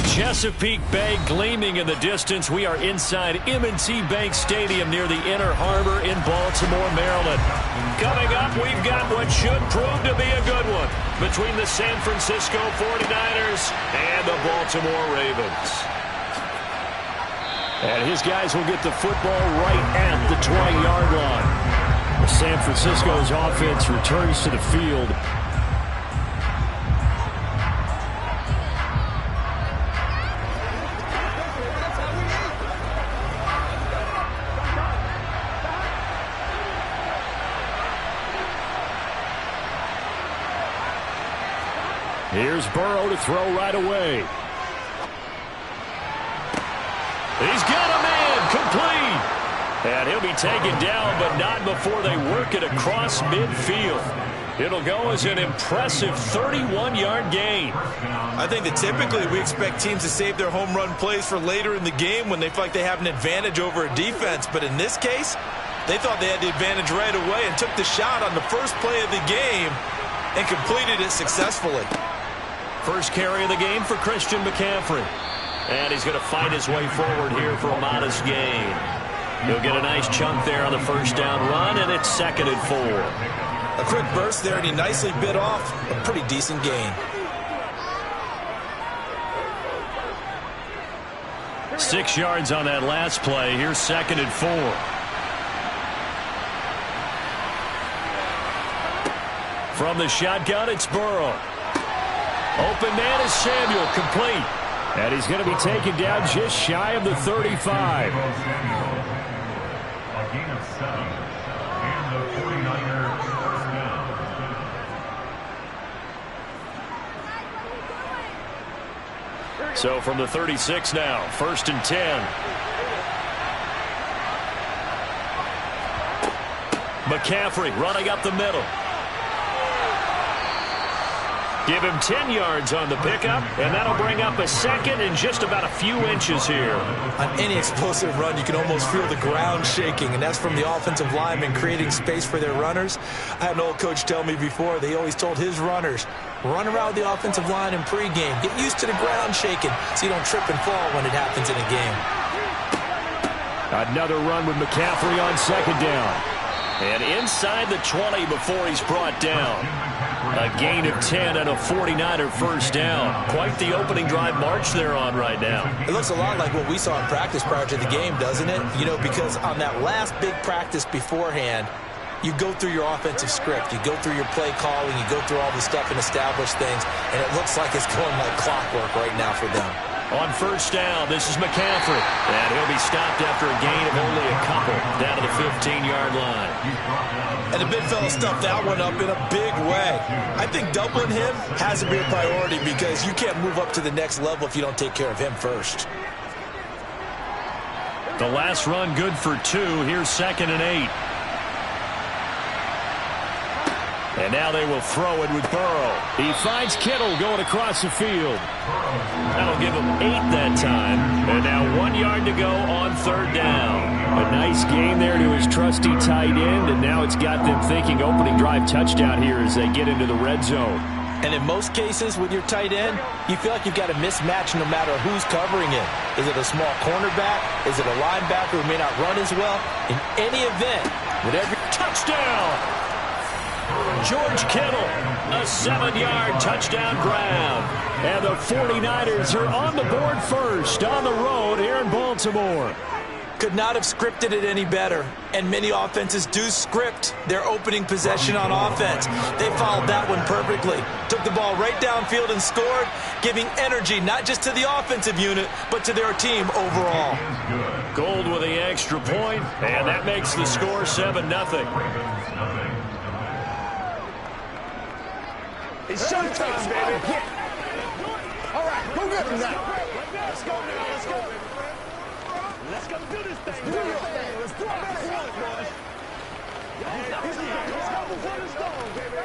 Chesapeake Bay gleaming in the distance. We are inside M&T Bank Stadium near the Inner Harbor in Baltimore, Maryland. Coming up, we've got what should prove to be a good one between the San Francisco 49ers and the Baltimore Ravens. And his guys will get the football right at the 20-yard line. San Francisco's offense returns to the field. Here's Burrow to throw right away. He's got a man complete. And he'll be taken down, but not before they work it across midfield. It'll go as an impressive 31-yard gain. I think that typically we expect teams to save their home run plays for later in the game when they feel like they have an advantage over a defense. But in this case, they thought they had the advantage right away and took the shot on the first play of the game and completed it successfully. First carry of the game for Christian McCaffrey. And he's going to fight his way forward here for a modest gain. He'll get a nice chunk there on the first down run, and it's 2nd and 4. A quick burst there, and he nicely bit off a pretty decent gain. 6 yards on that last play. Here's 2nd and 4. From the shotgun, it's Burrow. Open man is Samuel, complete. And he's going to be taken down just shy of the 35. So from the 36 now, 1st and 10. McCaffrey running up the middle. Give him 10 yards on the pickup, and that'll bring up a 2nd and just about a few inches here. On any explosive run, you can almost feel the ground shaking, and that's from the offensive linemen creating space for their runners. I had an old coach tell me before, they always told his runners, run around the offensive line in pregame. Get used to the ground shaking so you don't trip and fall when it happens in a game. Another run with McCaffrey on 2nd down. And inside the 20 before he's brought down. A gain of 10 and a 49er first down. Quite the opening drive march they're on right now. It looks a lot like what we saw in practice prior to the game, doesn't it? You know, because on that last big practice beforehand, you go through your offensive script. You go through your play calling. You go through all the stuff and establish things. And it looks like it's going like clockwork right now for them. On first down, this is McCaffrey. And he'll be stopped after a gain of only a couple down to the 15-yard line. And the big fella stuffed that one up in a big way. I think doubling him has to be a priority because you can't move up to the next level if you don't take care of him first. The last run good for 2. Here's 2nd and 8. And now they will throw it with Burrow. He finds Kittle going across the field. That'll give him 8 that time. And now 1 yard to go on 3rd down. A nice gain there to his trusty tight end, and now it's got them thinking opening drive touchdown here as they get into the red zone. And in most cases with your tight end, you feel like you've got a mismatch no matter who's covering it. Is it a small cornerback? Is it a linebacker who may not run as well? In any event, whatever. Touchdown! George Kittle, a 7-yard touchdown grab. And the 49ers are on the board first on the road here in Baltimore. Could not have scripted it any better. And many offenses do script their opening possession on offense. They followed that one perfectly. Took the ball right downfield and scored, giving energy not just to the offensive unit, but to their team overall. Gold with the extra point, and that makes the score 7-0. It's showtime, baby. All right, go get him now. Let's go, man. Let's go. Let's go do this thing. Do your thing. Let's do it. Boys. Let's go before the storm, baby.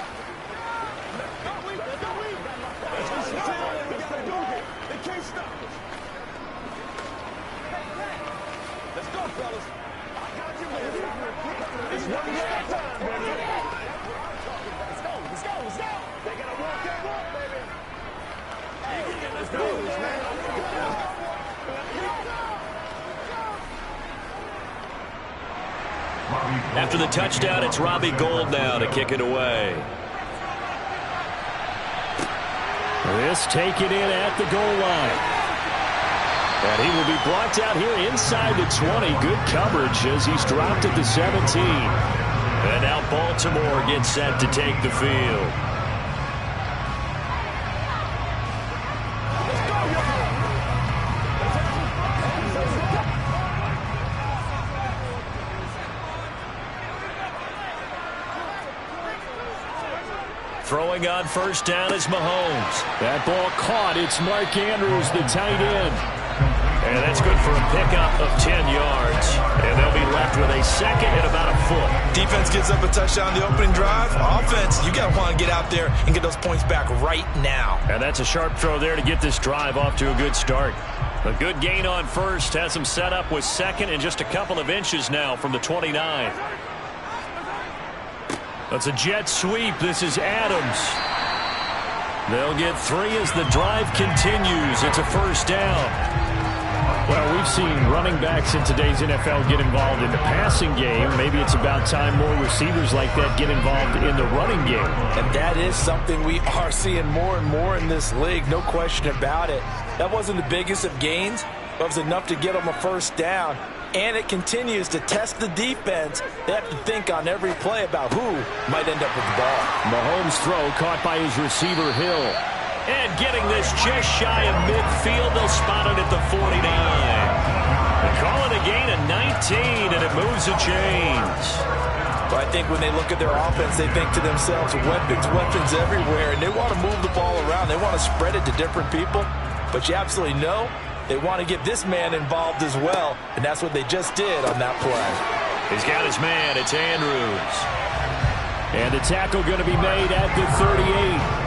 They can't stop us. Let's go, fellas. I got you, baby. It's one day at a time, baby. Let's go. Let's go. Let's go. They gotta walk that walk, baby. Hey, let's do this, man. After the touchdown, it's Robbie Gould now to kick it away. This taken in at the goal line. And he will be blocked out here inside the 20. Good coverage as he's dropped at the 17. And now Baltimore gets set to take the field. Throwing on first down is Mahomes. That ball caught. It's Mark Andrews, the tight end. And that's good for a pickup of 10 yards. And they'll be left with a second and about a foot. Defense gives up a touchdown the opening drive. Offense, you got to want to get out there and get those points back right now. And that's a sharp throw there to get this drive off to a good start. A good gain on first has them set up with second and just a couple of inches now from the 29. That's a jet sweep. This is Adams. They'll get 3 as the drive continues. It's a first down. Well, we've seen running backs in today's NFL get involved in the passing game. Maybe it's about time more receivers like that get involved in the running game. And that is something we are seeing more and more in this league, no question about it. That wasn't the biggest of gains, but it was enough to get them a first down. And it continues to test the defense. They have to think on every play about who might end up with the ball. Mahomes' throw caught by his receiver, Hill. And getting this just shy of midfield, they'll spot it at the 49. They call it a gain of 19, and it moves the chains. But I think when they look at their offense, they think to themselves, weapons everywhere, and they want to move the ball around. They want to spread it to different people. But you absolutely know they want to get this man involved as well, and that's what they just did on that play. He's got his man. It's Andrews. And the tackle going to be made at the 38.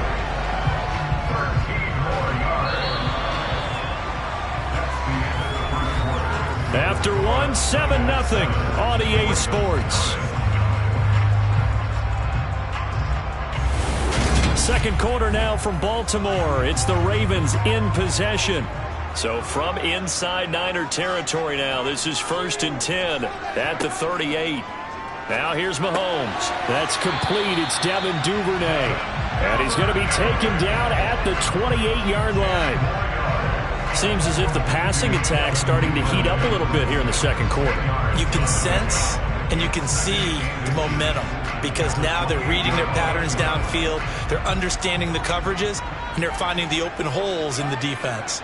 After one, 7-0 on EA Sports. Second quarter now from Baltimore. It's the Ravens in possession. So from inside Niner territory now, this is 1st and 10 at the 38. Now here's Mahomes. That's complete. It's Devin Duvernay. And he's going to be taken down at the 28-yard line. Seems as if the passing attack's starting to heat up a little bit here in the second quarter. You can sense and you can see the momentum because now they're reading their patterns downfield, they're understanding the coverages, and they're finding the open holes in the defense.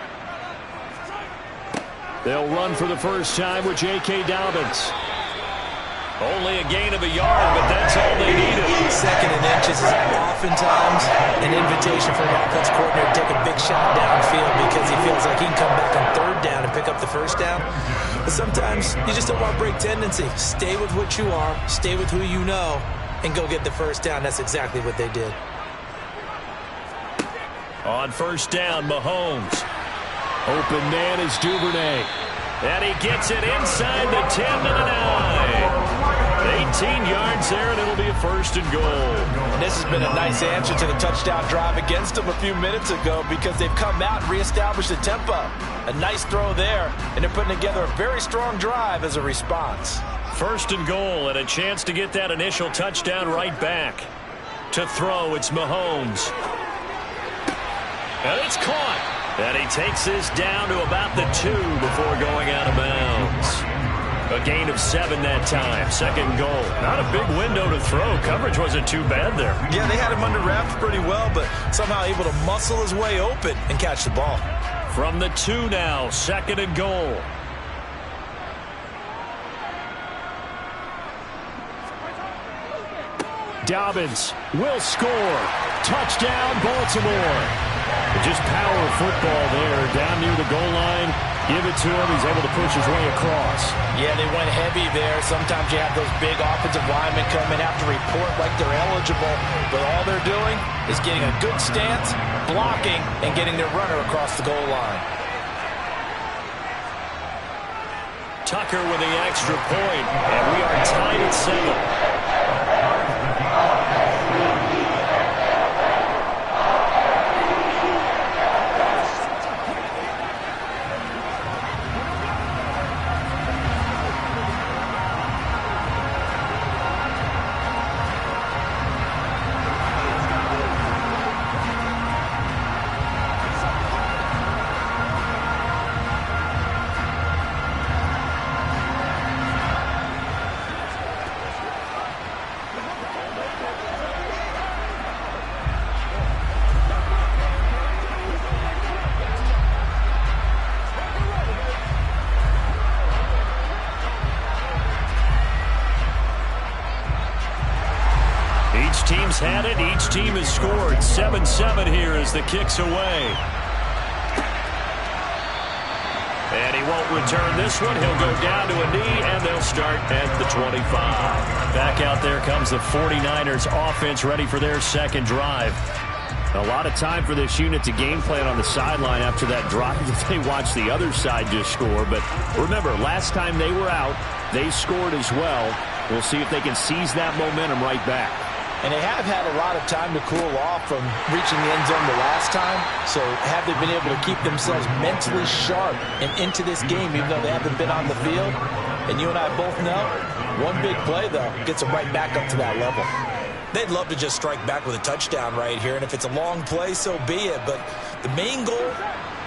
They'll run for the first time with J.K. Dobbins. Only a gain of a yard, but that's all they needed. Second and inches is oftentimes an invitation for an offense coordinator to take a big shot downfield because he feels like he can come back on third down and pick up the first down. But sometimes you just don't want to break tendency. Stay with what you are, stay with who you know, and go get the first down. That's exactly what they did. On first down, Mahomes. Open man is Duvernay. And he gets it inside the 10 to the 9. 18 yards there, and it'll be a 1st and goal. And this has been a nice answer to the touchdown drive against them a few minutes ago because they've come out and reestablished the tempo. A nice throw there, and they're putting together a very strong drive as a response. 1st and goal, and a chance to get that initial touchdown right back. To throw, it's Mahomes. And it's caught. And he takes this down to about the 2 before going out of bounds. A gain of 7 that time. 2nd goal. Not a big window to throw. Coverage wasn't too bad there. Yeah, they had him under wraps pretty well, but somehow able to muscle his way open and catch the ball. From the 2 now, 2nd and goal. Dobbins will score. Touchdown, Baltimore. Just power football there down near the goal line. Give it to him. He's able to push his way across. Yeah, they went heavy there. Sometimes you have those big offensive linemen come in, have to report like they're eligible. But all they're doing is getting a good stance, blocking, and getting their runner across the goal line. Tucker with the extra point, and we are tied at 7. has had it. Each team has scored. 7-7 here as the kick's away. And he won't return this one. He'll go down to a knee, and they'll start at the 25. Back out there comes the 49ers offense ready for their second drive. A lot of time for this unit to game plan on the sideline after that drive that they watched the other side just score. But remember, last time they were out, they scored as well. We'll see if they can seize that momentum right back. And they have had a lot of time to cool off from reaching the end zone the last time. So have they been able to keep themselves mentally sharp and into this game, even though they haven't been on the field? And you and I both know, one big play, though, gets them right back up to that level. They'd love to just strike back with a touchdown right here. And if it's a long play, so be it. But the main goal,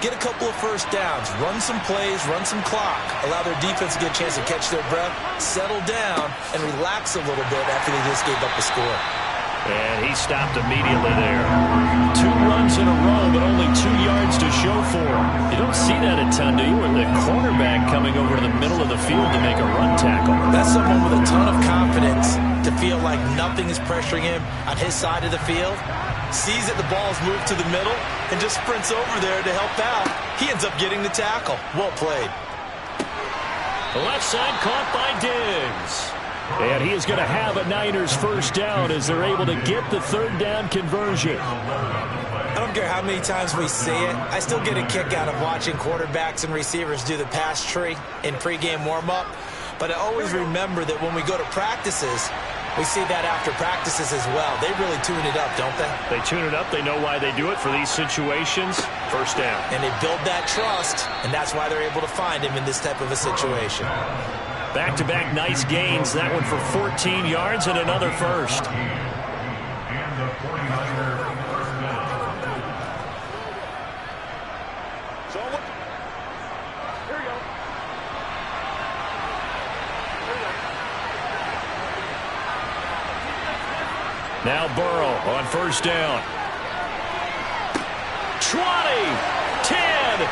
get a couple of first downs, run some plays, run some clock, allow their defense to get a chance to catch their breath, settle down, and relax a little bit after they just gave up a score. And he stopped immediately there. 2 runs in a row, but only 2 yards to show for him. You don't see that a ton, do you? Or the cornerback coming over to the middle of the field to make a run tackle. That's someone with a ton of confidence to feel like nothing is pressuring him on his side of the field. Sees that the ball's moved to the middle and just sprints over there to help out. He ends up getting the tackle. Well played. The left side caught by Diggs. And he is going to have a Niners first down as they're able to get the third down conversion. I don't care how many times we see it. I still get a kick out of watching quarterbacks and receivers do the pass tree in pregame warm-up. But I always remember that when we go to practices, we see that after practices as well. They really tune it up, don't they? They tune it up. They know why they do it for these situations. First down. And they build that trust, and that's why they're able to find him in this type of a situation. Back-to-back nice gains. That one for 14 yards and another first. Now Burrow on first down. 20, 10,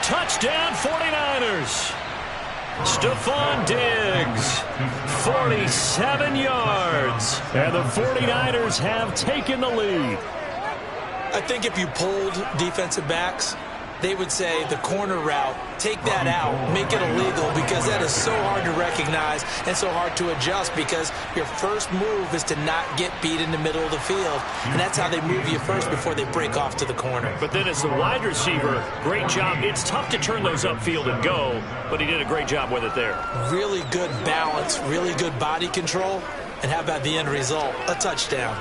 touchdown 49ers. Stephon Diggs, 47 yards. And the 49ers have taken the lead. I think if you polled defensive backs, they would say the corner route, take that out, make it illegal, because that is so hard to recognize and so hard to adjust, because your first move is to not get beat in the middle of the field. And that's how they move you first before they break off to the corner. But then as the wide receiver, great job. It's tough to turn those upfield and go, but he did a great job with it there. Really good balance, really good body control. And how about the end result? A touchdown.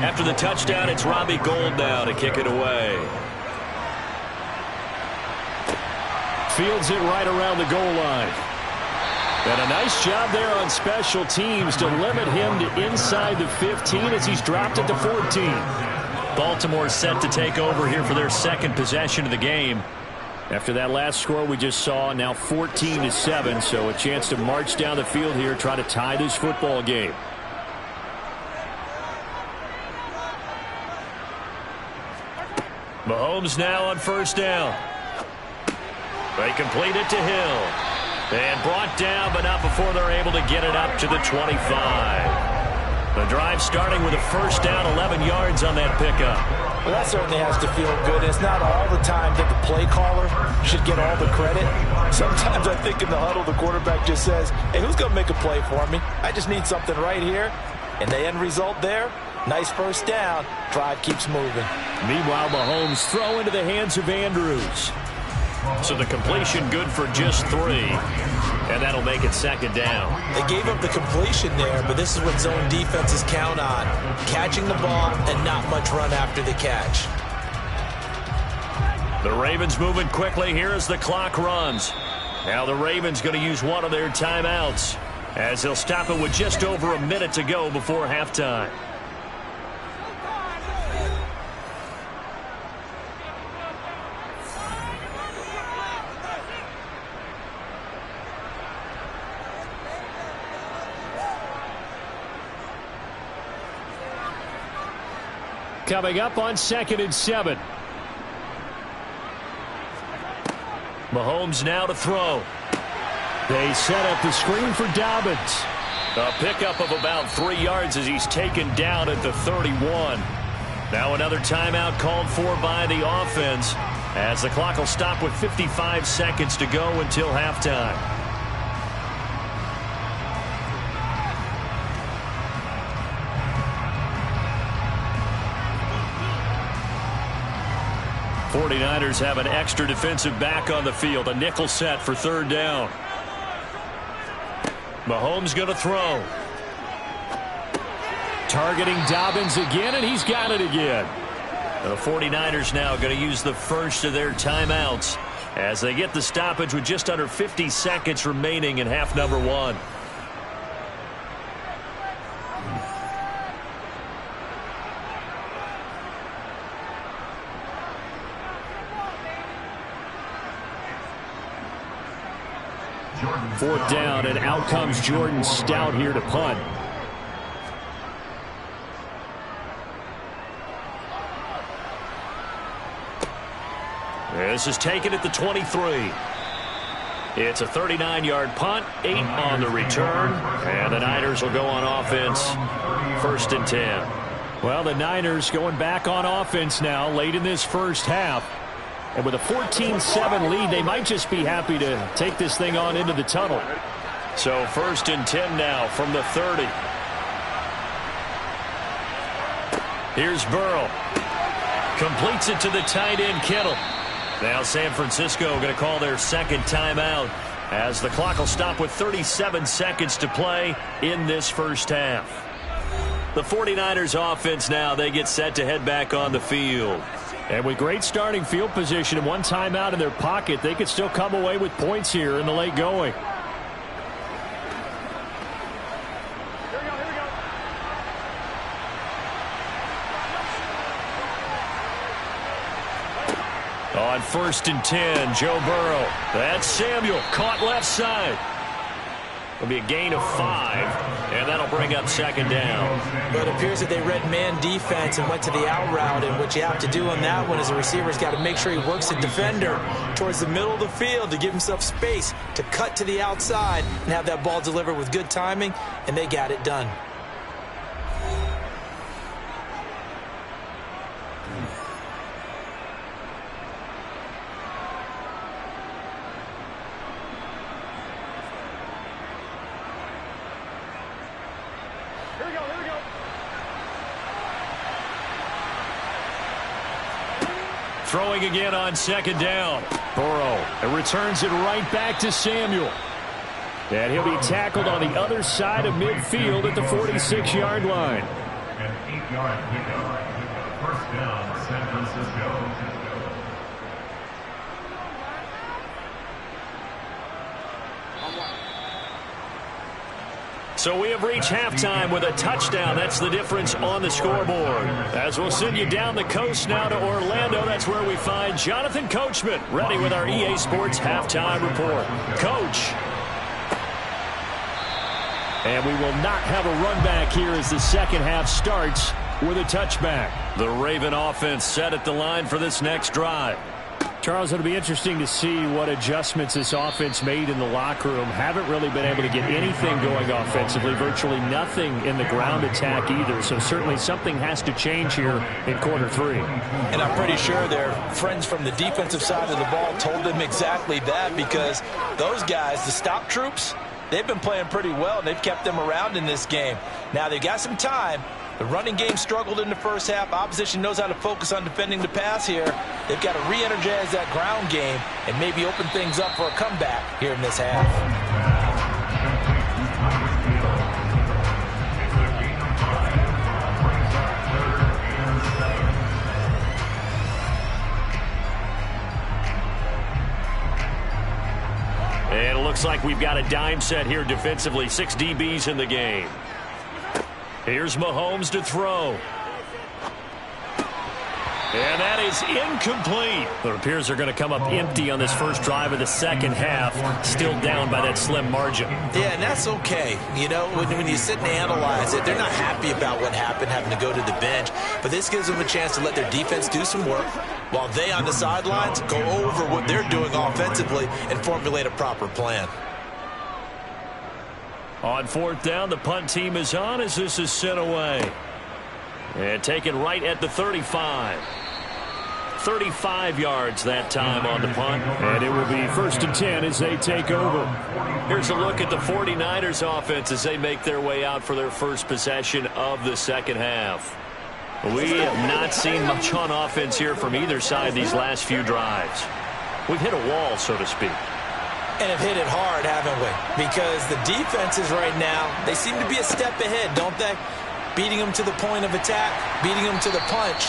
After the touchdown, it's Robbie Gould now to kick it away. Fields it right around the goal line. And a nice job there on special teams to limit him to inside the 15 as he's dropped it to 14. Baltimore set to take over here for their second possession of the game. After that last score we just saw, now 14-7, so a chance to march down the field here, try to tie this football game. Mahomes now on first down. They complete it to Hill. And brought down, but not before they're able to get it up to the 25. The drive starting with a first down, 11 yards on that pickup. Well, that certainly has to feel good. It's not all the time that the play caller should get all the credit. Sometimes I think in the huddle, the quarterback just says, hey, who's going to make a play for me? I just need something right here. And the end result there, nice first down. Drive keeps moving. Meanwhile, Mahomes throw into the hands of Andrews. So the completion good for just 3. And that'll make it second down. They gave up the completion there, but this is what zone defenses count on. Catching the ball and not much run after the catch. The Ravens moving quickly here as the clock runs. Now the Ravens going to use one of their timeouts as they'll stop it with just over a minute to go before halftime. Coming up on 2nd and 7. Mahomes now to throw. They set up the screen for Dobbins. A pickup of about 3 yards as he's taken down at the 31. Now another timeout called for by the offense as the clock will stop with 55 seconds to go until halftime. '49ers have an extra defensive back on the field. A nickel set for 3rd down. Mahomes going to throw. Targeting Dobbins again, and he's got it again. The 49ers now going to use the first of their timeouts as they get the stoppage with just under 50 seconds remaining in half number 1. Fourth down, and out comes Jordan Stout here to punt. This is taken at the 23. It's a 39-yard punt, 8 on the return, and the Niners will go on offense, 1st and 10. Well, the Niners going back on offense now late in this first half. And with a 14-7 lead, they might just be happy to take this thing on into the tunnel. So 1st and 10 now from the 30. Here's Burrow. Completes it to the tight end, Kittle. Now San Francisco going to call their 2nd timeout as the clock will stop with 37 seconds to play in this first half. The 49ers offense now, they get set to head back on the field. And with great starting field position and one timeout in their pocket, they could still come away with points here in the late going. On 1st and 10, Joe Burrow. That's Samuel, caught left side. It'll be a gain of 5, and that'll bring up 2nd down. But it appears that they read man defense and went to the out route, and what you have to do on that one is the receiver's got to make sure he works the defender towards the middle of the field to give himself space to cut to the outside and have that ball delivered with good timing, and they got it done. Throwing again on 2nd down. Burrow and returns it right back to Samuel. And he'll be tackled on the other side of midfield at the 46-yard line. An 8-yard pickup. 1st down, San Francisco. So we have reached halftime with a touchdown. That's the difference on the scoreboard. As we'll send you down the coast now to Orlando, that's where we find Jonathan Coachman ready with our EA Sports Halftime Report. Coach. And we will not have a run back here as the second half starts with a touchback. The Raven offense set at the line for this next drive. Charles, it'll be interesting to see what adjustments this offense made in the locker room. Haven't really been able to get anything going offensively, virtually nothing in the ground attack either. So certainly something has to change here in quarter 3. And I'm pretty sure their friends from the defensive side of the ball told them exactly that, because those guys, the stop troops, they've been playing pretty well, and they've kept them around in this game. Now they've got some time. The running game struggled in the first half. Opposition knows how to focus on defending the pass here. They've got to re-energize that ground game and maybe open things up for a comeback here in this half. looks like we've got a dime set here defensively. 6 DBs in the game. Here's Mahomes to throw. And that is incomplete. It appears they're going to come up empty on this first drive of the second half. Still down by that slim margin. Yeah, and that's okay. You know, when you sit and analyze it, they're not happy about what happened, having to go to the bench. But this gives them a chance to let their defense do some work while they on the sidelines go over what they're doing offensively and formulate a proper plan. On fourth down, the punt team is on as this is sent away. And taken right at the 35. 35 yards that time on the punt. And it will be 1st and 10 as they take over. Here's a look at the 49ers offense as they make their way out for their first possession of the second half. We have not seen much on offense here from either side these last few drives. We've hit a wall, so to speak. And have hit it hard, haven't we? Because the defenses right now, they seem to be a step ahead, don't they? Beating them to the point of attack, beating them to the punch.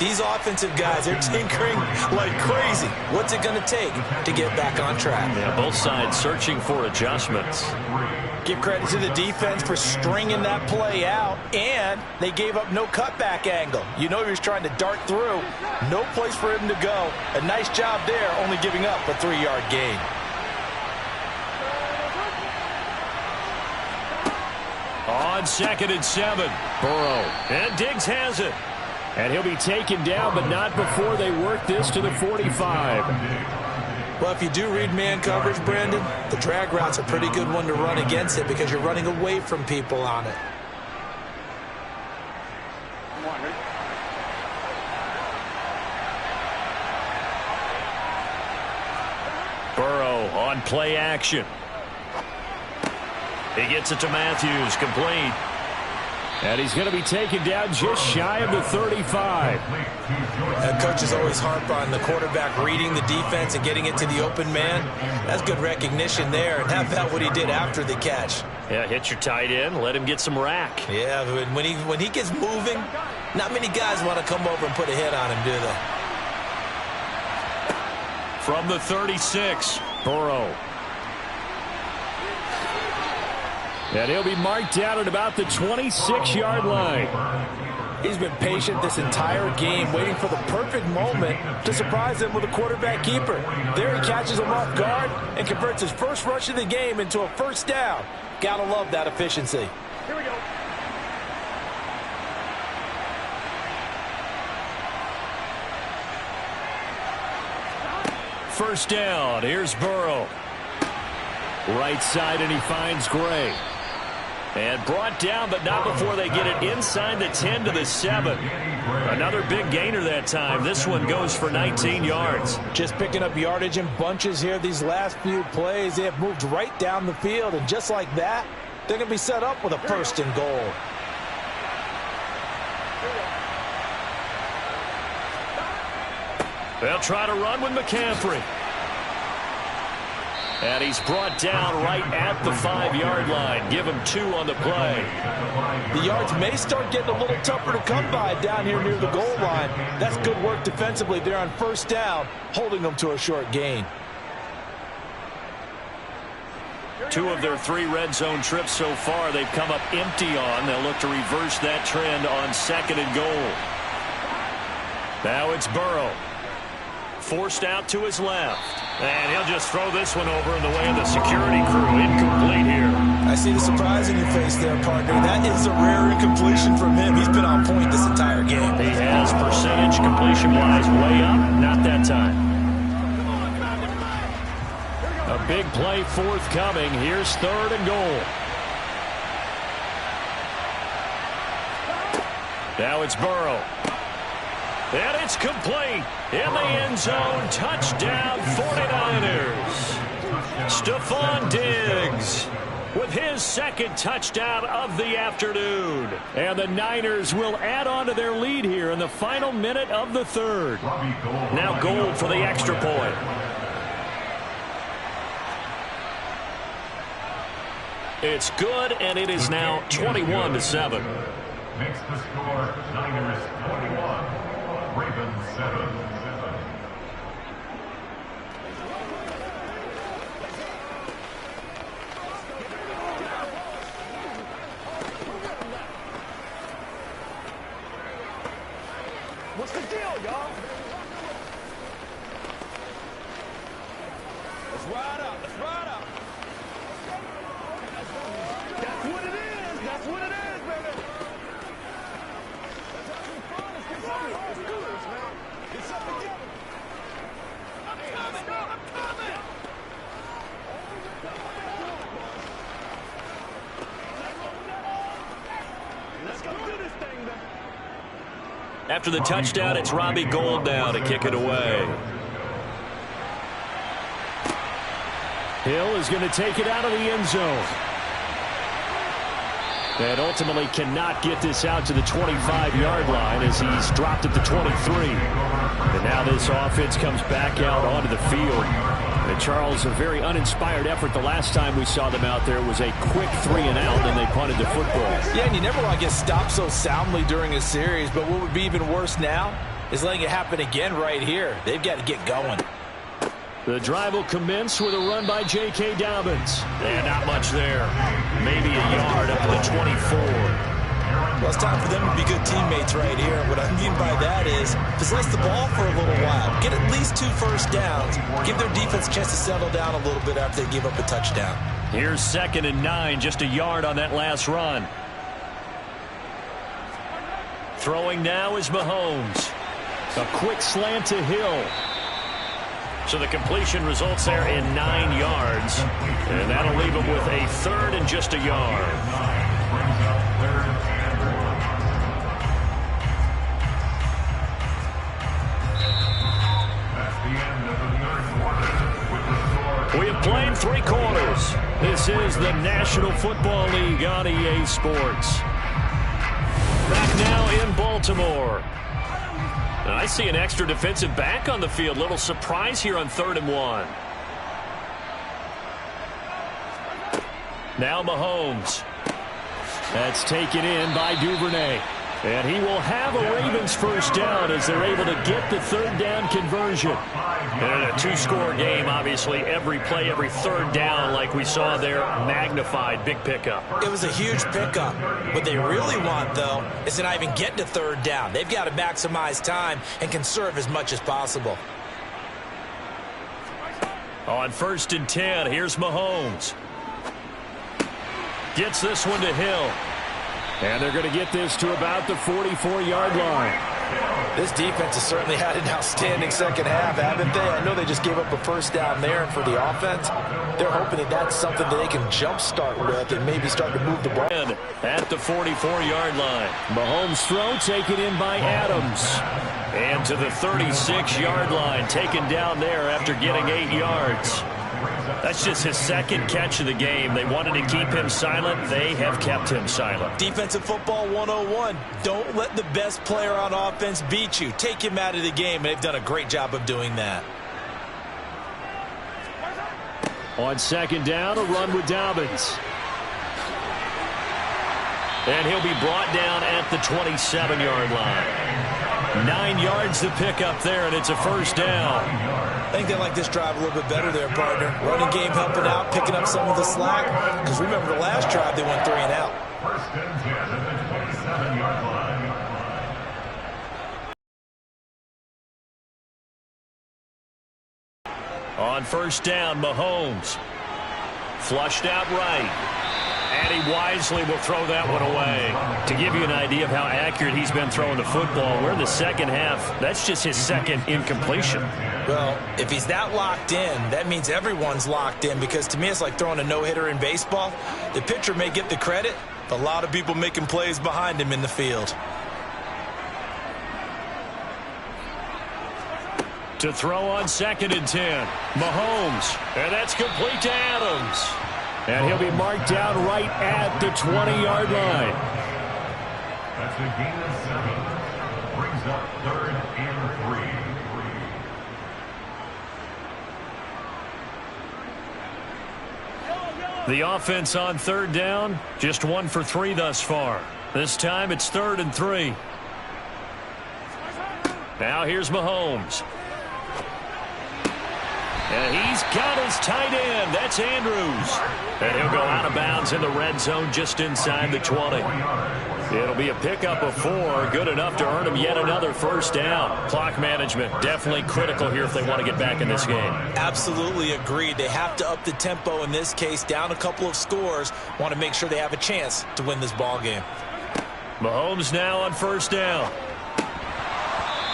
These offensive guys, they're tinkering like crazy. What's it going to take to get back on track? Yeah, both sides searching for adjustments. Give credit to the defense for stringing that play out, and they gave up no cutback angle. You know he was trying to dart through. No place for him to go. A nice job there, only giving up a 3-yard gain. On 2nd and 7, Burrow. And Diggs has it. And he'll be taken down, but not before they work this to the 45. Well, if you do read man coverage, Brandon, the drag route's a pretty good one to run against it because you're running away from people on it. Burrow on play action. He gets it to Matthews, complete. And he's going to be taken down just shy of the 35. Coaches always harp on the quarterback reading the defense and getting it to the open man. That's good recognition there, and how about what he did after the catch? Yeah, hit your tight end, let him get some rack. Yeah, when he gets moving, not many guys want to come over and put a hit on him, do they? From the 36, Burrow. And he'll be marked down at about the 26-yard line. He's been patient this entire game, waiting for the perfect moment to surprise him with a quarterback keeper. There he catches him off guard and converts his first rush of the game into a first down. Gotta love that efficiency. Here we go. First down, here's Burrow. Right side, and he finds Gray. And brought down, but not before they get it inside the 10 to the 7. Another big gainer that time. This one goes for 19 yards. Just picking up yardage in bunches here these last few plays. They have moved right down the field, and just like that, they're going to be set up with a 1st and goal. They'll try to run with McCaffrey. And he's brought down right at the 5-yard line. Give him 2 on the play. The yards may start getting a little tougher to come by down here near the goal line. That's good work defensively there on first down, holding them to a short gain. 2 of their 3 red zone trips so far they've come up empty on. They'll look to reverse that trend on 2nd and goal. Now it's Burrow. Forced out to his left. And he'll just throw this one over in the way of the security crew. Incomplete here. I see the surprise in your face there, partner. That is a rare incompletion from him. He's been on point this entire game. He has. Percentage completion-wise way up. Not that time. A big play forthcoming. Here's 3rd and goal. Now it's Burrow. And it's complete. In the end zone, touchdown 49ers. Stephon Diggs with his 2nd touchdown of the afternoon. And the Niners will add on to their lead here in the final minute of the 3rd. Now Gold for the extra point. It's good, and it is now 21-7. Makes the score Niners 21, Ravens 7. Let's ride up. Let's ride up. That's what it is. That's what it is, baby. Let's have some fun. Let's get something. Let's do this, man. Get something together. I'm coming. I'm coming. Let's go do this thing, man. After the touchdown, it's Robbie Gould now to kick it away. Hill is going to take it out of the end zone. And ultimately cannot get this out to the 25-yard line as he's dropped at the 23. And now this offense comes back out onto the field. And Charles, a very uninspired effort. The last time we saw them out there was a quick 3-and-out, and they punted the football. Yeah, and you never want to get stopped so soundly during a series, but what would be even worse now is letting it happen again right here. They've got to get going. The drive will commence with a run by J.K. Dobbins. And not much there. Maybe a yard up to the 24. Well, it's time for them to be good teammates right here. What I mean by that is possess the ball for a little while. Get at least 2 first downs. Give their defense a chance to settle down a little bit after they give up a touchdown. Here's 2nd and 9, just a yard on that last run. Throwing now is Mahomes. A quick slant to Hill. So the completion results there in 9 yards. And that'll leave him with a 3rd and just a yard. We have played 3 quarters. This is the National Football League on EA Sports. Back now in Baltimore. And I see an extra defensive back on the field. Little surprise here on 3rd and 1. Now Mahomes. That's taken in by Duvernay. And he will have a Ravens first down as they're able to get the 3rd down conversion. And a 2-score game, obviously, every play, every 3rd down, like we saw there, magnified, big pickup. It was a huge pickup. What they really want, though, is to not even get to 3rd down. They've got to maximize time and conserve as much as possible. On 1st and 10, here's Mahomes. Gets this one to Hill. And they're going to get this to about the 44-yard line. This defense has certainly had an outstanding second half, haven't they? I know they just gave up a first down there, and for the offense, they're hoping that that's something that they can jumpstart with and maybe start to move the ball. At the 44-yard line. Mahomes' throw taken in by Adams. And to the 36-yard line, taken down there after getting 8 yards. That's just his 2nd catch of the game. They wanted to keep him silent. They have kept him silent. Defensive football 101. Don't let the best player on offense beat you. Take him out of the game, and they've done a great job of doing that. On 2nd down, a run with Dobbins. And he'll be brought down at the 27-yard line. 9 yards to pick up there, and it's a first down. I think they like this drive a little bit better there, partner. Running game helping out, picking up some of the slack. Because remember the last drive, they went 3-and-out. 1st and 10 at the 27-yard line. On 1st down, Mahomes. Flushed out right. And he wisely will throw that one away. To give you an idea of how accurate he's been throwing the football, we're in the second half. That's just his 2nd incompletion. Well, if he's that locked in, that means everyone's locked in, because to me it's like throwing a no-hitter in baseball. The pitcher may get the credit, but a lot of people making plays behind him in the field. To throw on 2nd and 10. Mahomes. And that's complete to Adams. And he'll be marked down right at the 20-yard line. That's a gain of 7. Brings up 3rd and 3. The offense on 3rd down, just 1 for 3 thus far. This time it's 3rd and 3. Now here's Mahomes. And he's got his tight end. That's Andrews. And he'll go out of bounds in the red zone just inside the 20. It'll be a pickup of 4, good enough to earn them yet another first down. Clock management definitely critical here if they want to get back in this game. Absolutely agreed. They have to up the tempo in this case, down a couple of scores. Want to make sure they have a chance to win this ball game. Mahomes now on first down.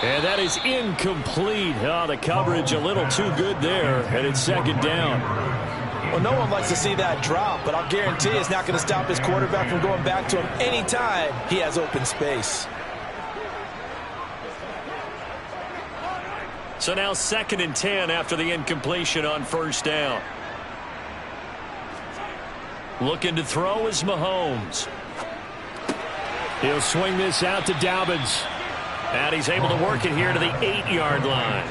And that is incomplete. Oh, the coverage a little too good there, and it's second down. Well, no one likes to see that drop, but I'll guarantee it's not going to stop his quarterback from going back to him anytime he has open space. So now 2nd and 10 after the incompletion on first down. Looking to throw is Mahomes. He'll swing this out to Dobbins. And he's able to work it here to the 8-yard line.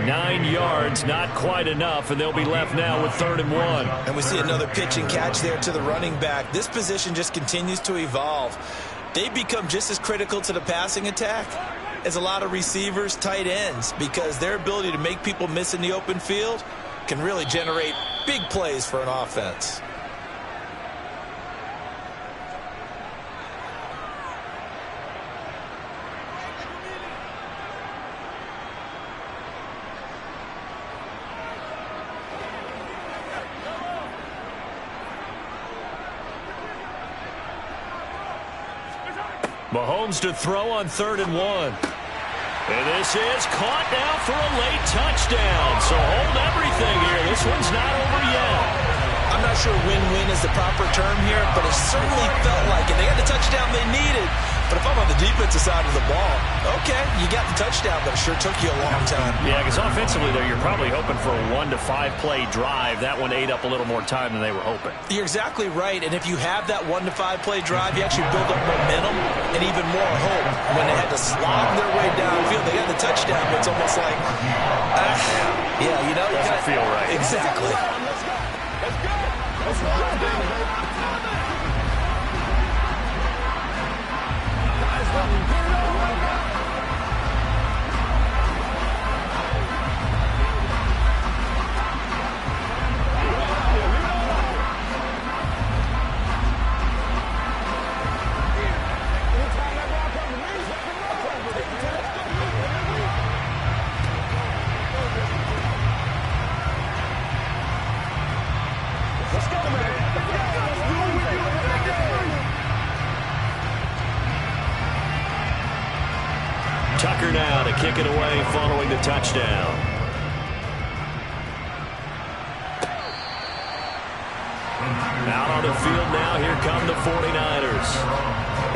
9 yards, not quite enough, and they'll be left now with 3rd and 1. And we see another pitch and catch there to the running back. This position just continues to evolve. They become just as critical to the passing attack as a lot of receivers, tight ends, because their ability to make people miss in the open field can really generate big plays for an offense. Mahomes to throw on 3rd and 1. And this is caught now for a late touchdown. So hold everything here. This one's not over yet. I'm not sure win-win is the proper term here, but it certainly felt like it. They got the touchdown they needed. But if I'm on the defensive side of the ball, okay, you got the touchdown, but it sure took you a long time. Yeah, because offensively, though, you're probably hoping for a 1 to 5 play drive. That one ate up a little more time than they were hoping. You're exactly right, and if you have that 1 to 5 play drive, you actually build up momentum and even more hope. When they had to slog their way downfield, they got the touchdown, but it's almost like, yeah, you know. Doesn't feel right. Exactly. Let's go. Let's go. Tucker now to kick it away following the touchdown. Out on the field now, here come the 49ers.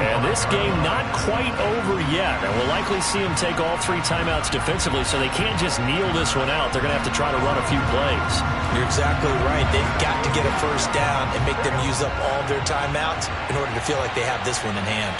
And this game not quite over yet. And we'll likely see them take all 3 timeouts defensively, so they can't just kneel this one out. They're going to have to try to run a few plays. You're exactly right. They've got to get a first down and make them use up all their timeouts in order to feel like they have this one in hand.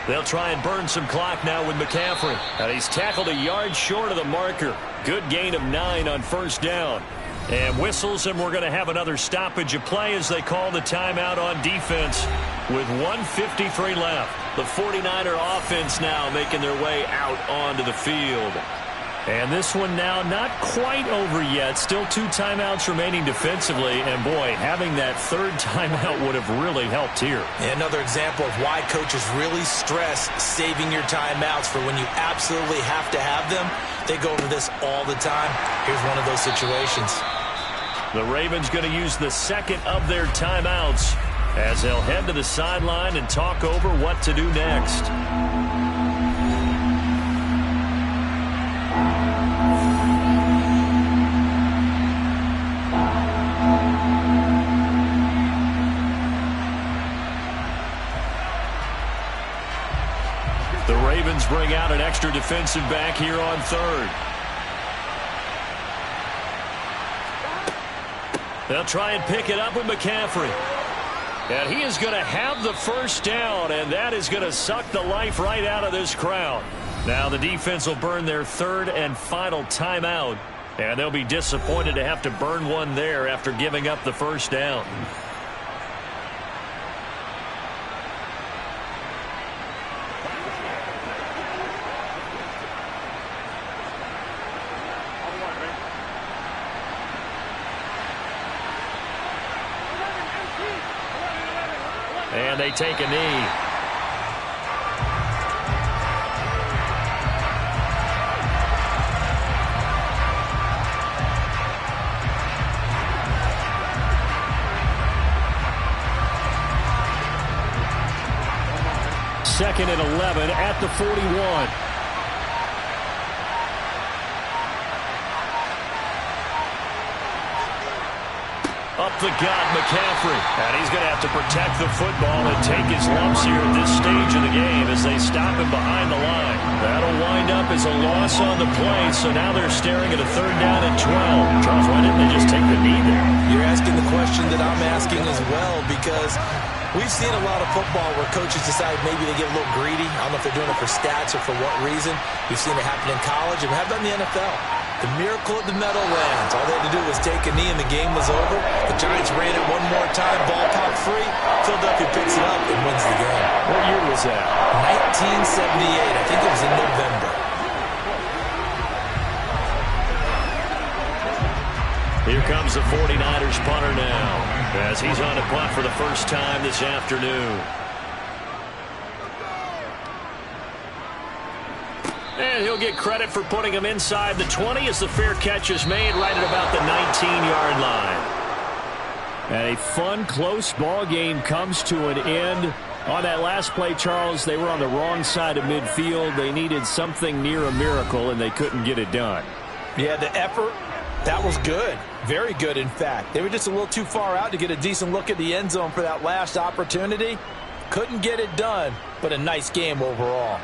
They'll try and burn some clock now with McCaffrey. And he's tackled a yard short of the marker. Good gain of 9 on first down. And whistles, and we're going to have another stoppage of play as they call the timeout on defense with 1:53 left. The 49er offense now making their way out onto the field. And this one now not quite over yet. Still 2 timeouts remaining defensively. And, boy, having that 3rd timeout would have really helped here. And another example of why coaches really stress saving your timeouts for when you absolutely have to have them. They go over this all the time. Here's one of those situations. The Ravens going to use the 2nd of their timeouts as they'll head to the sideline and talk over what to do next. The Ravens bring out an extra defensive back here on 3rd. They'll try and pick it up with McCaffrey. And he is going to have the first down, and that is going to suck the life right out of this crowd. Now the defense will burn their 3rd and final timeout, and they'll be disappointed to have to burn one there after giving up the first down. they take a knee. Second and 11 at the 41. Up the gut, McCaffrey. And he's going to have to protect the football and take his lumps here at this stage of the game as they stop him behind the line. That'll wind up as a loss on the play, so now they're staring at a third down and 12. Charles, why didn't they just take the knee there? You're asking the question that I'm asking as well, because we've seen a lot of football where coaches decide maybe they get a little greedy. I don't know if they're doing it for stats or for what reason. We've seen it happen in college, and we have done in the NFL. The miracle at the Meadowlands. All they had to do was take a knee and the game was over. The Giants ran it one more time, ball popped free. Philadelphia picks it up and wins the game. What year was that? 1978. I think it was in November. Here comes the 49ers punter now as he's on a punt for the first time this afternoon. And he'll get credit for putting him inside the 20 as the fair catch is made right at about the 19-yard line. And a fun, close ball game comes to an end. On that last play, Charles, they were on the wrong side of midfield. They needed something near a miracle, and they couldn't get it done. Yeah, the effort, that was good. Very good, in fact. They were just a little too far out to get a decent look at the end zone for that last opportunity. Couldn't get it done, but a nice game overall.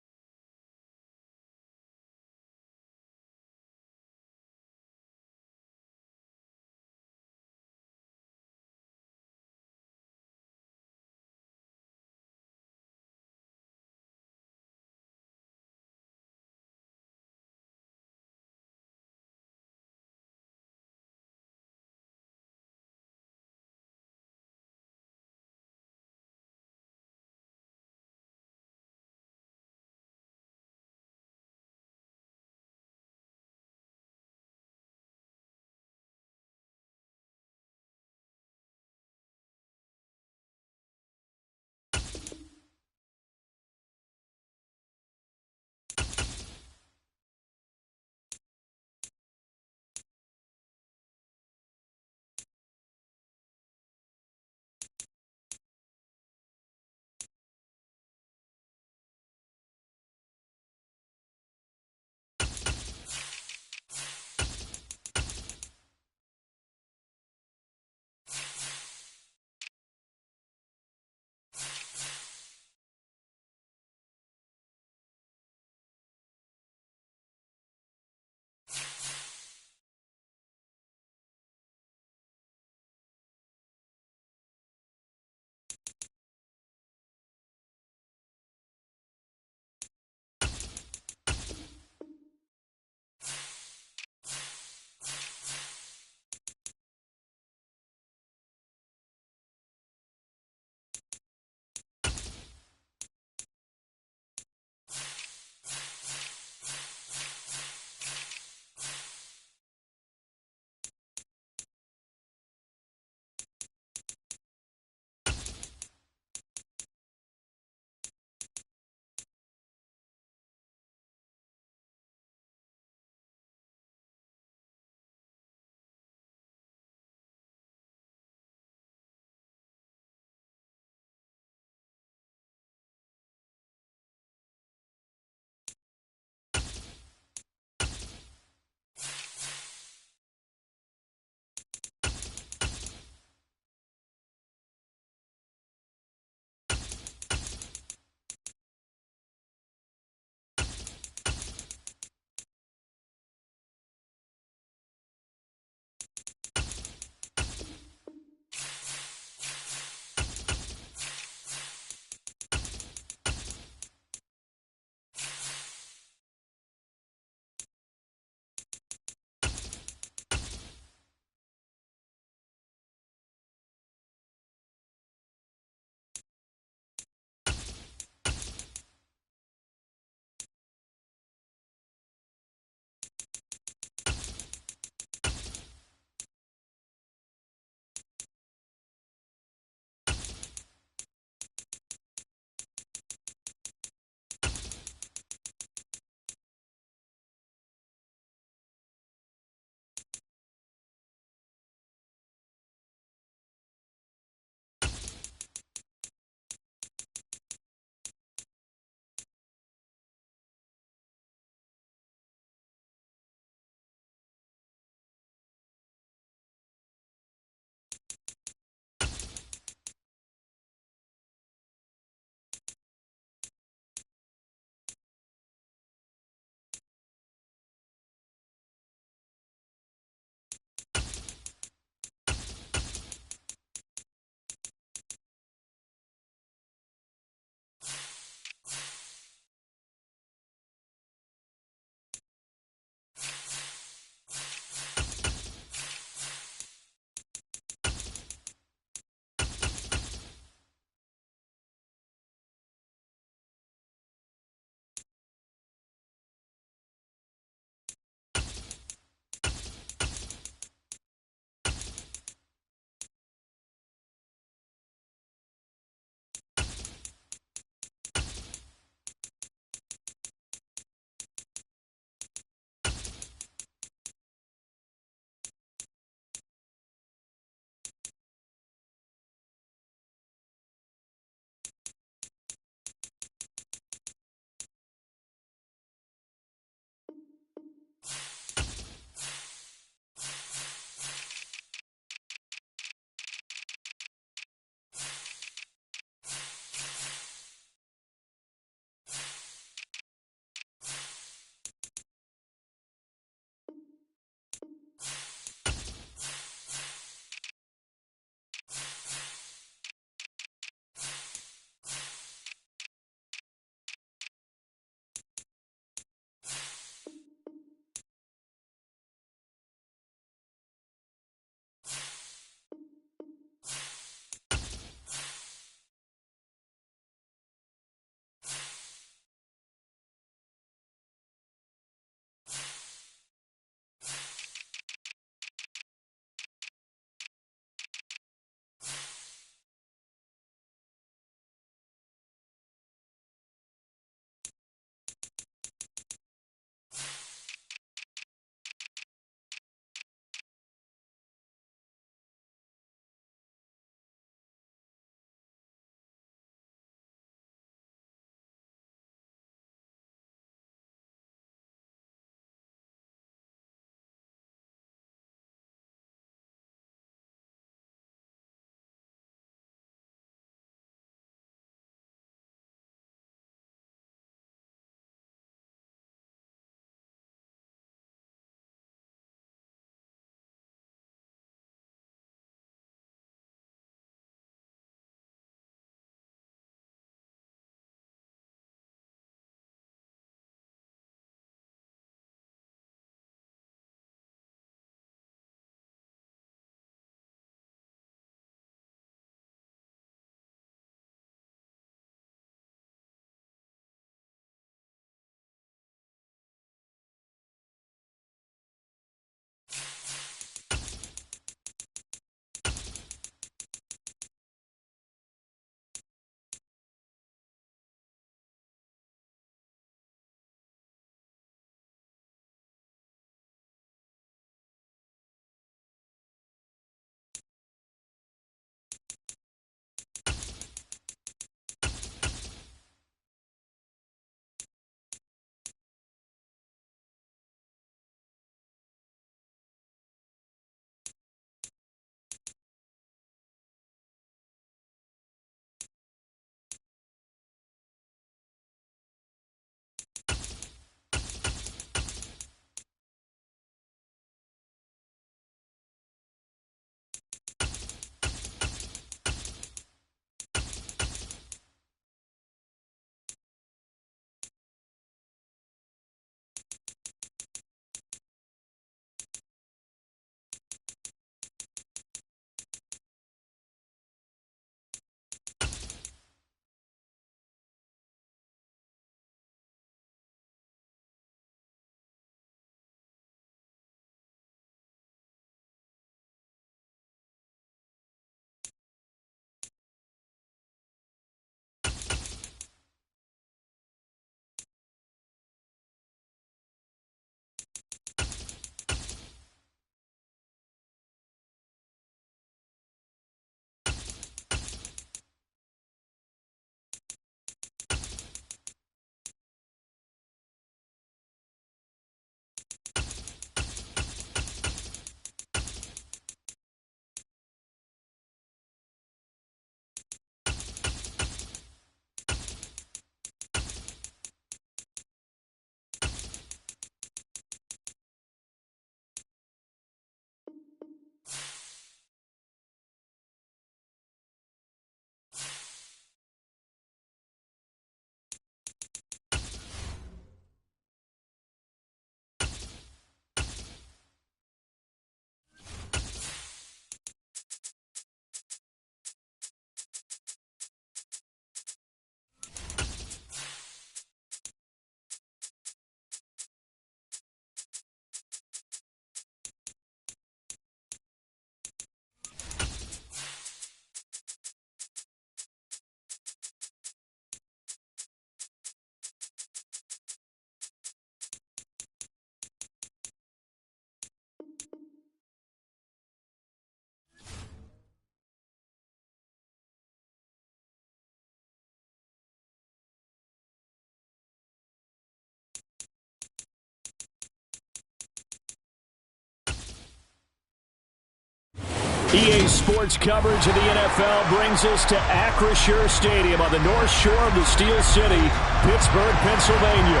EA Sports coverage of the NFL brings us to Acrisure Stadium on the north shore of the Steel City, Pittsburgh, Pennsylvania.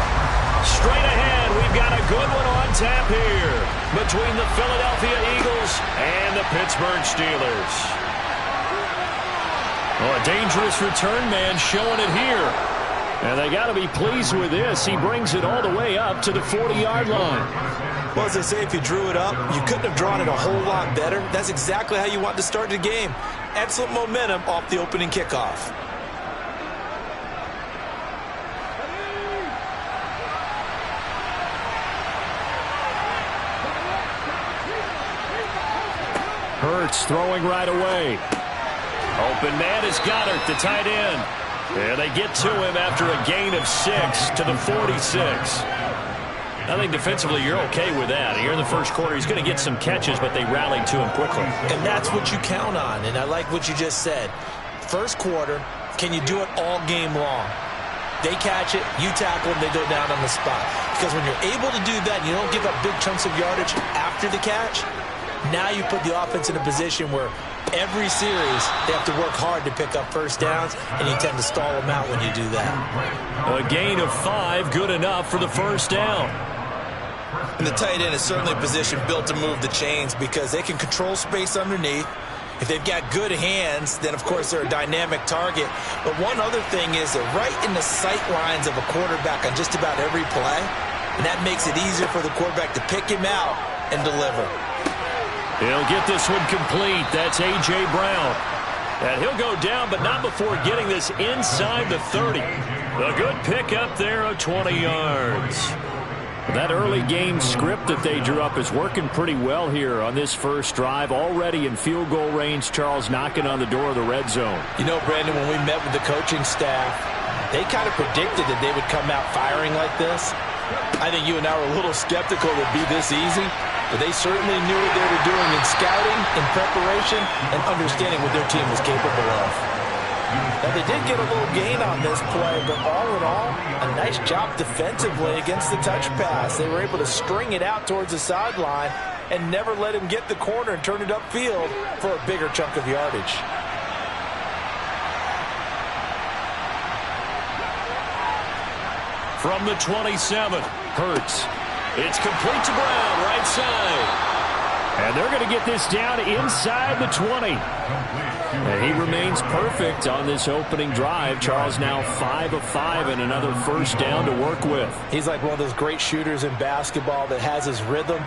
Straight ahead, we've got a good one on tap here between the Philadelphia Eagles and the Pittsburgh Steelers. Oh, a dangerous return man showing it here. And they got to be pleased with this. He brings it all the way up to the 40-yard line. Well, as they say, if you drew it up, you couldn't have drawn it a whole lot better. That's exactly how you want to start the game. Excellent momentum off the opening kickoff. Hurts throwing right away. Open man is Goddard, the tight end. And they get to him after a gain of 6 to the 46. I think defensively you're okay with that. Here in the first quarter, he's going to get some catches, but they rallied to him quickly. And that's what you count on, and I like what you just said. First quarter, can you do it all game long? They catch it, you tackle them, they go down on the spot. Because when you're able to do that, you don't give up big chunks of yardage after the catch. Now you put the offense in a position where every series they have to work hard to pick up first downs, and you tend to stall them out when you do that. A gain of 5, good enough for the first down. And the tight end is certainly a position built to move the chains because they can control space underneath. If they've got good hands, then, of course, they're a dynamic target. But one other thing is they're right in the sight lines of a quarterback on just about every play, and that makes it easier for the quarterback to pick him out and deliver. He'll get this one complete. That's A.J. Brown. And he'll go down, but not before getting this inside the 30. A good pickup there of 20 yards. That early game script that they drew up is working pretty well here on this first drive. Already in field goal range, Charles knocking on the door of the red zone. You know, Brandon, when we met with the coaching staff, they kind of predicted that they would come out firing like this. I think you and I were a little skeptical it would be this easy, but they certainly knew what they were doing in scouting, in preparation, and understanding what their team was capable of. Now, they did get a little gain on this play, but all in all, a nice job defensively against the touch pass. They were able to string it out towards the sideline and never let him get the corner and turn it upfield for a bigger chunk of yardage. From the 27, Hurts. It's complete to Brown, right side. And they're going to get this down inside the 20. And he remains perfect on this opening drive. Charles now 5 of 5 and another first down to work with. He's like one of those great shooters in basketball that has his rhythm,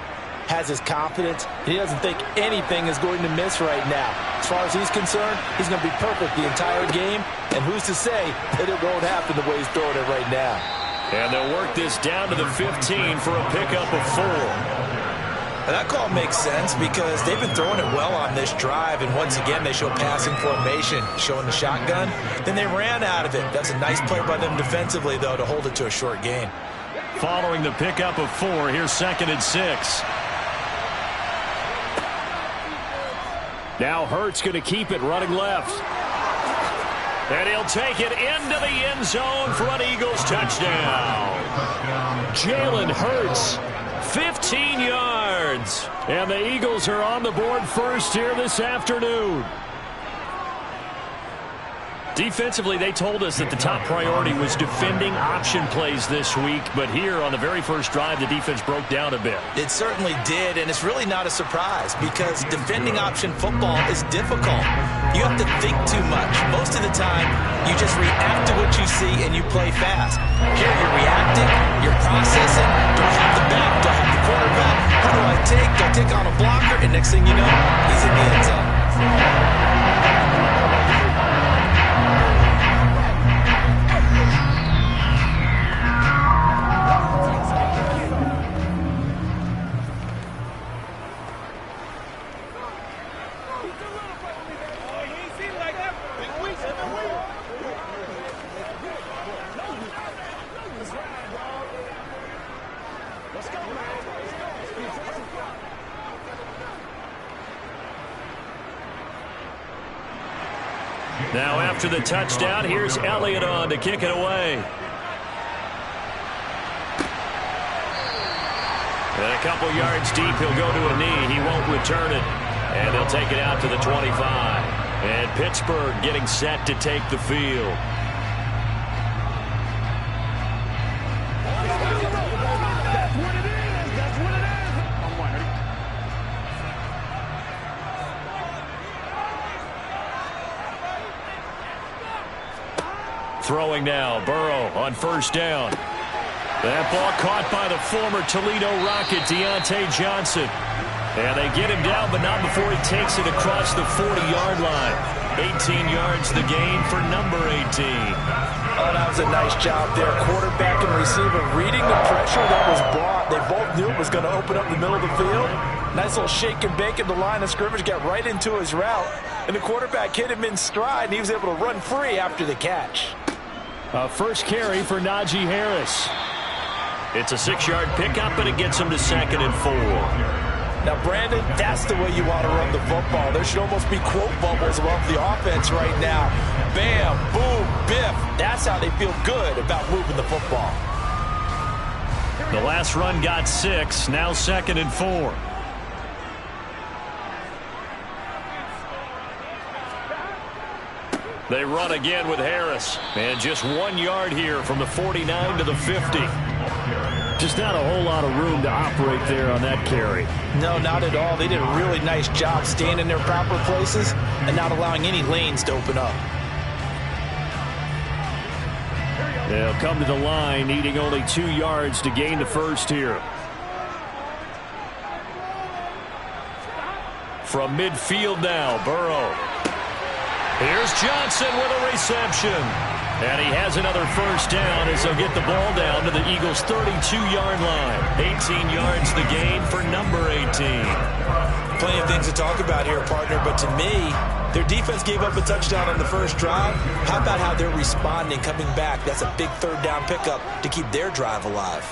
has his confidence. He doesn't think anything is going to miss right now. As far as he's concerned, he's going to be perfect the entire game. And who's to say that it won't happen the way he's throwing it right now. And they'll work this down to the 15 for a pickup of 4. And that call makes sense because they've been throwing it well on this drive, and once again they show passing formation, showing the shotgun. Then they ran out of it. That's a nice play by them defensively, though, to hold it to a short gain. Following the pickup of 4, here's 2nd and 6. Now Hurts going to keep it running left. And he'll take it into the end zone for an Eagles touchdown. Jalen Hurts, 15 yards. And the Eagles are on the board first here this afternoon. Defensively, they told us that the top priority was defending option plays this week, but here on the very first drive, the defense broke down a bit. It certainly did, and it's really not a surprise because defending option football is difficult. You have to think too much. Most of the time, you just react to what you see and you play fast. Here, you're reacting, you're processing. Do I have the back? Do I have the quarterback? Who do I take? Do I take on a blocker? And next thing you know, he's in the end zone. Now after the touchdown, here's Elliott on to kick it away. And a couple yards deep, he'll go to a knee. He won't return it. And they'll take it out to the 25. And Pittsburgh getting set to take the field. That's what it is. That's what it is. Throwing now, Burrow on first down. That ball caught by the former Toledo Rocket, Deontay Johnson. And they get him down, but not before he takes it across the 40-yard line. 18 yards the gain for number 18. Oh, that was a nice job there. Quarterback and receiver reading the pressure that was brought. They both knew it was going to open up the middle of the field. Nice little shake and bake at the line of scrimmage, got right into his route. And the quarterback hit him in stride, and he was able to run free after the catch. First carry for Najee Harris. It's a 6-yard pickup, and it gets him to 2nd and 4. Now, Brandon, that's the way you want to run the football. There should almost be quote bubbles above the offense right now. Bam, boom, biff. That's how they feel good about moving the football. The last run got 6, now 2nd and 4. They run again with Harris. And just 1 yard here from the 49 to the 50. Just not a whole lot of room to operate there on that carry. No, not at all. They did a really nice job staying in their proper places and not allowing any lanes to open up. They'll come to the line, needing only 2 yards to gain the first here. From midfield now, Burrow. Here's Johnson with a reception. And he has another first down as they'll get the ball down to the Eagles' 32-yard line. 18 yards the gain for number 18. Plenty of things to talk about here, partner, but to me, their defense gave up a touchdown on the first drive. How about how they're responding, coming back? That's a big third down pickup to keep their drive alive.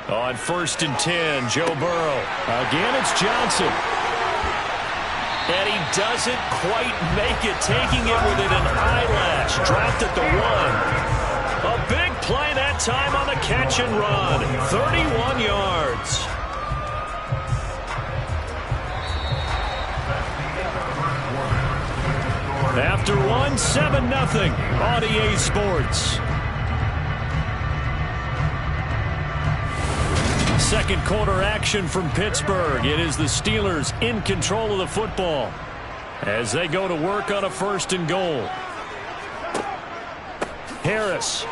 On 1st and 10, Joe Burrow. Again, it's Johnson. And he doesn't quite make it, taking it within an eyelash. Dropped at the 1. A big play that time on the catch and run. 31 yards. After 1, 7-0 on EA Sports. Second quarter action from Pittsburgh. It is the Steelers in control of the football as they go to work on a 1st and goal. Harris.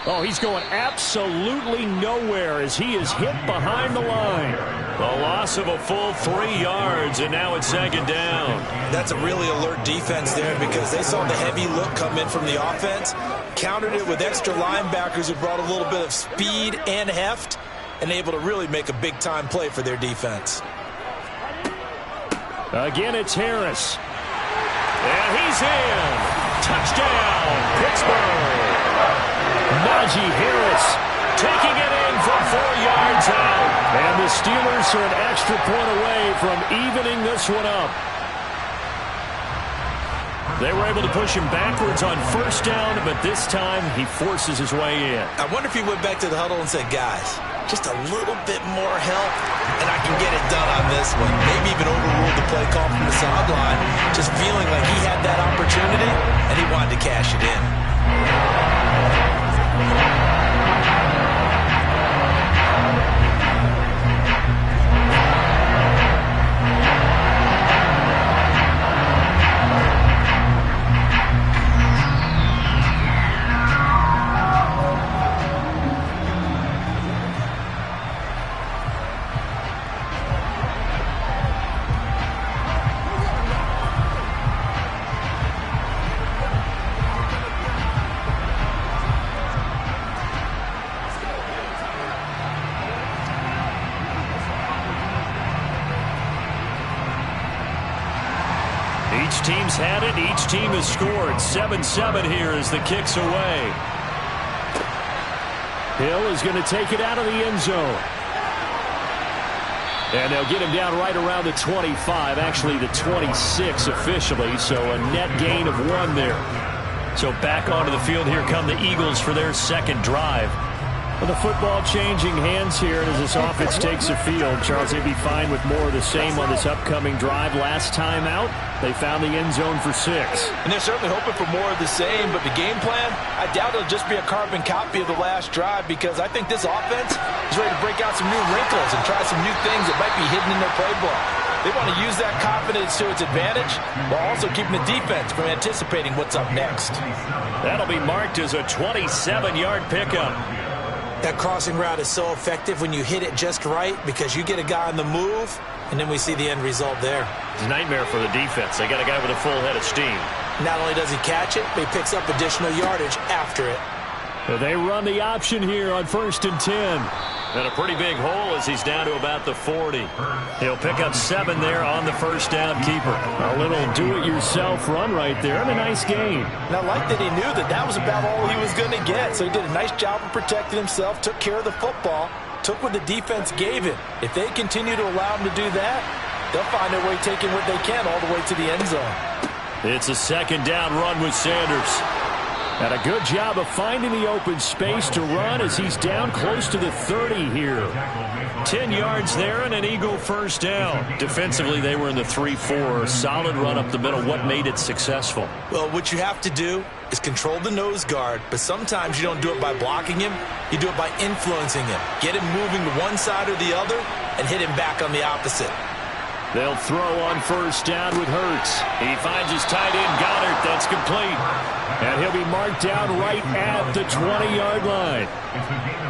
Oh, he's going absolutely nowhere as he is hit behind the line. A loss of a full 3 yards, and now it's 2nd down. That's a really alert defense there because they saw the heavy look come in from the offense, countered it with extra linebackers who brought a little bit of speed and heft, and able to really make a big-time play for their defense. Again, it's Harris. And he's in. Touchdown, Pittsburgh. Najee Harris taking it in from 4 yards out. And the Steelers are an extra point away from evening this one up. They were able to push him backwards on 1st down, but this time he forces his way in. I wonder if he went back to the huddle and said, guys, just a little bit more help, and I can get it done on this one. Maybe even overruled the play call from the sideline, just feeling like he had that opportunity, and he wanted to cash it in. Each team's had it. Each team has scored. 7-7 here as the kick's away. Hill is going to take it out of the end zone. And they'll get him down right around the 25, actually the 26 officially, so a net gain of 1 there. So back onto the field here come the Eagles for their second drive. Well, the football changing hands here as this offense takes the field. Charles, they'd be fine with more of the same on this upcoming drive. Last time out, they found the end zone for 6. And they're certainly hoping for more of the same, but the game plan, I doubt it'll just be a carbon copy of the last drive, because I think this offense is ready to break out some new wrinkles and try some new things that might be hidden in their playbook. They want to use that confidence to its advantage while also keeping the defense from anticipating what's up next. That'll be marked as a 27-yard pickup. That crossing route is so effective when you hit it just right, because you get a guy on the move, and then we see the end result there. It's a nightmare for the defense. They got a guy with a full head of steam. Not only does he catch it, but he picks up additional yardage after it. They run the option here on 1st and 10. And a pretty big hole as he's down to about the 40. He'll pick up 7 there on the first down keeper. A little do-it-yourself run right there, and a nice gain. And I like that he knew that that was about all he was going to get, so he did a nice job of protecting himself, took care of the football, took what the defense gave him. If they continue to allow him to do that, they'll find a way taking what they can all the way to the end zone. It's a 2nd down run with Sanders. And a good job of finding the open space to run as he's down close to the 30 here. 10 yards there and an Eagle first down. Defensively, they were in the 3-4. Solid run up the middle. What made it successful? Well, what you have to do is control the nose guard, but sometimes you don't do it by blocking him. You do it by influencing him. Get him moving to one side or the other and hit him back on the opposite. They'll throw on first down with Hurts. He finds his tight end, Goddard. That's complete. And he'll be marked down right at the 20-yard line.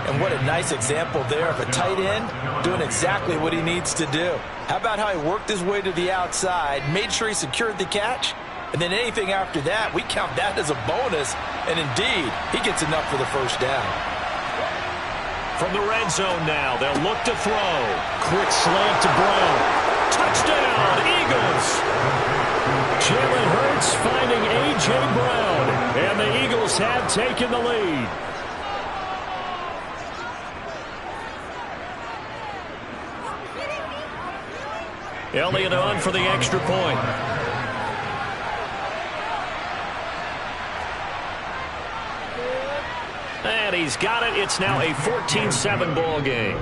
And what a nice example there of a tight end doing exactly what he needs to do. How about how he worked his way to the outside, made sure he secured the catch, and then anything after that, we count that as a bonus. And indeed, he gets enough for the first down. From the red zone now, they'll look to throw. Quick slant to Brown. Touchdown, Eagles! Jalen Hurts finding A.J. Brown, and the Eagles have taken the lead. Elliott on for the extra point. And he's got it. It's now a 14-7 ball game.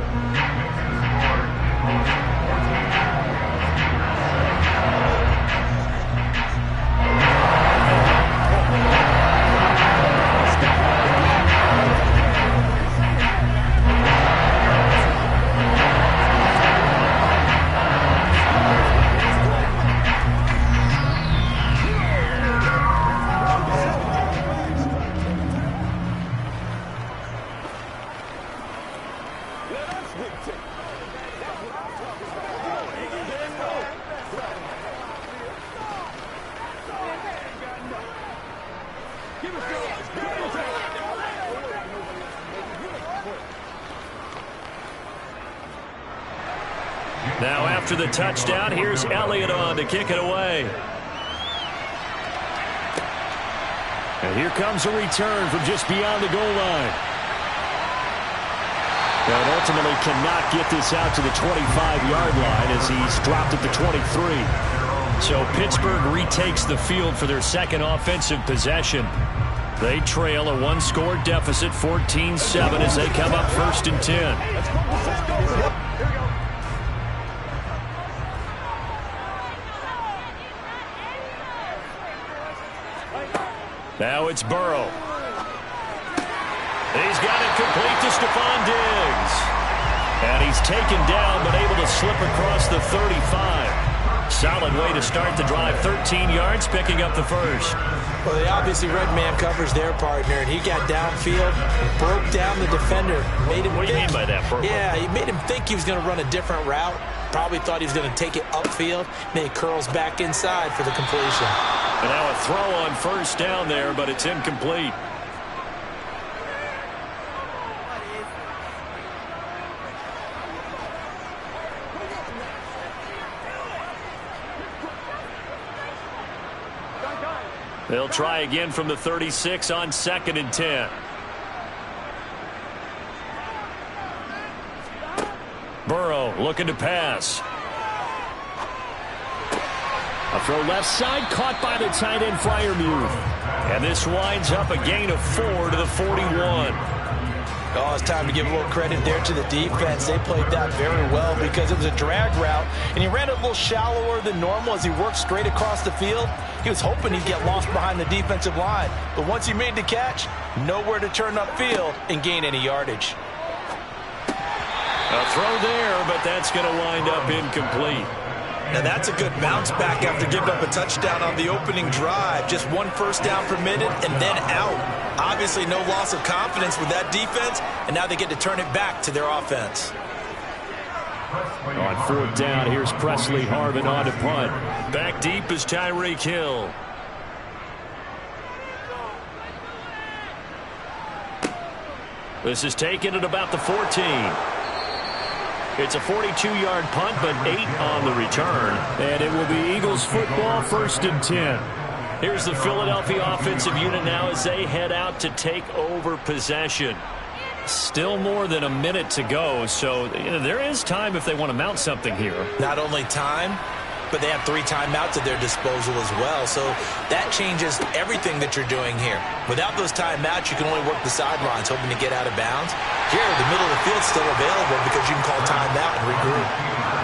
Now after the touchdown, here's Elliott on to kick it away. And here comes a return from just beyond the goal line. And ultimately cannot get this out to the 25-yard line as he's dropped at the 23. So Pittsburgh retakes the field for their second offensive possession. They trail a one-score deficit, 14-7, as they come up 1st and 10. Now it's Burrow. He's got it complete to Stephon Diggs. And he's taken down, but able to slip across the 35. Solid way to start the drive. 13 yards, picking up the first. Well, they obviously red man covers their partner, and he got downfield, broke down the defender, made him. What do you mean by that, Burrow? Yeah, he made him think he was going to run a different route. Probably thought he was going to take it upfield. Then he curls back inside for the completion. And now a throw on first down there, but it's incomplete. They'll try again from the 36 on 2nd and 10. Burrow looking to pass. A throw left side, caught by the tight end Freiermuth. And this winds up a gain of 4 to the 41. Oh, it's time to give a little credit there to the defense. They played that very well because it was a drag route, and he ran it a little shallower than normal as he worked straight across the field. He was hoping he'd get lost behind the defensive line, but once he made the catch, nowhere to turn upfield and gain any yardage. A throw there, but that's going to wind up incomplete. Now that's a good bounce back after giving up a touchdown on the opening drive. Just 1 first down permitted and then out. Obviously no loss of confidence with that defense, and now they get to turn it back to their offense. On 4th down, here's Presley Harvin on to punt. Back deep is Tyreek Hill. This is taken at about the 14. It's a 42-yard punt, but 8 on the return. And it will be Eagles football, 1st and 10. Here's the Philadelphia offensive unit now as they head out to take over possession. Still more than a minute to go, so there is time if they want to mount something here. Not only time, but they have 3 timeouts at their disposal as well. So that changes everything that you're doing here. Without those timeouts, you can only work the sidelines, hoping to get out of bounds. Here, the middle of the field's still available because you can call timeout and regroup.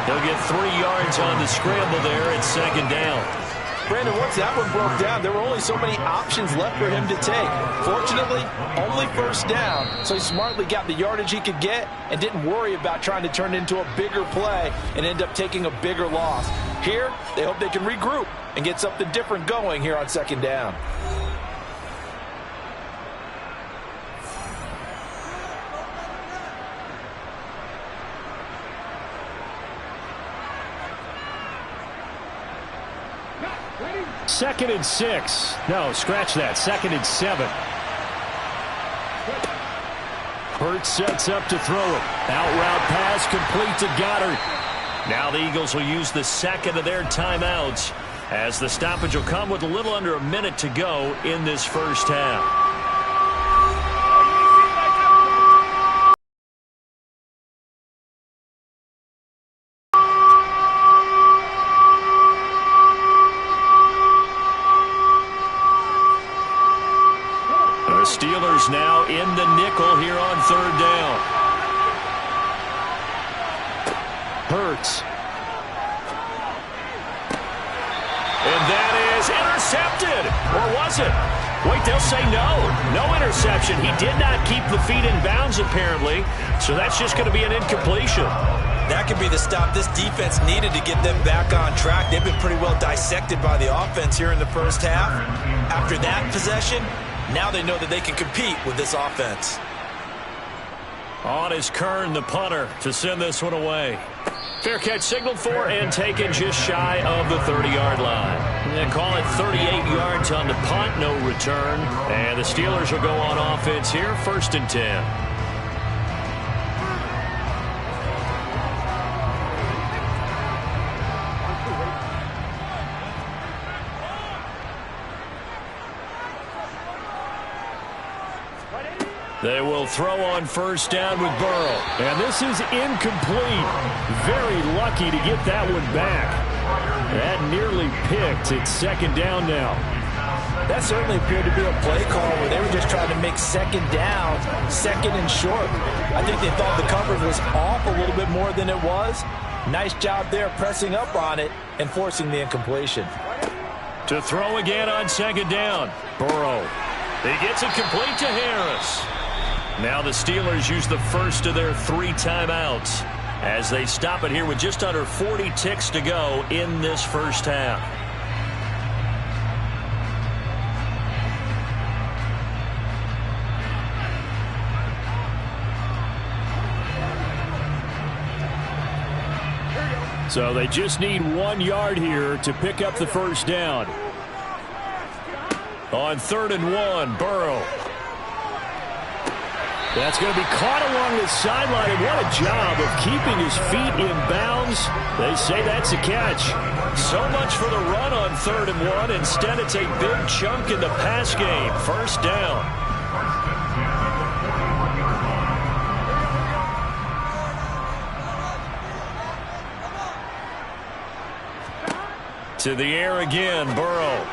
They'll get 3 yards on the scramble there at 2nd down. Brandon, once that one broke down, there were only so many options left for him to take. Fortunately, only 1st down, so he smartly got the yardage he could get and didn't worry about trying to turn it into a bigger play and end up taking a bigger loss. Here, they hope they can regroup and get something different going here on 2nd down. Second and 6. No, scratch that. 2nd and 7. Hurts sets up to throw it. Out route pass complete to Goddard. Now the Eagles will use the 2nd of their timeouts as the stoppage will come with a little under a minute to go in this 1st half. Steelers now in the nickel here on 3rd down. Hurts. And that is intercepted. Or was it? Wait, they'll say no. No interception. He did not keep the feet in bounds, apparently. So that's just going to be an incompletion. That could be the stop this defense needed to get them back on track. They've been pretty well dissected by the offense here in the 1st half. After that possession, now they know that they can compete with this offense. On is Kern, the punter, to send this one away. Fair catch signaled for and taken just shy of the 30-yard line. They call it 38 yards on the punt, no return. And the Steelers will go on offense here, 1st and 10. They will throw on 1st down with Burrow. And this is incomplete. Very lucky to get that one back. That nearly picked. It's 2nd down now. That certainly appeared to be a play call where they were just trying to make 2nd down, 2nd and short. I think they thought the coverage was off a little bit more than it was. Nice job there pressing up on it and forcing the incompletion. To throw again on 2nd down. Burrow. He gets it complete to Harris. Now the Steelers use the 1st of their 3 timeouts as they stop it here with just under 40 ticks to go in this 1st half. So they just need 1 yard here to pick up the 1st down. On 3rd and 1, Burrow. That's going to be caught along the sideline, and what a job of keeping his feet in bounds. They say that's a catch. So much for the run on 3rd and 1. Instead, it's a big chunk in the pass game. 1st down. To the air again, Burrow.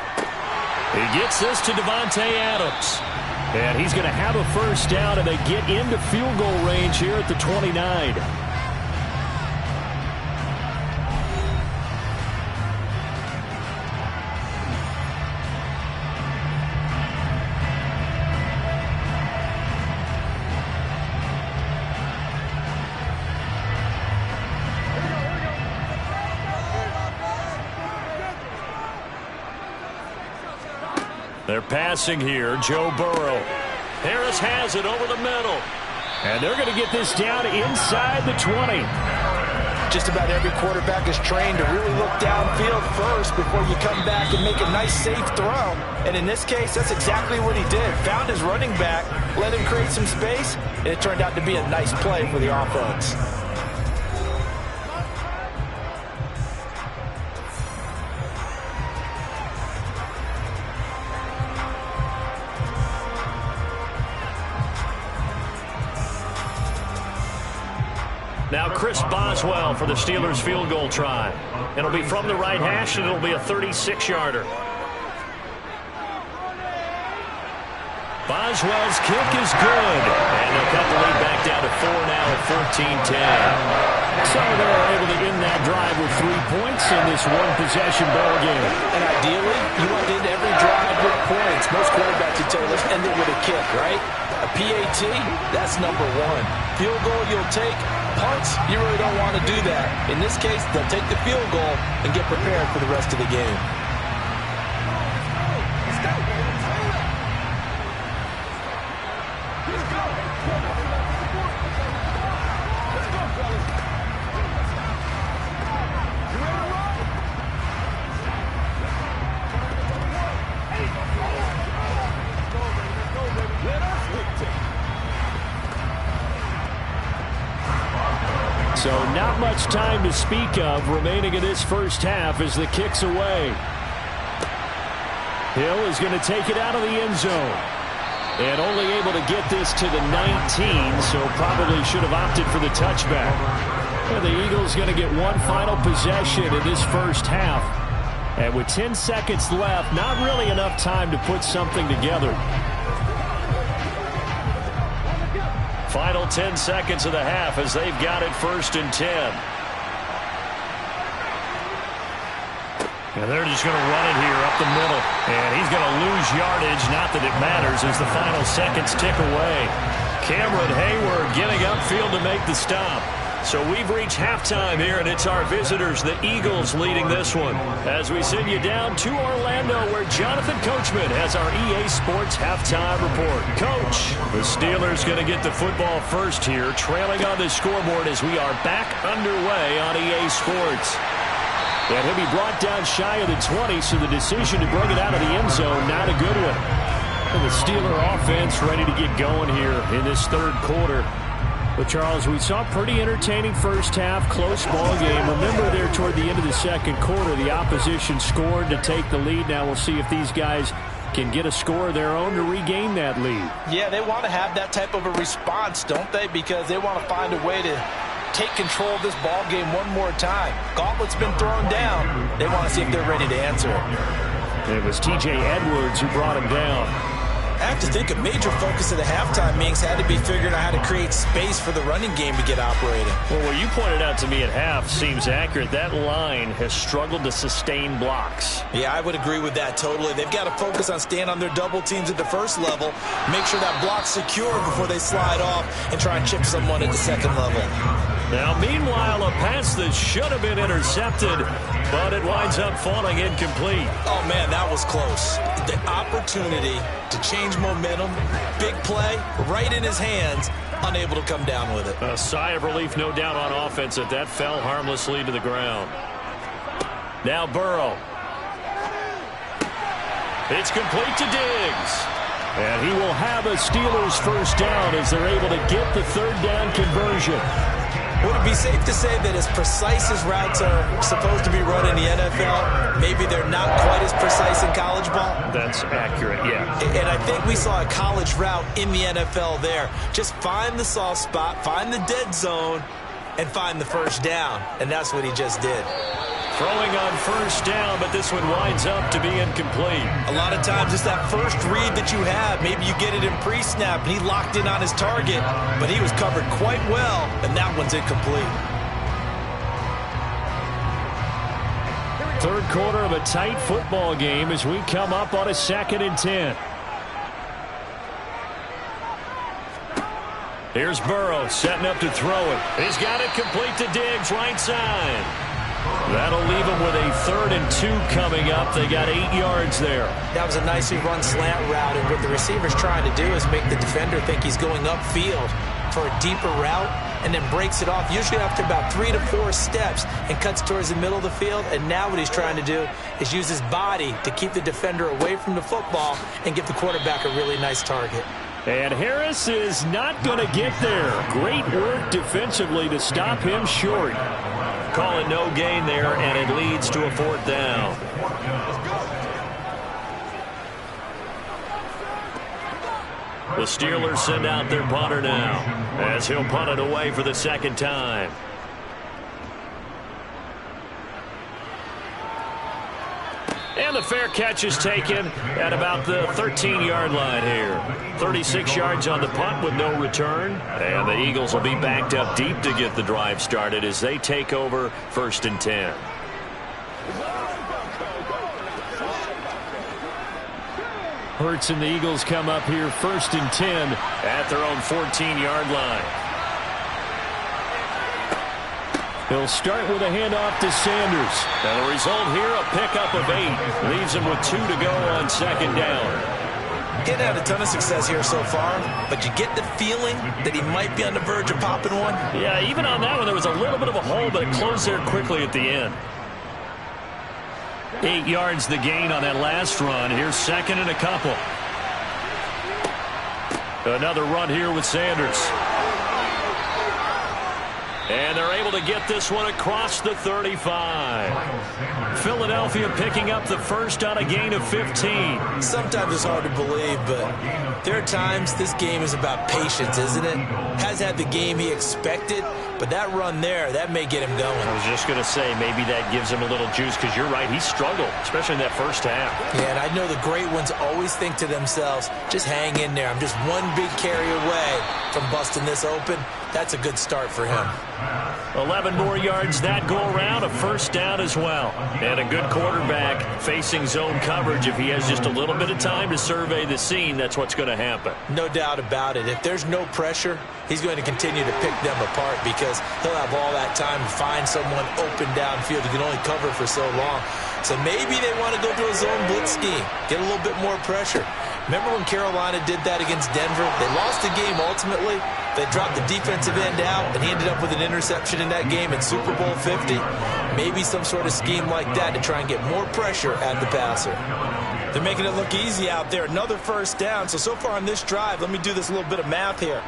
He gets this to Davante Adams. And he's going to have a first down, and they get into field goal range here at the 29. They're passing here. Joe Burrow. Harris has it over the middle. And they're going to get this down inside the 20. Just about every quarterback is trained to really look downfield first before you come back and make a nice, safe throw. And in this case, that's exactly what he did. Found his running back, let him create some space, and it turned out to be a nice play for the offense. Now Chris Boswell for the Steelers field goal try. It'll be from the right hash, and it'll be a 36-yarder. Boswell's kick is good. And they'll cut the lead back down to 4 now at 14-10. So they're able to end that drive with 3 points in this one-possession ball game. And ideally, you want to end every drive with points. Most quarterbacks would tell you, let's end it with a kick, right? A PAT, that's number one. Field goal you'll take. Punts, you really don't want to do that. In this case, they'll take the field goal and get prepared for the rest of the game. So not much time to speak of remaining in this first half as the kick's away. Hill is going to take it out of the end zone. And only able to get this to the 19, so probably should have opted for the touchback. And the Eagles going to get one final possession in this first half. And with 10 seconds left, not really enough time to put something together. Final 10 seconds of the half as they've got it 1st and 10. And they're just going to run it here up the middle. And he's going to lose yardage. Not that it matters as the final seconds tick away. Cameron Hayward getting upfield to make the stop. So we've reached halftime here, and it's our visitors, the Eagles, leading this one. As we send you down to Orlando, where Jonathan Coachman has our EA Sports halftime report. Coach, the Steelers going to get the football first here, trailing on the scoreboard as we are back underway on EA Sports. And he'll be brought down shy of the 20, so the decision to bring it out of the end zone, not a good one. And the Steeler offense ready to get going here in this third quarter. But, Charles, we saw a pretty entertaining first half, close ball game. Remember there toward the end of the second quarter, the opposition scored to take the lead. Now we'll see if these guys can get a score of their own to regain that lead. Yeah, they want to have that type of a response, don't they? Because they want to find a way to take control of this ball game one more time. Gauntlet's been thrown down. They want to see if they're ready to answer it. It was T.J. Edwards who brought him down. I have to think a major focus of the halftime meetings had to be figuring out how to create space for the running game to get operating. Well, what you pointed out to me at half seems accurate. That line has struggled to sustain blocks. Yeah, I would agree with that totally. They've got to focus on staying on their double teams at the first level, make sure that block's secure before they slide off and try and chip someone at the second level. Now, meanwhile, a pass that should have been intercepted, but it winds up falling incomplete. Oh, man, that was close. The opportunity to change momentum, big play, right in his hands, unable to come down with it. A sigh of relief, no doubt, on offense that that fell harmlessly to the ground. Now Burrow. It's complete to Diggs. And he will have a Steelers first down as they're able to get the third down conversion. Would it be safe to say that as precise as routes are supposed to be run in the NFL, maybe they're not quite as precise in college ball? That's accurate, yeah. And I think we saw a college route in the NFL there. Just find the soft spot, find the dead zone, and find the first down. And that's what he just did. Throwing on first down, but this one winds up to be incomplete. A lot of times it's that first read that you have. Maybe you get it in pre-snap, and he locked in on his target, but he was covered quite well, and that one's incomplete. Third quarter of a tight football game as we come up on a 2nd and 10. Here's Burrow setting up to throw it. He's got it complete to Diggs, right side. That'll leave him with a 3rd and 2 coming up. They got 8 yards there. That was a nicely run slant route, and what the receiver's trying to do is make the defender think he's going upfield for a deeper route, and then breaks it off, usually after about 3 to 4 steps, and cuts towards the middle of the field. And now what he's trying to do is use his body to keep the defender away from the football and give the quarterback a really nice target. And Harris is not going to get there. Great work defensively to stop him short. Calling no gain there, and it leads to a 4th down. The Steelers send out their punter now, as he'll punt it away for the 2nd time. And the fair catch is taken at about the 13-yard line here. 36 yards on the punt with no return. And the Eagles will be backed up deep to get the drive started as they take over 1st and 10. Hurts and the Eagles come up here 1st and 10 at their own 14-yard line. He'll start with a handoff to Sanders. And the result here, a pickup of 8. Leaves him with 2 to go on 2nd down. Didn't have a ton of success here so far, but you get the feeling that he might be on the verge of popping one. Yeah, even on that one, there was a little bit of a hole, but it closed there quickly at the end. 8 yards the gain on that last run. Here's 2nd and a couple. Another run here with Sanders. And they're able to get this one across the 35. Philadelphia picking up the first on a gain of 15. Sometimes it's hard to believe, but there are times this game is about patience, isn't it? Has had the game he expected, but that run there, that may get him going. I was just going to say, maybe that gives him a little juice, because you're right, he struggled, especially in that first half. Yeah, and I know the great ones always think to themselves, just hang in there. I'm just one big carry away from busting this open. That's a good start for him. 11 more yards that go around, a 1st down as well. And a good quarterback facing zone coverage. If he has just a little bit of time to survey the scene, that's what's going to happen. No doubt about it. If there's no pressure, he's going to continue to pick them apart, because he'll have all that time to find someone open downfield. He can only cover for so long. So maybe they want to go to a zone blitz scheme, get a little bit more pressure. Remember when Carolina did that against Denver? They lost the game ultimately. They dropped the defensive end out, and he ended up with an interception in that game in Super Bowl 50. Maybe some sort of scheme like that to try and get more pressure at the passer. They're making it look easy out there. Another 1st down. So far on this drive, let me do this little bit of math here.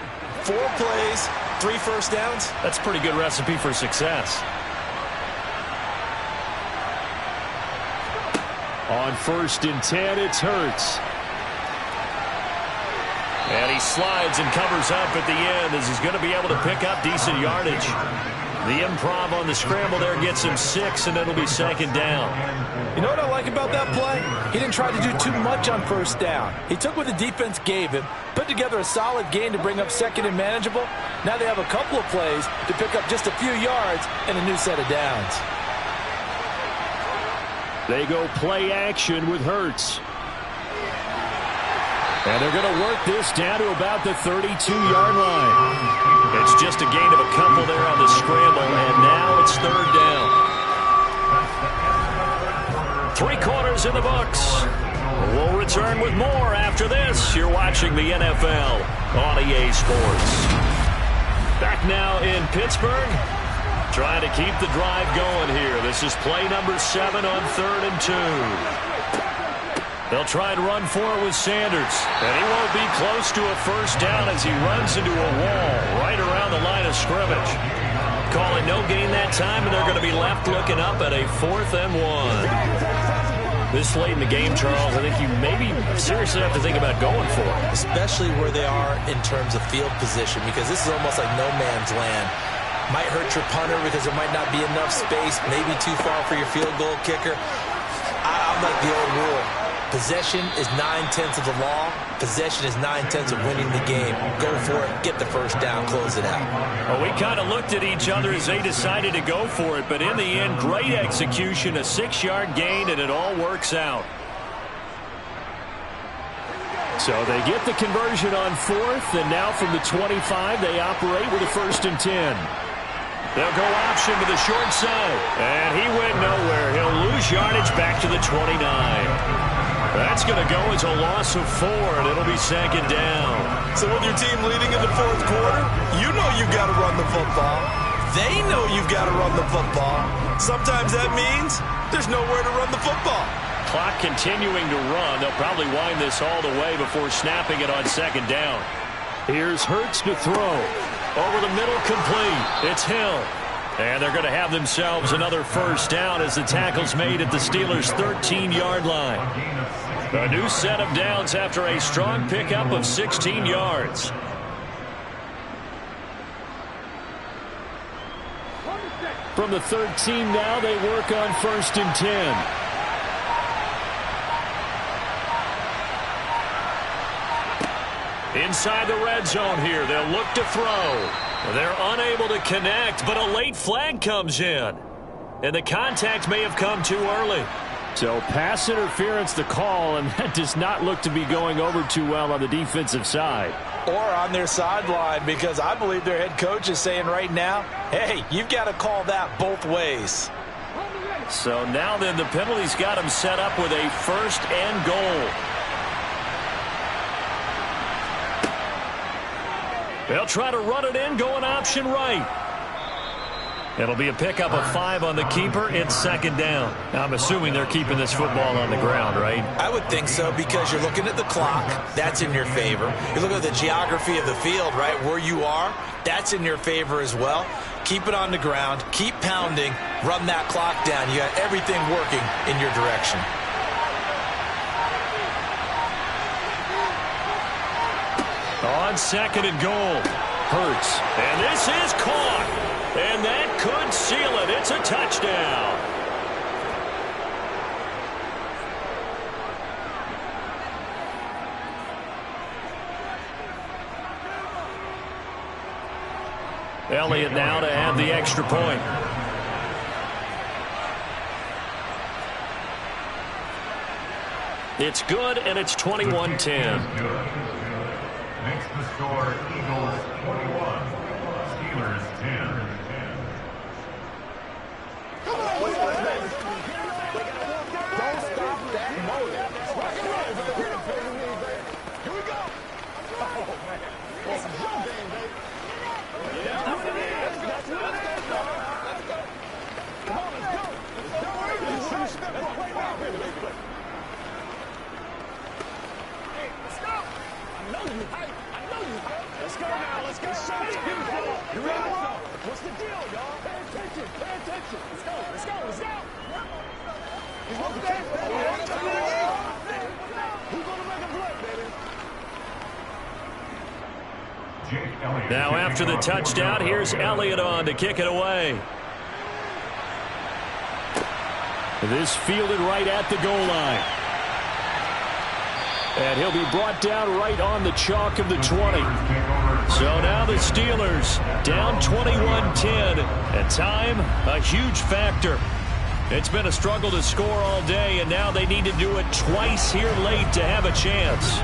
4 plays, 3 1st downs. That's a pretty good recipe for success. On 1st and 10, it's Hurts. And he slides and covers up at the end as he's going to be able to pick up decent yardage. The improv on the scramble there gets him 6, and it'll be 2nd down. You know what I like about that play? He didn't try to do too much on 1st down. He took what the defense gave him, put together a solid gain to bring up 2nd and manageable. Now they have a couple of plays to pick up just a few yards and a new set of downs. They go play action with Hurts. And they're going to work this down to about the 32-yard line. It's just a gain of a couple there on the scramble, and now it's 3rd down. 3 quarters in the books. We'll return with more after this. You're watching the NFL on EA Sports. Back now in Pittsburgh, trying to keep the drive going here. This is play number 7 on 3rd and 2. They'll try and run for it with Sanders. And he won't be close to a 1st down as he runs into a wall right around the line of scrimmage. Calling no gain that time, and they're going to be left looking up at a 4th and 1. This late in the game, Charles, I think you maybe seriously have to think about going for it. Especially where they are in terms of field position, because this is almost like no man's land. Might hurt your punter because there might not be enough space, maybe too far for your field goal kicker. I'm like the old rule. Possession is 9/10 of the law. Possession is 9/10 of winning the game. Go for it. Get the first down. Close it out. Well, we kind of looked at each other as they decided to go for it, but in the end, great execution, a 6-yard gain, and it all works out. So they get the conversion on 4th, and now from the 25, they operate with a 1st and 10. They'll go option to the short side, and he went nowhere. He'll lose yardage back to the 29. That's going to go as a loss of 4, and it'll be 2nd down. So with your team leading in the 4th quarter, you know you've got to run the football. They know you've got to run the football. Sometimes that means there's nowhere to run the football. Clock continuing to run. They'll probably wind this all the way before snapping it on 2nd down. Here's Hurts to throw. Over the middle, complete. It's Hill. And they're going to have themselves another 1st down as the tackle's made at the Steelers' 13-yard line. A new set of downs after a strong pickup of 16 yards. From the 13 now, they work on 1st and 10. Inside the red zone here, they'll look to throw. They're unable to connect, but a late flag comes in. And the contact may have come too early. So pass interference the call, and that does not look to be going over too well on the defensive side. Or on their sideline, because I believe their head coach is saying right now, hey, you've got to call that both ways. So now then the penalty's got him set up with a 1st and goal. They'll try to run it in, going option right. It'll be a pickup of 5 on the keeper. It's 2nd down. I'm assuming they're keeping this football on the ground, right? I would think so, because you're looking at the clock. That's in your favor. You look at the geography of the field, right, where you are. That's in your favor as well. Keep it on the ground. Keep pounding. Run that clock down. You got everything working in your direction. On 2nd and goal, Hurts. And this is caught. And that could seal it. It's a touchdown. Elliott now to add the extra point. It's good, and it's 21-10. Makes the score Eagles 21, Steelers 10. Don't stop that motor. Here we go. Oh, man. It's your game, baby. Yeah. Let's go. Come on, let's go. Step up. Hey, let's go. I know you hype. Let's go now. Let's go. You ready? What's the deal, y'all? Pay attention. Let's go. Who's gonna make a play, baby? Now after the touchdown, here's Elliott on to kick it away. This fielded right at the goal line. And he'll be brought down right on the chalk of the 20. So now the Steelers down 21-10. At time, a huge factor. It's been a struggle to score all day, and now they need to do it twice here late to have a chance.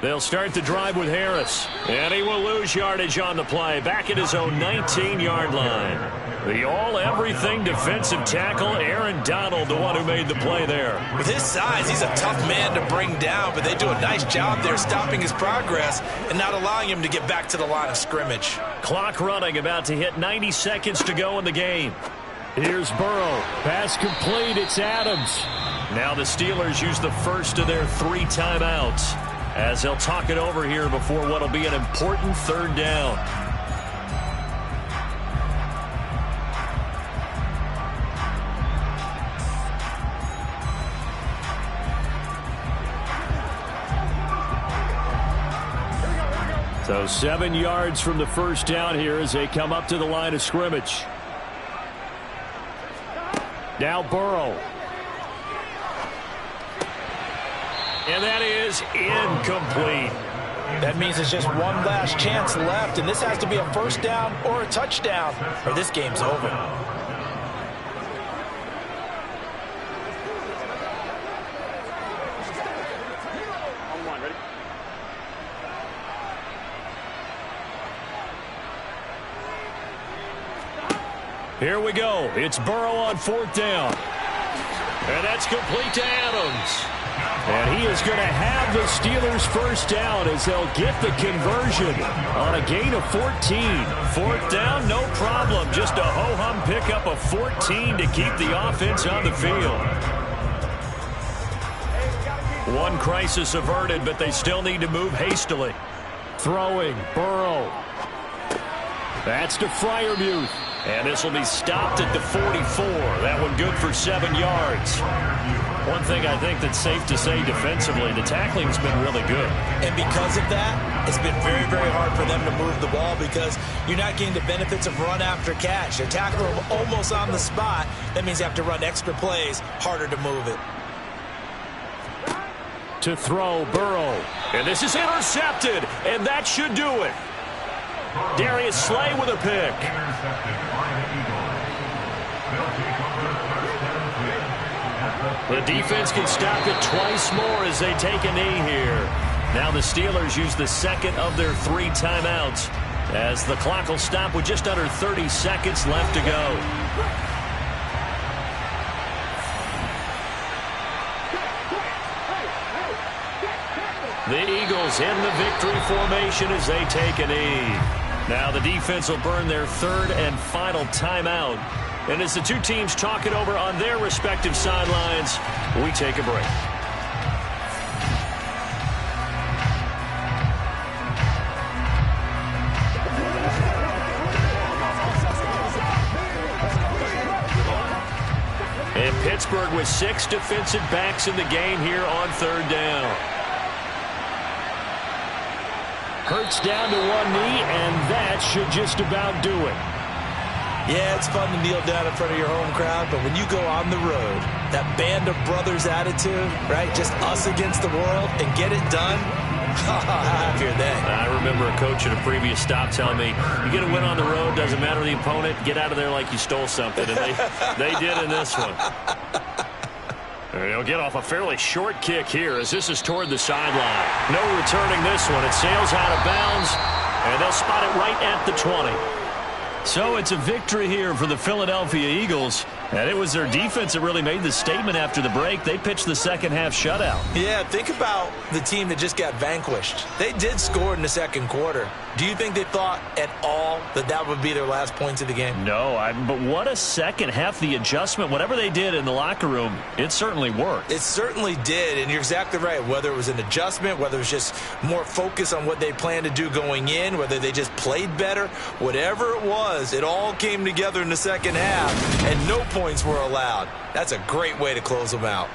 They'll start the drive with Harris. And he will lose yardage on the play. Back at his own 19-yard line. The all-everything defensive tackle, Aaron Donald, the one who made the play there. With his size, he's a tough man to bring down, but they do a nice job there stopping his progress and not allowing him to get back to the line of scrimmage. Clock running, about to hit 90 seconds to go in the game. Here's Burrow. Pass complete. It's Adams. Now the Steelers use the first of their 3 timeouts, as they'll talk it over here before what will be an important 3rd down. So 7 yards from the first down here as they come up to the line of scrimmage. Now Burrow. And that is incomplete. That means there's just one last chance left, and this has to be a first down or a touchdown, or this game's over. Here we go. It's Burrow on fourth down. And that's complete to Adams. And he is going to have the Steelers first down as they'll get the conversion on a gain of 14. Fourth down, no problem. Just a ho-hum pickup of 14 to keep the offense on the field. One crisis averted, but they still need to move hastily. Throwing, Burrow. That's to Freiermuth. And this will be stopped at the 44. That one good for 7 yards. One thing I think that's safe to say defensively, the tackling's been really good. And because of that, it's been very, very hard for them to move the ball because you're not getting the benefits of run after catch. They're tackling them almost on the spot. That means you have to run extra plays, harder to move it. To throw, Burrow. And this is intercepted, and that should do it. Darius Slay with a pick. The defense can stop it twice more as they take a knee here. Now the Steelers use the second of their 3 timeouts as the clock will stop with just under 30 seconds left to go. The Eagles in the victory formation as they take a knee. Now the defense will burn their 3rd and final timeout. And as the two teams talk it over on their respective sidelines, we take a break. And Pittsburgh with 6 defensive backs in the game here on 3rd down. Hurts down to one knee, and that should just about do it. Yeah, it's fun to kneel down in front of your home crowd, but when you go on the road, that band of brothers attitude, right, just us against the world, and get it done, how happy are they? I remember a coach at a previous stop telling me, you get a win on the road, doesn't matter the opponent, get out of there like you stole something, and they did in this one. They'll get off a fairly short kick here as this is toward the sideline. No returning this one. It sails out of bounds, and they'll spot it right at the 20. So it's a victory here for the Philadelphia Eagles. And it was their defense that really made the statement after the break. They pitched the second half shutout. Yeah, think about the team that just got vanquished. They did score in the second quarter. Do you think they thought at all that that would be their last points of the game? No, but what a second half. The adjustment, whatever they did in the locker room, it certainly worked. It certainly did, and you're exactly right. Whether it was an adjustment, whether it was just more focus on what they planned to do going in, whether they just played better, whatever it was, it all came together in the second half, and no points were allowed. That's a great way to close them out.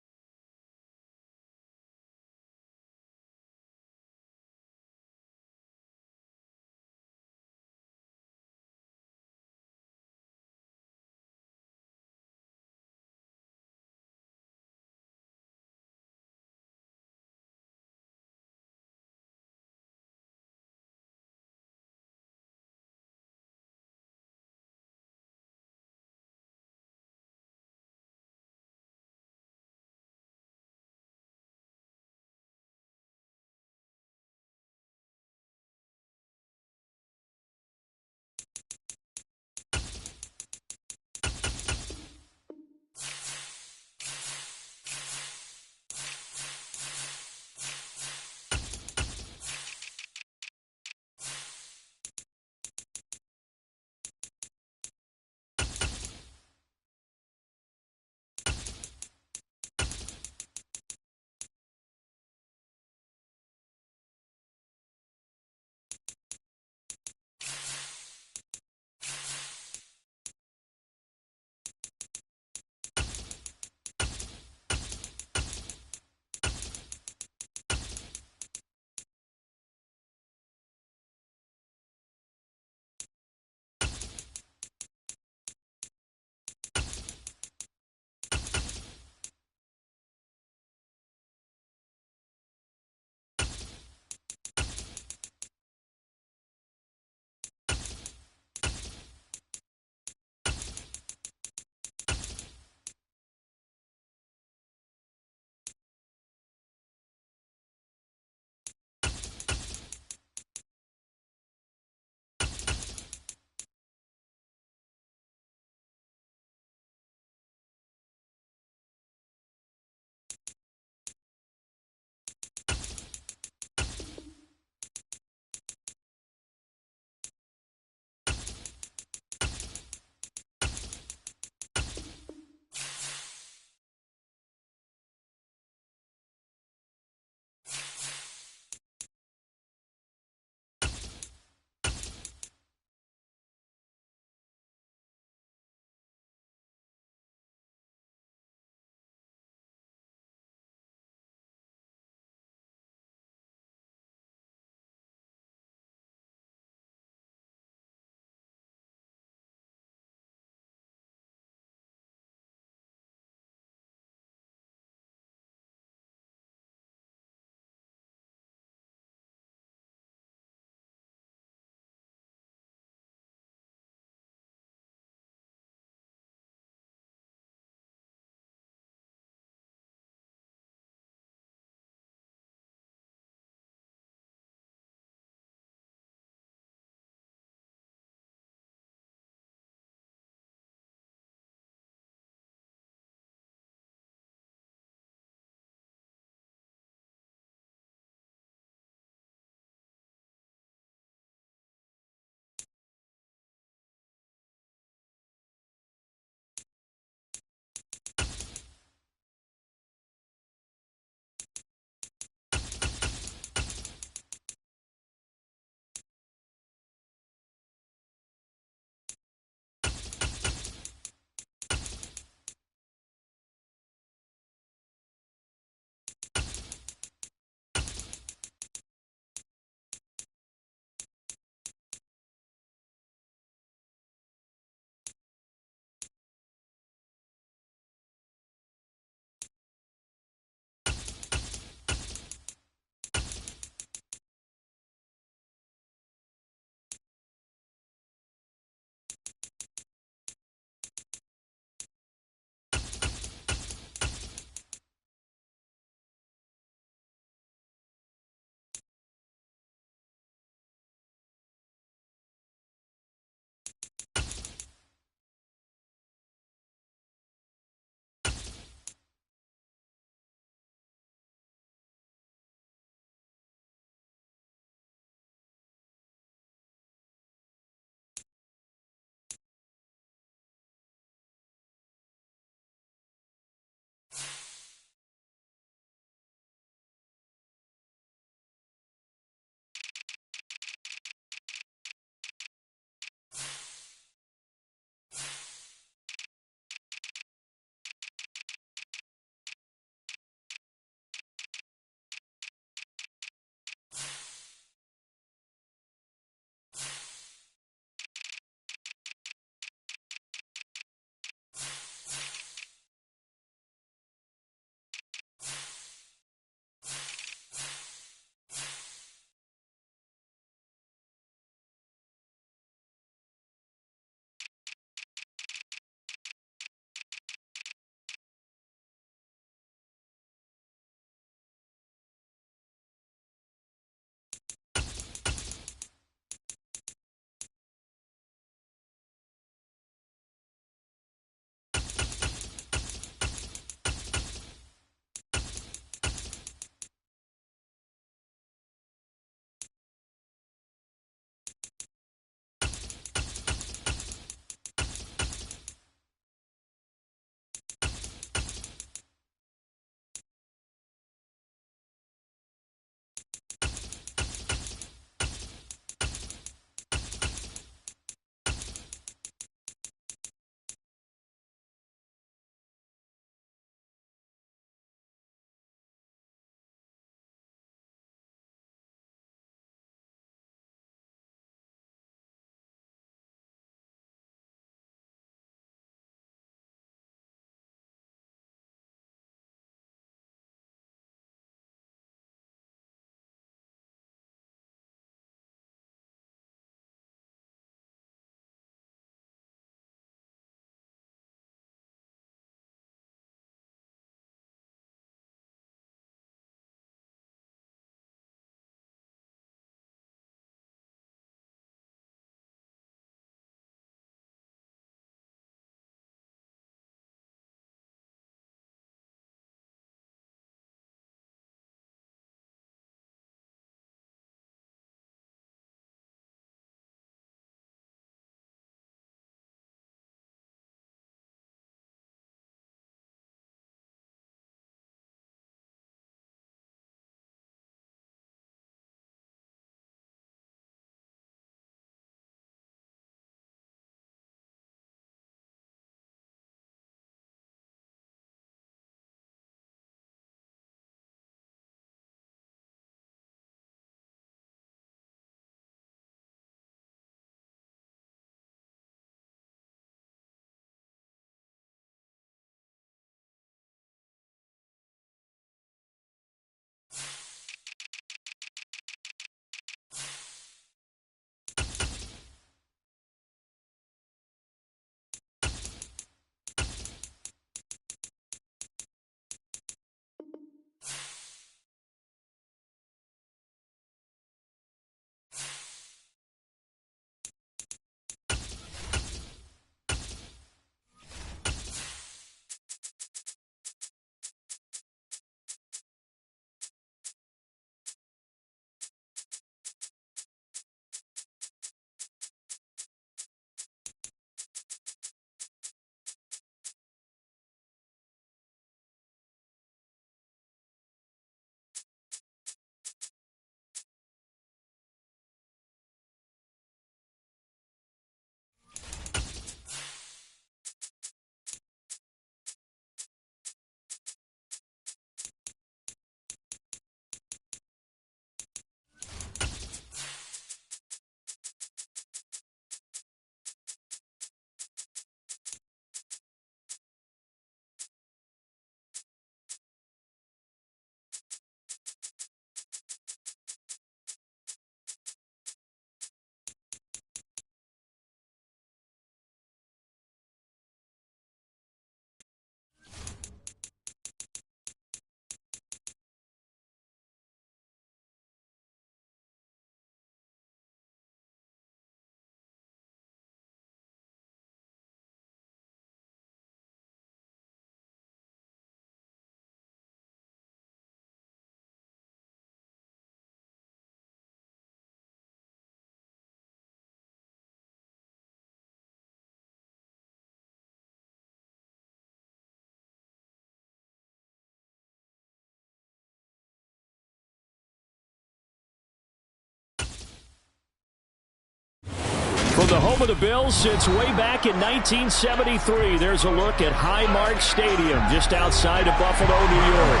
From the home of the Bills since way back in 1973, there's a look at Highmark Stadium just outside of Buffalo, New York.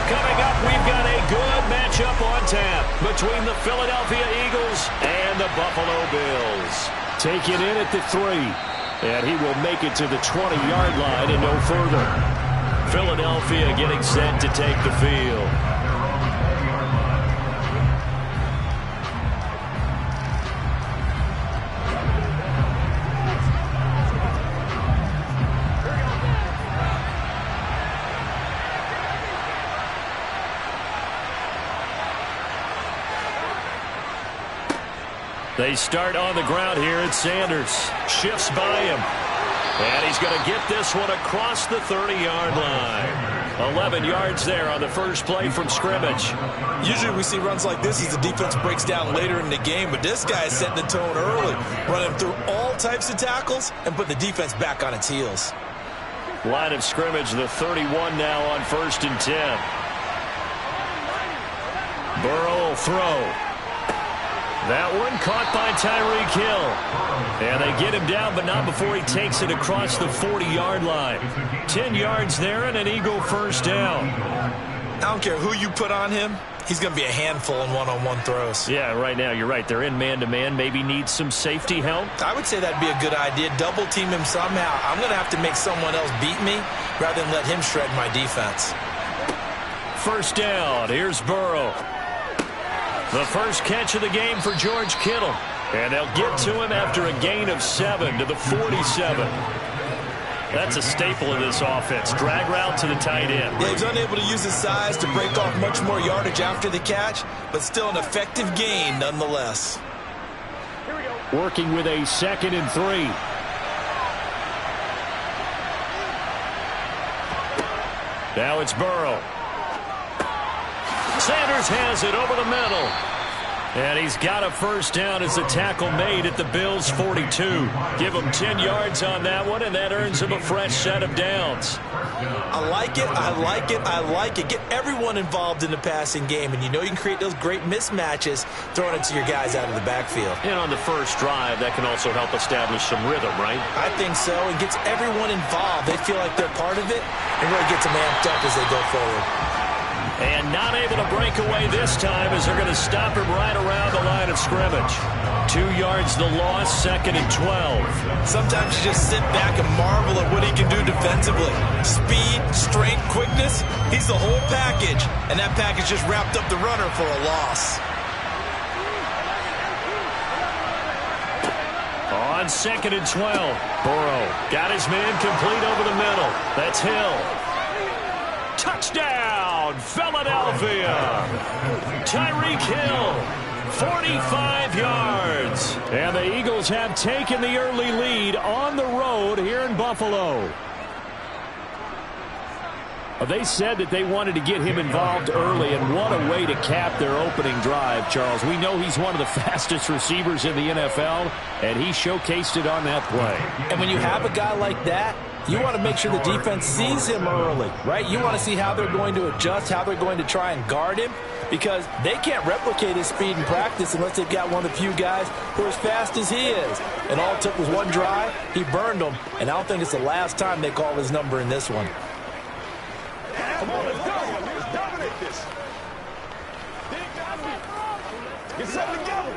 Coming up, we've got a good matchup on tap between the Philadelphia Eagles and the Buffalo Bills. Taking in at the 3, and he will make it to the 20-yard line and no further. Philadelphia getting set to take the field. They start on the ground here at Sanders. Shifts by him. And he's going to get this one across the 30-yard line. 11 yards there on the first play from scrimmage. Usually we see runs like this as the defense breaks down later in the game, but this guy is setting the tone early, running through all types of tackles and put the defense back on its heels. Line of scrimmage, the 31 now on 1st and 10. Burrow will throw. That one caught by Tyreek Hill. And they get him down, but not before he takes it across the 40-yard line. 10 yards there and an Eagle first down. I don't care who you put on him. He's going to be a handful in one-on-one throws. Yeah, right now, you're right. They're in man-to-man. Maybe need some safety help. I would say that'd be a good idea. Double team him somehow. I'm going to have to make someone else beat me rather than let him shred my defense. First down. Here's Burrow. The first catch of the game for George Kittle. And they'll get to him after a gain of 7 to the 47. That's a staple of this offense. Drag route to the tight end. Yeah, he's unable to use his size to break off much more yardage after the catch, but still an effective gain nonetheless. Working with a 2nd and 3. Now it's Burrow. Sanders has it over the middle. And he's got a first down as the tackle made at the Bills' 42. Give him 10 yards on that one, and that earns him a fresh set of downs. I like it, I like it, I like it. Get everyone involved in the passing game, and you know you can create those great mismatches throwing it to your guys out of the backfield. And on the first drive, that can also help establish some rhythm, right? I think so. It gets everyone involved. They feel like they're part of it, and really gets them amped up as they go forward. And not able to break away this time as they're going to stop him right around the line of scrimmage. 2 yards the loss, 2nd and 12. Sometimes you just sit back and marvel at what he can do defensively. Speed, strength, quickness, he's the whole package. And that package just wrapped up the runner for a loss. On 2nd and 12, Burrow got his man complete over the middle. That's Hill. Touchdown, Philadelphia. Tyreek Hill, 45 yards. And the Eagles have taken the early lead on the road here in Buffalo. They said that they wanted to get him involved early, and what a way to cap their opening drive, Charles. We know he's one of the fastest receivers in the NFL, and he showcased it on that play. And when you have a guy like that, you want to make sure the defense sees him early, right? You want to see how they're going to adjust, how they're going to try and guard him, because they can't replicate his speed in practice unless they've got one of the few guys who are as fast as he is. And all it took was one drive. He burned them, and I don't think it's the last time they call his number in this one. Come on, let's go. Let's dominate this. Get something together.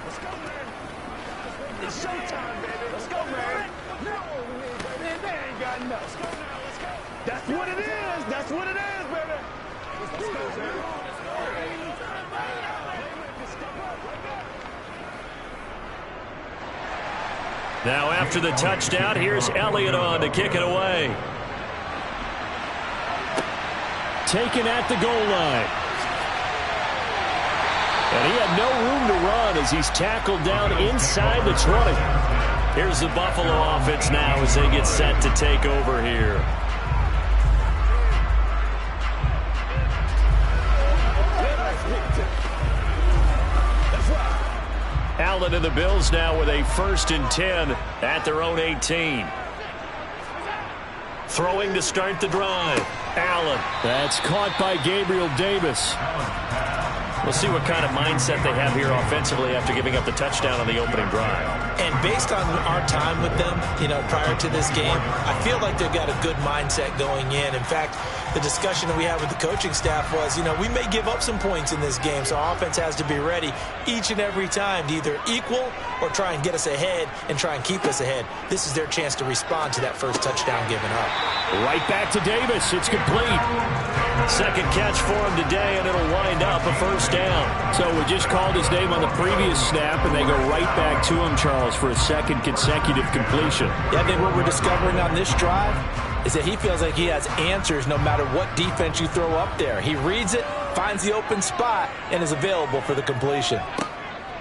Let's go, man. It's showtime, baby. Let's go, man. No, man, they ain't got enough. Let's go now. Let's go. That's what it is. That's what it is, baby. Let's go, man. Now after the touchdown, here's Elliott on to kick it away. Taken at the goal line. And he had no room to run as he's tackled down inside the 20. Here's the Buffalo offense now as they get set to take over here. Allen and the Bills now with a 1st and 10 at their own 18. Throwing to start the drive. Allen. That's caught by Gabriel Davis. We'll see what kind of mindset they have here offensively after giving up the touchdown on the opening drive. And based on our time with them, prior to this game, I feel like they've got a good mindset going in. In fact, the discussion that we had with the coaching staff was, we may give up some points in this game, so our offense has to be ready each and every time to either equal or try and get us ahead and try and keep us ahead. This is their chance to respond to that first touchdown given up. Right back to Davis. It's complete. Second catch for him today, and it'll wind up a first down. So we just called his name on the previous snap, and they go right back to him, Charles, for a second consecutive completion. Yeah, I think what we're discovering on this drive is that he feels like he has answers no matter what defense you throw up there. He reads it, finds the open spot, and is available for the completion.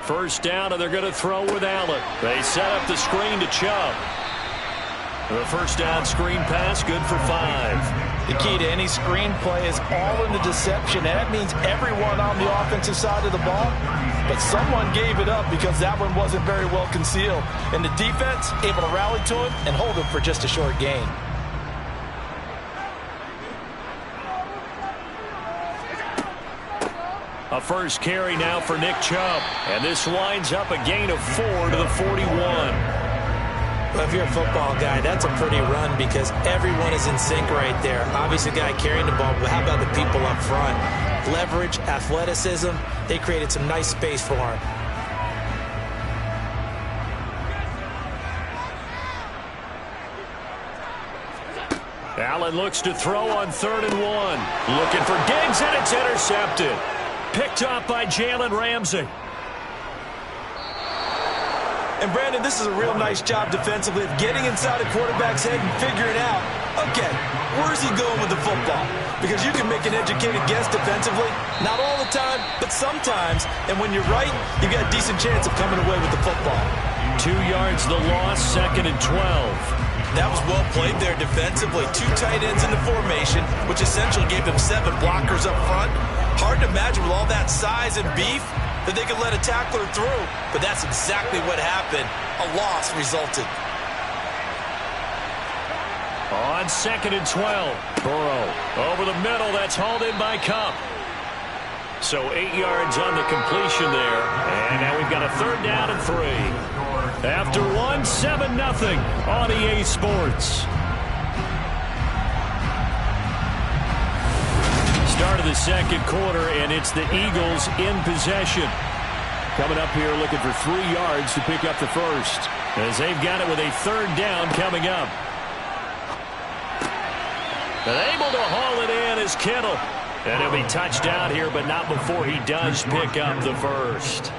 First down, and they're going to throw with Allen. They set up the screen to Chubb. The first down screen pass, good for 5. The key to any screen play is all in the deception, and that means everyone on the offensive side of the ball. But someone gave it up because that one wasn't very well concealed. And the defense able to rally to him and hold him for just a short gain. A first carry now for Nick Chubb. And this winds up a gain of 4 to the 41. Well, if you're a football guy, that's a pretty run because everyone is in sync right there. Obviously, the guy carrying the ball, but how about the people up front? Leverage, athleticism, they created some nice space for him. Allen looks to throw on 3rd and 1. Looking for Diggs, and it's intercepted. Picked up by Jalen Ramsey. And, Brandon, this is a real nice job defensively of getting inside a quarterback's head and figuring out, okay, where's he going with the football? Because you can make an educated guess defensively. Not all the time, but sometimes. And when you're right, you've got a decent chance of coming away with the football. 2 yards the loss, 2nd and 12. That was well played there defensively. 2 tight ends in the formation, which essentially gave them 7 blockers up front. Hard to imagine with all that size and beef that they could let a tackler through. But that's exactly what happened. A loss resulted. On 2nd and 12. Burrow over the middle. That's hauled in by Kupp. So 8 yards on the completion there. And now we've got a 3rd down and 3. After 1, 7-0 on EA Sports. Start of the second quarter, and it's the Eagles in possession. Coming up here looking for 3 yards to pick up the first, as they've got it with a 3rd down coming up. And able to haul it in is Kittle. And he'll be touched down here, but not before he does pick up the first.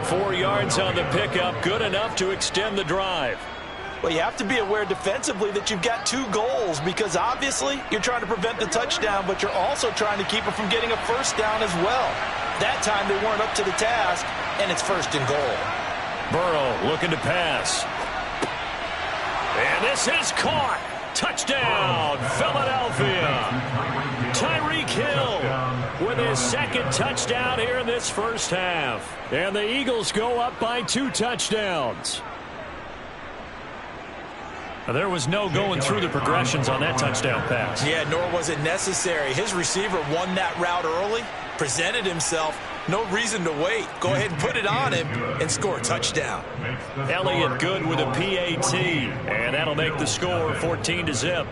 4 yards on the pickup, good enough to extend the drive. Well, you have to be aware defensively that you've got 2 goals because obviously you're trying to prevent the touchdown, but you're also trying to keep it from getting a first down as well. That time they weren't up to the task, and it's 1st and goal. Burrow looking to pass. And this is caught. Touchdown, Philadelphia. Tyreek Hill with his 2nd touchdown here in this first half. And the Eagles go up by 2 touchdowns. There was no going through the progressions on that touchdown pass. Yeah, nor was it necessary. His receiver won that route early, presented himself. No reason to wait. Go ahead and put it on him and score a touchdown. Elliott good with a PAT. And that'll make the score 14-0.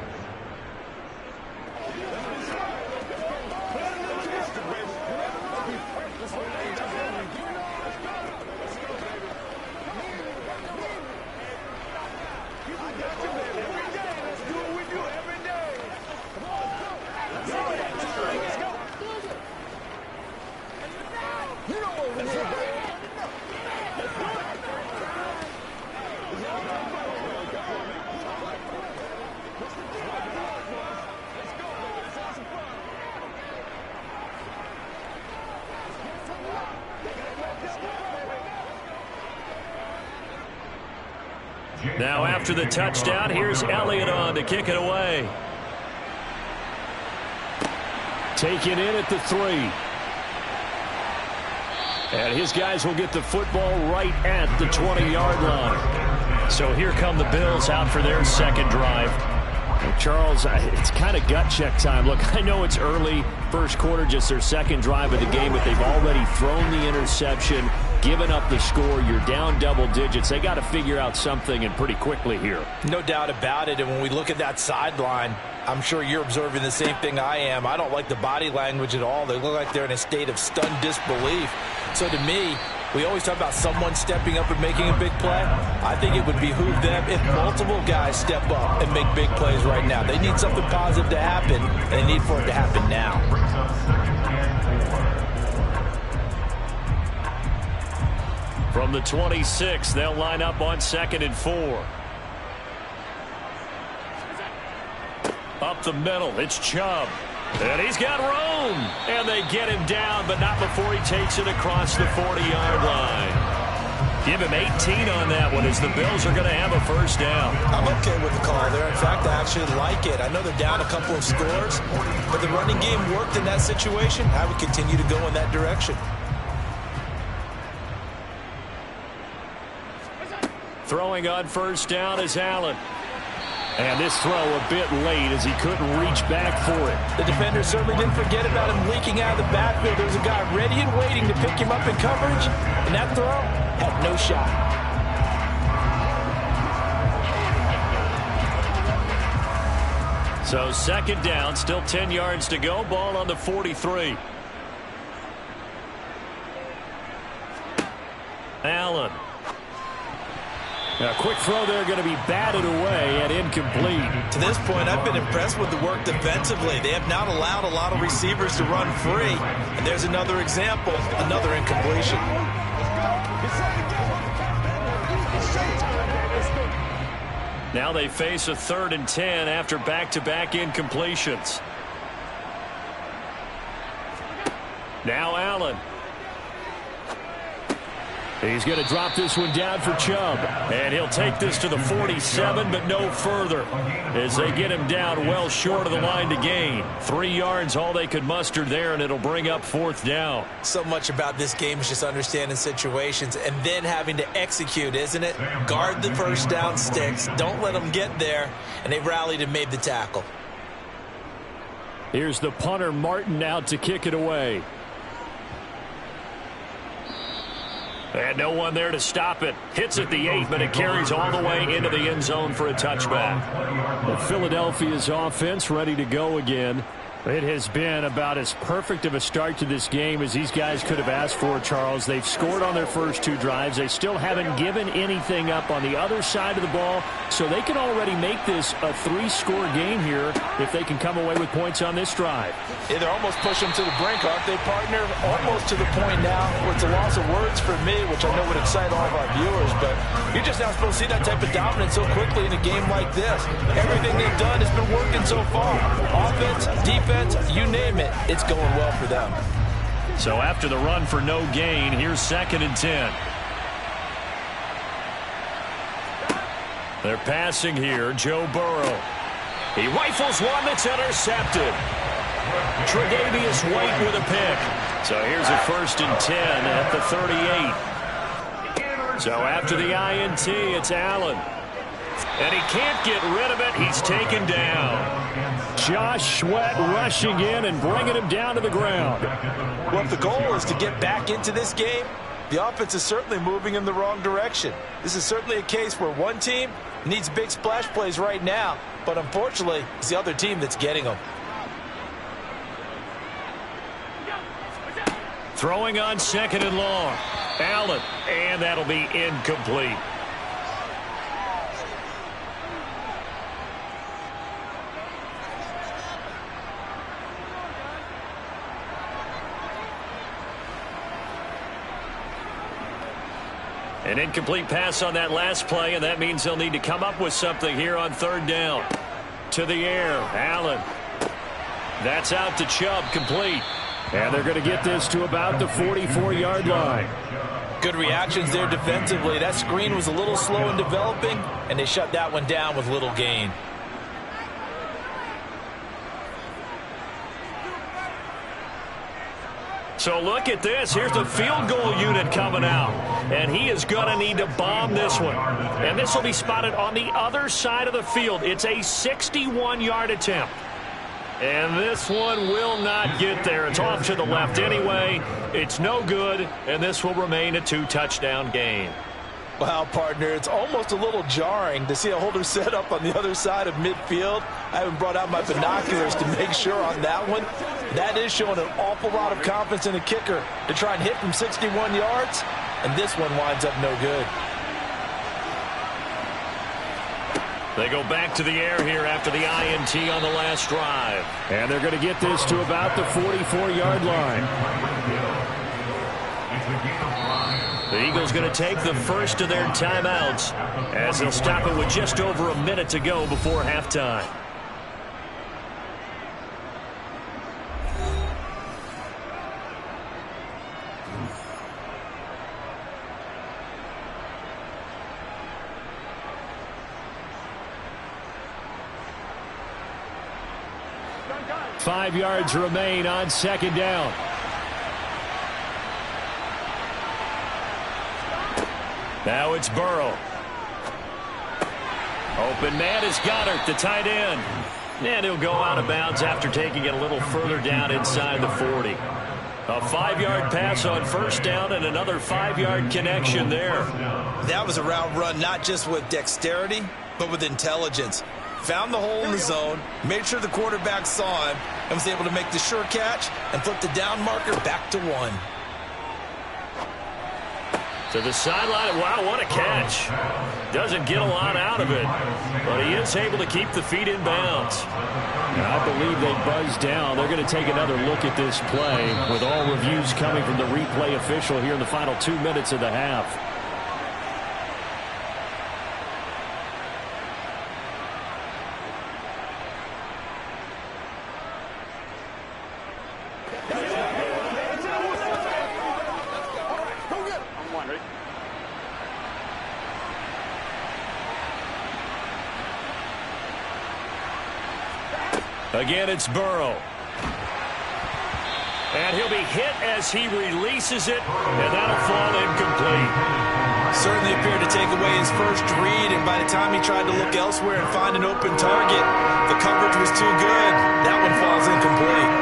Now after the touchdown, here's Elliott on to kick it away. Taken in at the 3. And his guys will get the football right at the 20-yard line. So here come the Bills out for their 2nd drive. Charles, it's kind of gut check time. Look, I know it's early, first quarter, just their second drive of the game, but they've already thrown the interception, given up the score. You're down double digits. They got to figure out something, and pretty quickly here. No doubt about it. And when we look at that sideline, I'm sure you're observing the same thing I am. I don't like the body language at all. They look like they're in a state of stunned disbelief. So to me, we always talk about someone stepping up and making a big play. I think it would behoove them if multiple guys step up and make big plays right now. They need something positive to happen, and they need for it to happen now. From the 26, they'll line up on 2nd and 4. Up the middle, it's Chubb. And he's got room. And they get him down, but not before he takes it across the 40-yard line. Give him 18 on that one as the Bills are going to have a first down. I'm okay with the call there. In fact, I actually like it. I know they're down a couple of scores, but the running game worked in that situation. I would continue to go in that direction. Throwing on first down is Allen. And this throw a bit late as he couldn't reach back for it. The defender certainly didn't forget about him leaking out of the backfield. There's a guy ready and waiting to pick him up in coverage, and that throw had no shot. So 2nd down, still 10 yards to go. Ball on the 43. Allen. A quick throw there, going to be batted away and incomplete. To this point, I've been impressed with the work defensively. They have not allowed a lot of receivers to run free. And there's another example, another incompletion. Now they face a 3rd and 10 after back-to-back incompletions. Now Allen. He's going to drop this one down for Chubb. And he'll take this to the 47, but no further, as they get him down well short of the line to gain. 3 yards, all they could muster there, and it'll bring up 4th down. So much about this game is just understanding situations and then having to execute, isn't it? Guard the first down sticks. Don't let them get there. And they rallied and made the tackle. Here's the punter, Martin, out to kick it away. And no one there to stop it. Hits at the 8, but it carries all the way into the end zone for a touchback. Well, Philadelphia's offense ready to go again. It has been about as perfect of a start to this game as these guys could have asked for, Charles. They've scored on their first 2 drives. They still haven't given anything up on the other side of the ball, so they can already make this a 3-score game here if they can come away with points on this drive. Yeah, they're almost pushing them to the brink, aren't they, partner? Almost to the point now where it's a loss of words for me, which I know would excite all of our viewers, but you're just not supposed to see that type of dominance so quickly in a game like this. Everything they've done has been working so far. Offense, defense, you name it, it's going well for them. So after the run for no gain, here's 2nd and 10. They're passing here, Joe Burrow. He rifles one that's intercepted. Tre'Davious White with a pick. So here's a 1st and 10 at the 38. So after the INT, it's Allen. And he can't get rid of it. He's taken down. Josh Sweat rushing in and bringing him down to the ground. Well, if the goal is to get back into this game, the offense is certainly moving in the wrong direction. This is certainly a case where one team needs big splash plays right now, but unfortunately, it's the other team that's getting them. Throwing on 2nd and long. Allen, and that'll be incomplete. An incomplete pass on that last play, and that means they'll need to come up with something here on 3rd down. To the air, Allen. That's out to Chubb, complete. And they're going to get this to about the 44-yard line. Good reactions there defensively. That screen was a little slow in developing, and they shut that one down with little gain. So look at this. Here's the field goal unit coming out. And he is going to need to bomb this one. And this will be spotted on the other side of the field. It's a 61-yard attempt. And this one will not get there. It's off to the left anyway. It's no good, and this will remain a 2-touchdown game. Wow, partner, it's almost a little jarring to see a holder set up on the other side of midfield. I haven't brought out my binoculars to make sure on that one. That is showing an awful lot of confidence in the kicker to try and hit from 61 yards, and this one winds up no good. They go back to the air here after the INT on the last drive. And they're going to get this to about the 44-yard line. The Eagles going to take the first of their timeouts as they'll stop it with just over a minute to go before halftime. Five yards remain on second down. Now it's Burrow. Open man is Goddard, the tight end. And he'll go out of bounds after taking it a little further down inside the 40. A 5-yard pass on first down and another 5-yard connection there. That was a route run not just with dexterity, but with intelligence. Found the hole in the zone, made sure the quarterback saw him, and was able to make the sure catch and flip the down marker back to 1. To the sideline. Wow, what a catch. Doesn't get a lot out of it, but he is able to keep the feet in bounds. I believe they buzzed down. They're going to take another look at this play with all reviews coming from the replay official here in the final 2 minutes of the half. Again, it's Burrow. And he'll be hit as he releases it, and that'll fall incomplete. Certainly appeared to take away his first read, and by the time he tried to look elsewhere and find an open target, the coverage was too good. That one falls incomplete.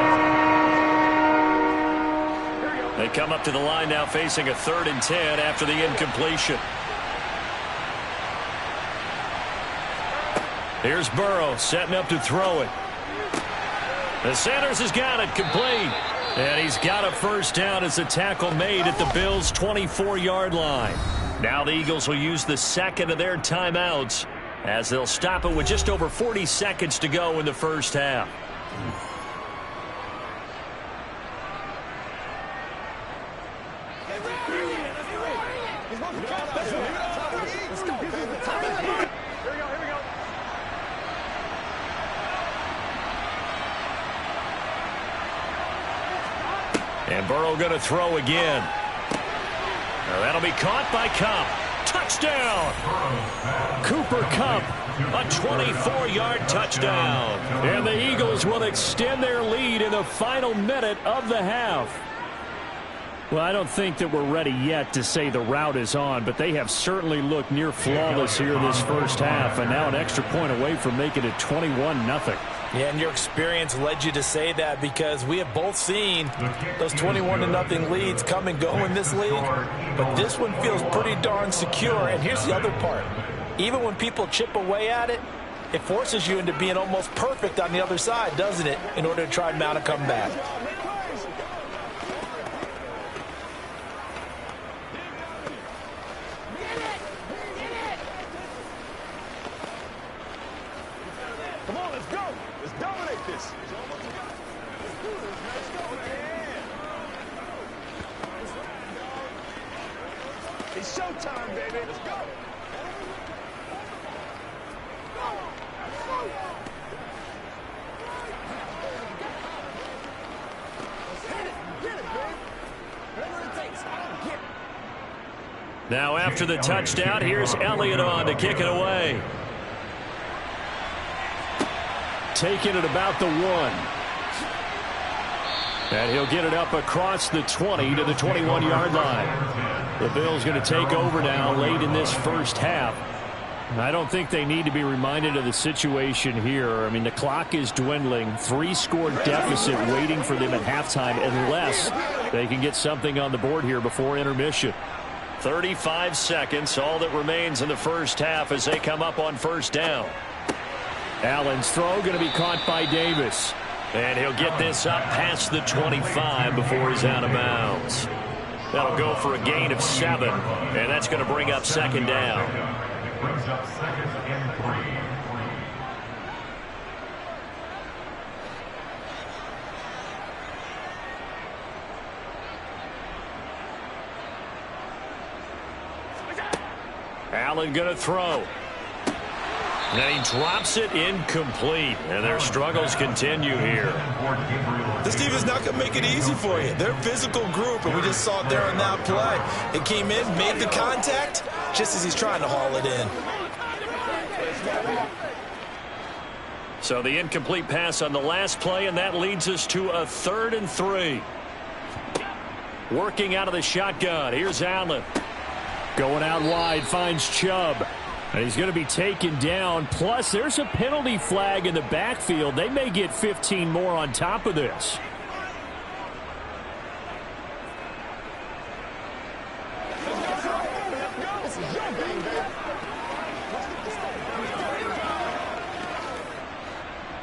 They come up to the line now facing a 3rd and 10 after the incompletion. Here's Burrow setting up to throw it. The Sanders has got it complete. And he's got a first down as the tackle made at the Bills' 24-yard line. Now the Eagles will use the second of their timeouts as they'll stop it with just over 40 seconds to go in the first half. And Burrow going to throw again. Now that'll be caught by Kupp. Touchdown! Cooper Kupp. A 24-yard touchdown. And the Eagles will extend their lead in the final minute of the half. Well, I don't think that we're ready yet to say the route is on, but they have certainly looked near flawless here this first half, and now an extra point away from making it 21-0. Yeah, and your experience led you to say that because we have both seen those 21-0 leads come and go in this league. But this one feels pretty darn secure. And here's the other part. Even when people chip away at it, it forces you into being almost perfect on the other side, doesn't it, in order to try and mount a comeback. Come on, let's go. Let's dominate this. Let's do this, man. Let's go, man. It's showtime, baby. Let's go. Now after the touchdown, here's Elliott on to kick it away. Taking it about the 1. And he'll get it up across the 20 to the 21-yard line. The Bills going to take over now late in this first half. I don't think they need to be reminded of the situation here. I mean, the clock is dwindling. 3-score deficit waiting for them at halftime unless they can get something on the board here before intermission. 35 seconds, all that remains in the first half as they come up on first down. Allen's throw going to be caught by Davis. And he'll get this up past the 25 before he's out of bounds. That'll go for a gain of 7, and that's going to bring up second down. Brings up second and 3. Allen going to throw. And he drops it incomplete. And their struggles continue here. This team is not going to make it easy for you. They're a physical group, and we just saw it there on that play. It came in, made the contact, just as he's trying to haul it in. So the incomplete pass on the last play, and that leads us to a 3rd and 3. Working out of the shotgun. Here's Allen. Going out wide, finds Chubb. And he's going to be taken down. Plus, there's a penalty flag in the backfield. They may get 15 more on top of this.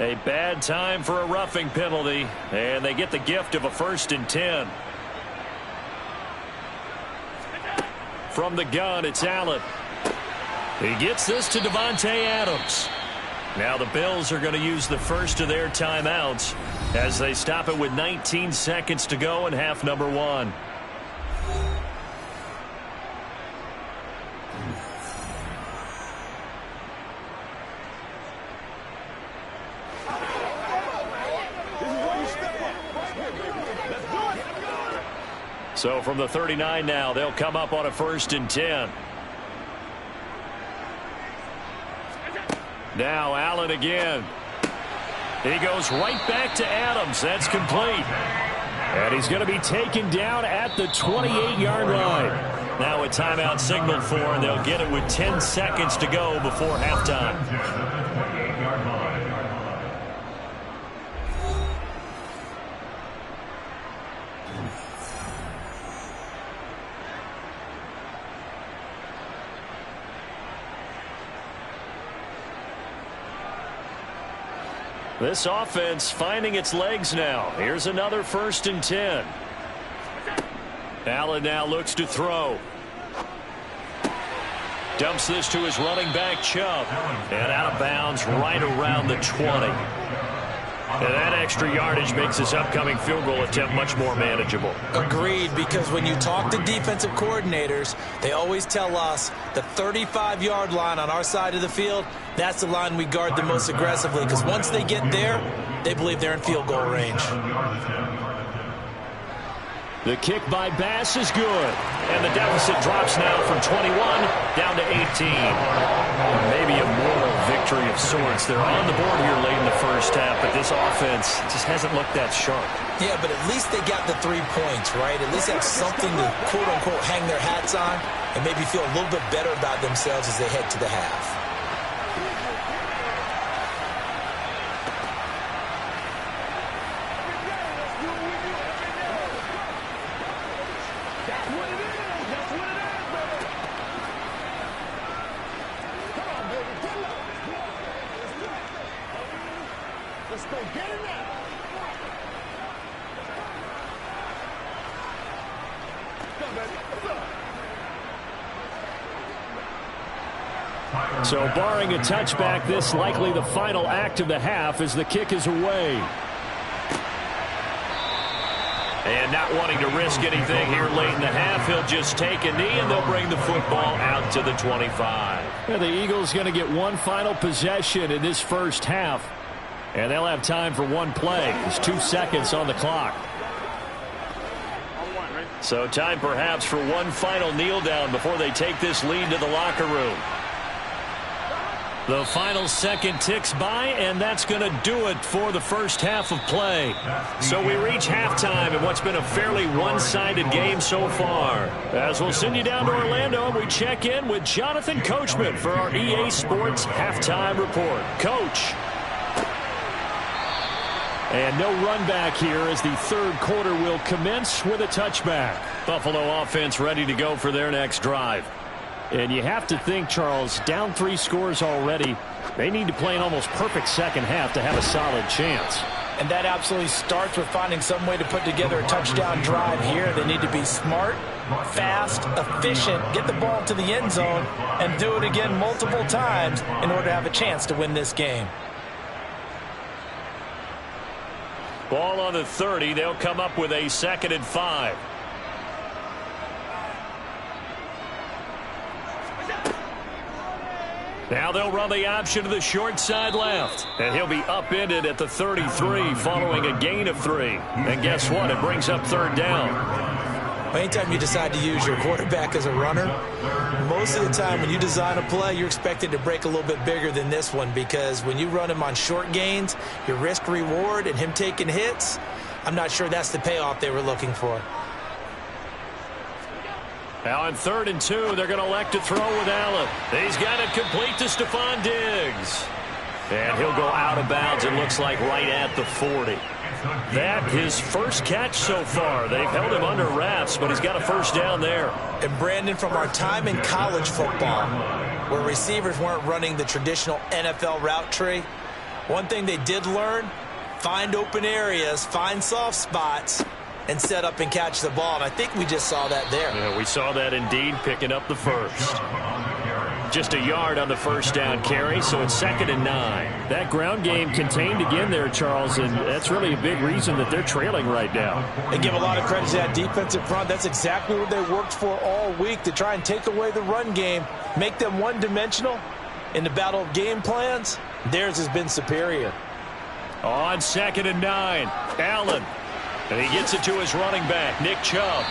A bad time for a roughing penalty, and they get the gift of a 1st and 10. From the gun, it's Allen. He gets this to Davante Adams. Now the Bills are going to use the first of their timeouts as they stop it with 19 seconds to go in half number 1. So from the 39 now, they'll come up on a 1st and 10. Now Allen again. He goes right back to Adams. That's complete. And he's going to be taken down at the 28-yard line. Now a timeout signaled for, and they'll get it with 10 seconds to go before halftime. This offense finding its legs now. Here's another 1st and 10. Allen now looks to throw. Dumps this to his running back, Chubb. And out of bounds right around the 20. And that extra yardage makes this upcoming field goal attempt much more manageable. Agreed, because when you talk to defensive coordinators, they always tell us the 35-yard line on our side of the field, that's the line we guard the most aggressively, because once they get there, they believe they're in field goal range. The kick by Bass is good. And the deficit drops now from 21 down to 18. Maybe a moral victory of sorts. They're on the board here late in the first half, but this offense just hasn't looked that sharp. Yeah, but at least they got the 3 points, right? At least they have something to, quote-unquote, hang their hats on and maybe feel a little bit better about themselves as they head to the half. So barring a touchback, this likely the final act of the half as the kick is away. And not wanting to risk anything here late in the half, he'll just take a knee and they'll bring the football out to the 25. Yeah, the Eagles going to get one final possession in this first half. And they'll have time for one play. There's 2 seconds on the clock. So time perhaps for one final kneel down before they take this lead to the locker room. The final second ticks by, and that's going to do it for the first half of play. So we reach halftime in what's been a fairly one-sided game so far. As we'll send you down to Orlando, and we check in with Jonathan Coachman for our EA Sports Halftime Report. Coach. And no run back here as the third quarter will commence with a touchback. Buffalo offense ready to go for their next drive. And you have to think, Charles, down 3 scores already. They need to play an almost perfect second half to have a solid chance. And that absolutely starts with finding some way to put together a touchdown drive here. They need to be smart, fast, efficient, get the ball to the end zone, and do it again multiple times in order to have a chance to win this game. Ball on the 30. They'll come up with a 2nd and 5. Now they'll run the option to the short side left. And he'll be upended at the 33 following a gain of 3. And guess what? It brings up 3rd down. Anytime you decide to use your quarterback as a runner, most of the time when you design a play, you're expected to break a little bit bigger than this one, because when you run him on short gains, your risk-reward and him taking hits, I'm not sure that's the payoff they were looking for. Now on 3rd and 2, they're going to elect to throw with Allen. He's got it complete to Stephon Diggs. And he'll go out of bounds, it looks like right at the 40. That his first catch so far. They've held him under wraps, but he's got a 1st down there. And Brandon, from our time in college football, where receivers weren't running the traditional NFL route tree, one thing they did learn, find open areas, find soft spots, and set up and catch the ball. And I think we just saw that there. Yeah, we saw that indeed, picking up the 1st. Just a yard on the 1st down carry, so it's 2nd and 9. That ground game contained again there, Charles, and that's really a big reason that they're trailing right now. They give a lot of credit to that defensive front. That's exactly what they worked for all week, to try and take away the run game, make them one-dimensional. In the battle of game plans, theirs has been superior. On 2nd and 9, Allen. And he gets it to his running back, Nick Chubb.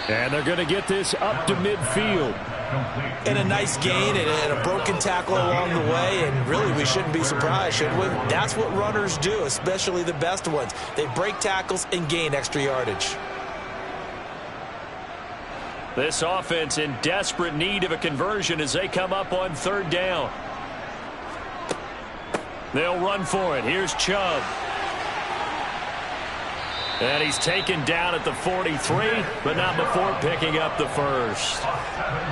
And they're going to get this up to midfield. And a nice gain and a broken tackle along the way. And really, we shouldn't be surprised, should we? That's what runners do, especially the best ones. They break tackles and gain extra yardage. This offense in desperate need of a conversion as they come up on 3rd down. They'll run for it. Here's Chubb. And he's taken down at the 43, but not before picking up the 1st.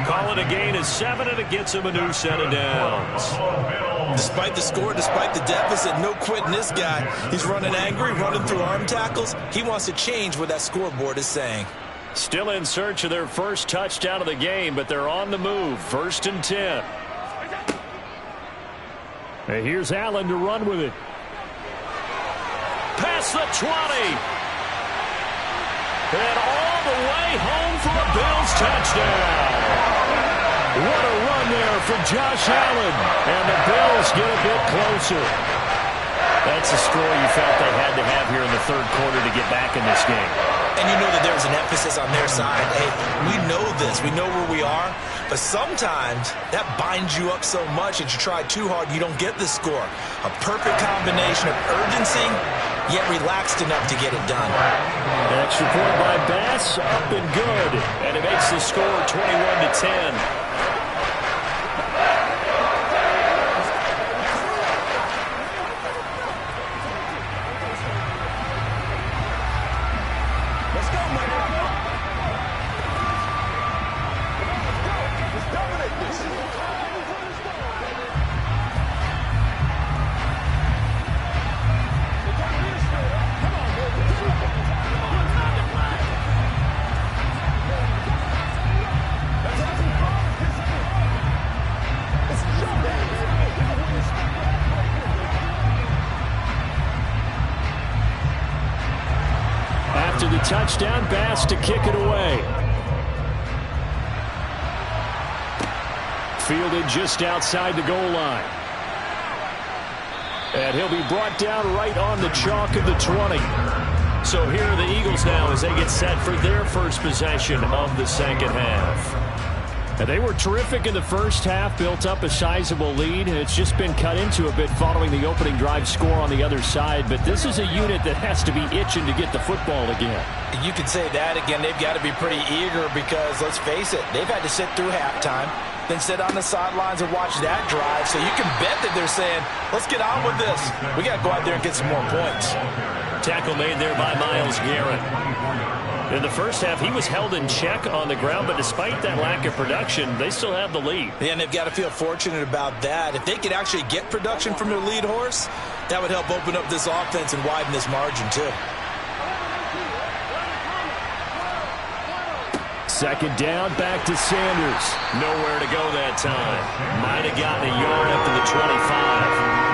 Call it a gain of 7, and it gets him a new set of downs. Despite the score, despite the deficit, no quitting this guy. He's running angry, running through arm tackles. He wants to change what that scoreboard is saying. Still in search of their 1st touchdown of the game, but they're on the move. 1st and 10. And here's Allen to run with it. Past the 20. And all the way home for a Bills touchdown. What a run there for Josh Allen. And the Bills get a bit closer. That's a score you felt they had to have here in the 3rd quarter to get back in this game. And you know that there was an emphasis on their side. Hey, we know this. We know where we are. But sometimes that binds you up so much that you try too hard, you don't get the score. A perfect combination of urgency, yet relaxed enough to get it done. Extra point by Bass, up and good. And it makes the score 21-10. After the touchdown, Bass to kick it away. Fielded just outside the goal line. And he'll be brought down right on the chalk of the 20. So here are the Eagles now as they get set for their first possession of the second half. And they were terrific in the first half, built up a sizable lead, and it's just been cut into a bit following the opening drive score on the other side. But this is a unit that has to be itching to get the football again. You can say that again. They've got to be pretty eager because, let's face it, they've had to sit through halftime, then sit on the sidelines and watch that drive. So you can bet that they're saying, let's get on with this. We got to go out there and get some more points. Tackle made there by Myles Garrett. In the first half, he was held in check on the ground, but despite that lack of production, they still have the lead. Yeah, and they've got to feel fortunate about that. If they could actually get production from their lead horse, that would help open up this offense and widen this margin too. Second down, back to Sanders. Nowhere to go that time. Might have gotten a yard up to the 25.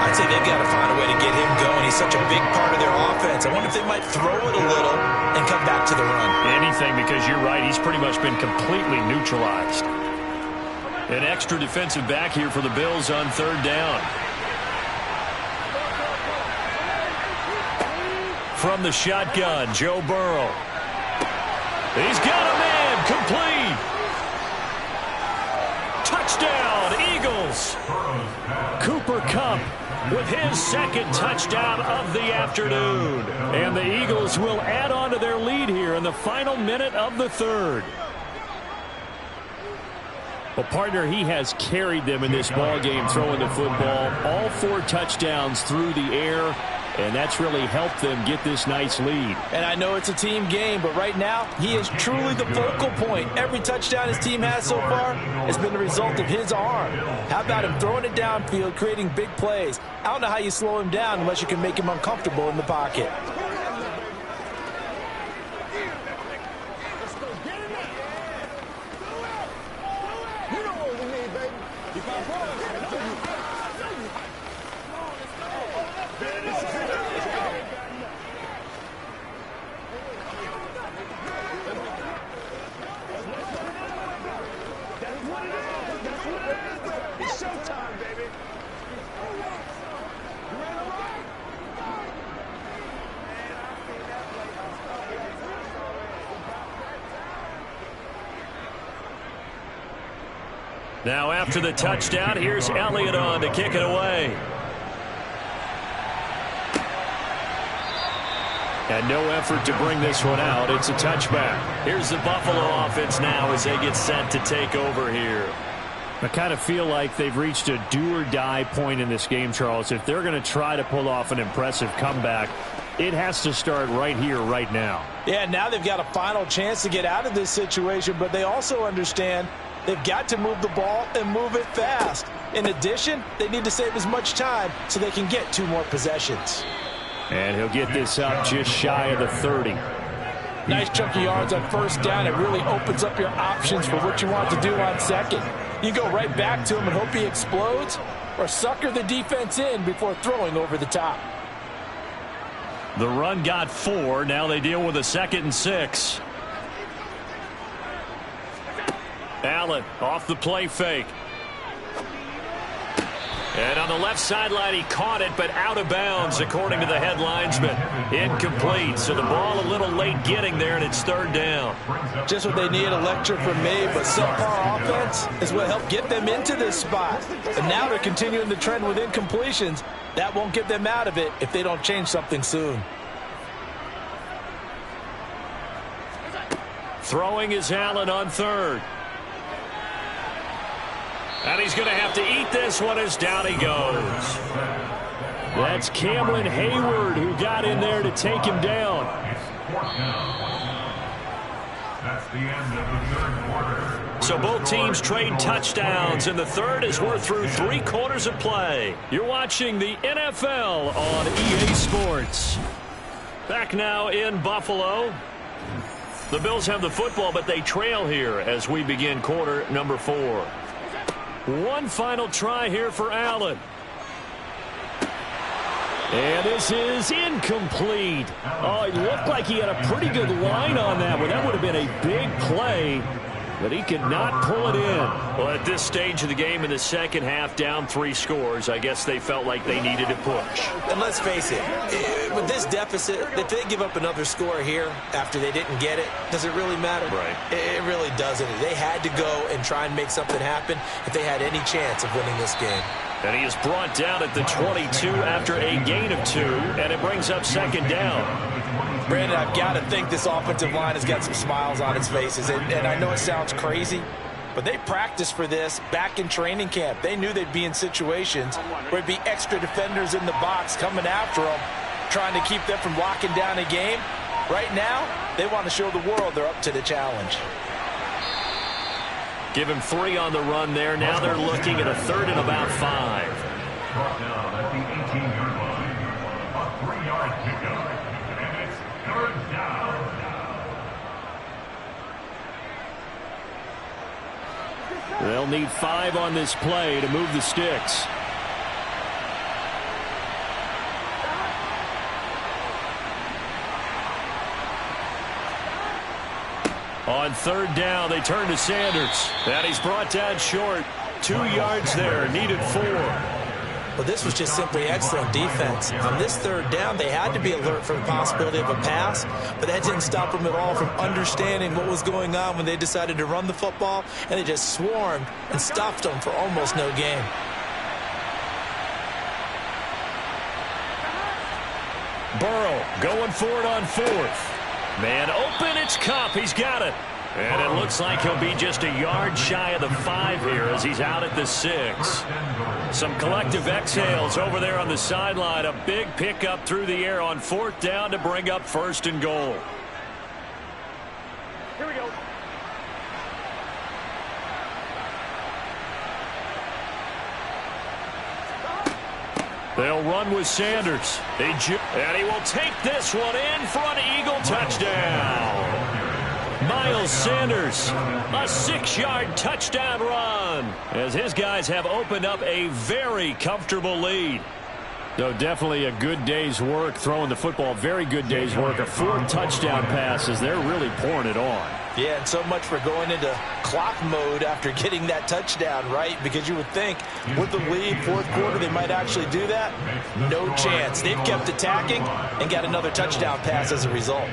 I'd say they've got to find a way to get him going. He's such a big part of their offense. I wonder if they might throw it a little and come back to the run. Anything, because you're right. He's pretty much been completely neutralized. An extra defensive back here for the Bills on third down. From the shotgun, Joe Burrow. He's got a man, complete. Touchdown, Eagles. Cooper Kupp with his second touchdown of the afternoon. And the Eagles will add on to their lead here in the final minute of the third. Well, partner, he has carried them in this ball game throwing the football. All 4 touchdowns through the air. And that's really helped them get this nice lead. And I know it's a team game, but right now, he is truly the focal point. Every touchdown his team has so far has been the result of his arm. How about him throwing it downfield, creating big plays? I don't know how you slow him down unless you can make him uncomfortable in the pocket. Now after the touchdown, here's Elliott on to kick it away. And no effort to bring this one out. It's a touchback. Here's the Buffalo offense now as they get set to take over here. I kind of feel like they've reached a do-or-die point in this game, Charles. If they're going to try to pull off an impressive comeback, it has to start right here, right now. Yeah, now they've got a final chance to get out of this situation, but they also understand they've got to move the ball and move it fast. In addition, they need to save as much time so they can get 2 more possessions. And he'll get this up just shy of the 30. Nice chunk of yards on first down. It really opens up your options for what you want to do on second. You go right back to him and hope he explodes, or sucker the defense in before throwing over the top. The run got 4. Now they deal with a 2nd and 6. Allen off the play fake. And on the left sideline, he caught it, but out of bounds, according to the head linesman. Incomplete, so the ball a little late getting there, and it's third down. Just what they need, a lecture from me, but subpar offense is what helped get them into this spot. And now they're continuing the trend with incompletions. That won't get them out of it if they don't change something soon. Throwing is Allen on third. And he's going to have to eat this one as down he goes. That's Cameron Hayward who got in there to take him down. That's the end of the third quarter. So both teams trade touchdowns, and the third as we're through 3 quarters of play. You're watching the NFL on EA Sports. Back now in Buffalo. The Bills have the football, but they trail here as we begin quarter number 4. One final try here for Allen. And this is incomplete. Oh, it looked like he had a pretty good line on that one. That would have been a big play. but he could not pull it in. Well, at this stage of the game in the second half, down 3 scores, I guess they felt like they needed to push. And let's face it, with this deficit, if they give up another score here after they didn't get it, does it really matter? Right. It really doesn't. They had to go and try and make something happen if they had any chance of winning this game. And he is brought down at the 22 after a gain of 2, and it brings up second down. Brandon, I've got to think this offensive line has got some smiles on its faces. And I know it sounds crazy, but they practiced for this back in training camp. They knew they'd be in situations where there'd be extra defenders in the box coming after them, trying to keep them from locking down a game. Right now, they want to show the world they're up to the challenge. Give him 3 on the run there. Now they're looking at a 3rd and about 5. Brought down at the 18-yard line. A 3-yard pickup. And it's 3rd down. They'll need 5 on this play to move the sticks. On 3rd down, they turn to Sanders. And he's brought down short. 2 yards there, needed 4. Well, this was just simply excellent defense. On this 3rd down, they had to be alert for the possibility of a pass, but that didn't stop them at all from understanding what was going on when they decided to run the football, and they just swarmed and stuffed them for almost no gain. Burrow going for it on 4th. Man open, it's Kupp. He's got it. And it looks like he'll be just a yard shy of the 5 here as he's out at the 6. Some collective exhales over there on the sideline. A big pickup through the air on 4th down to bring up 1st and goal. Here we go. They'll run with Sanders. And he will take this one in for an Eagle touchdown. Miles Sanders, a 6-yard touchdown run as his guys have opened up a very comfortable lead. So definitely a good day's work throwing the football. Very good day's work. A 4th touchdown pass as they're really pouring it on. Yeah, and so much for going into clock mode after getting that touchdown, right? Because you would think with the lead, 4th quarter, they might actually do that. No chance. They've kept attacking and got another touchdown pass as a result.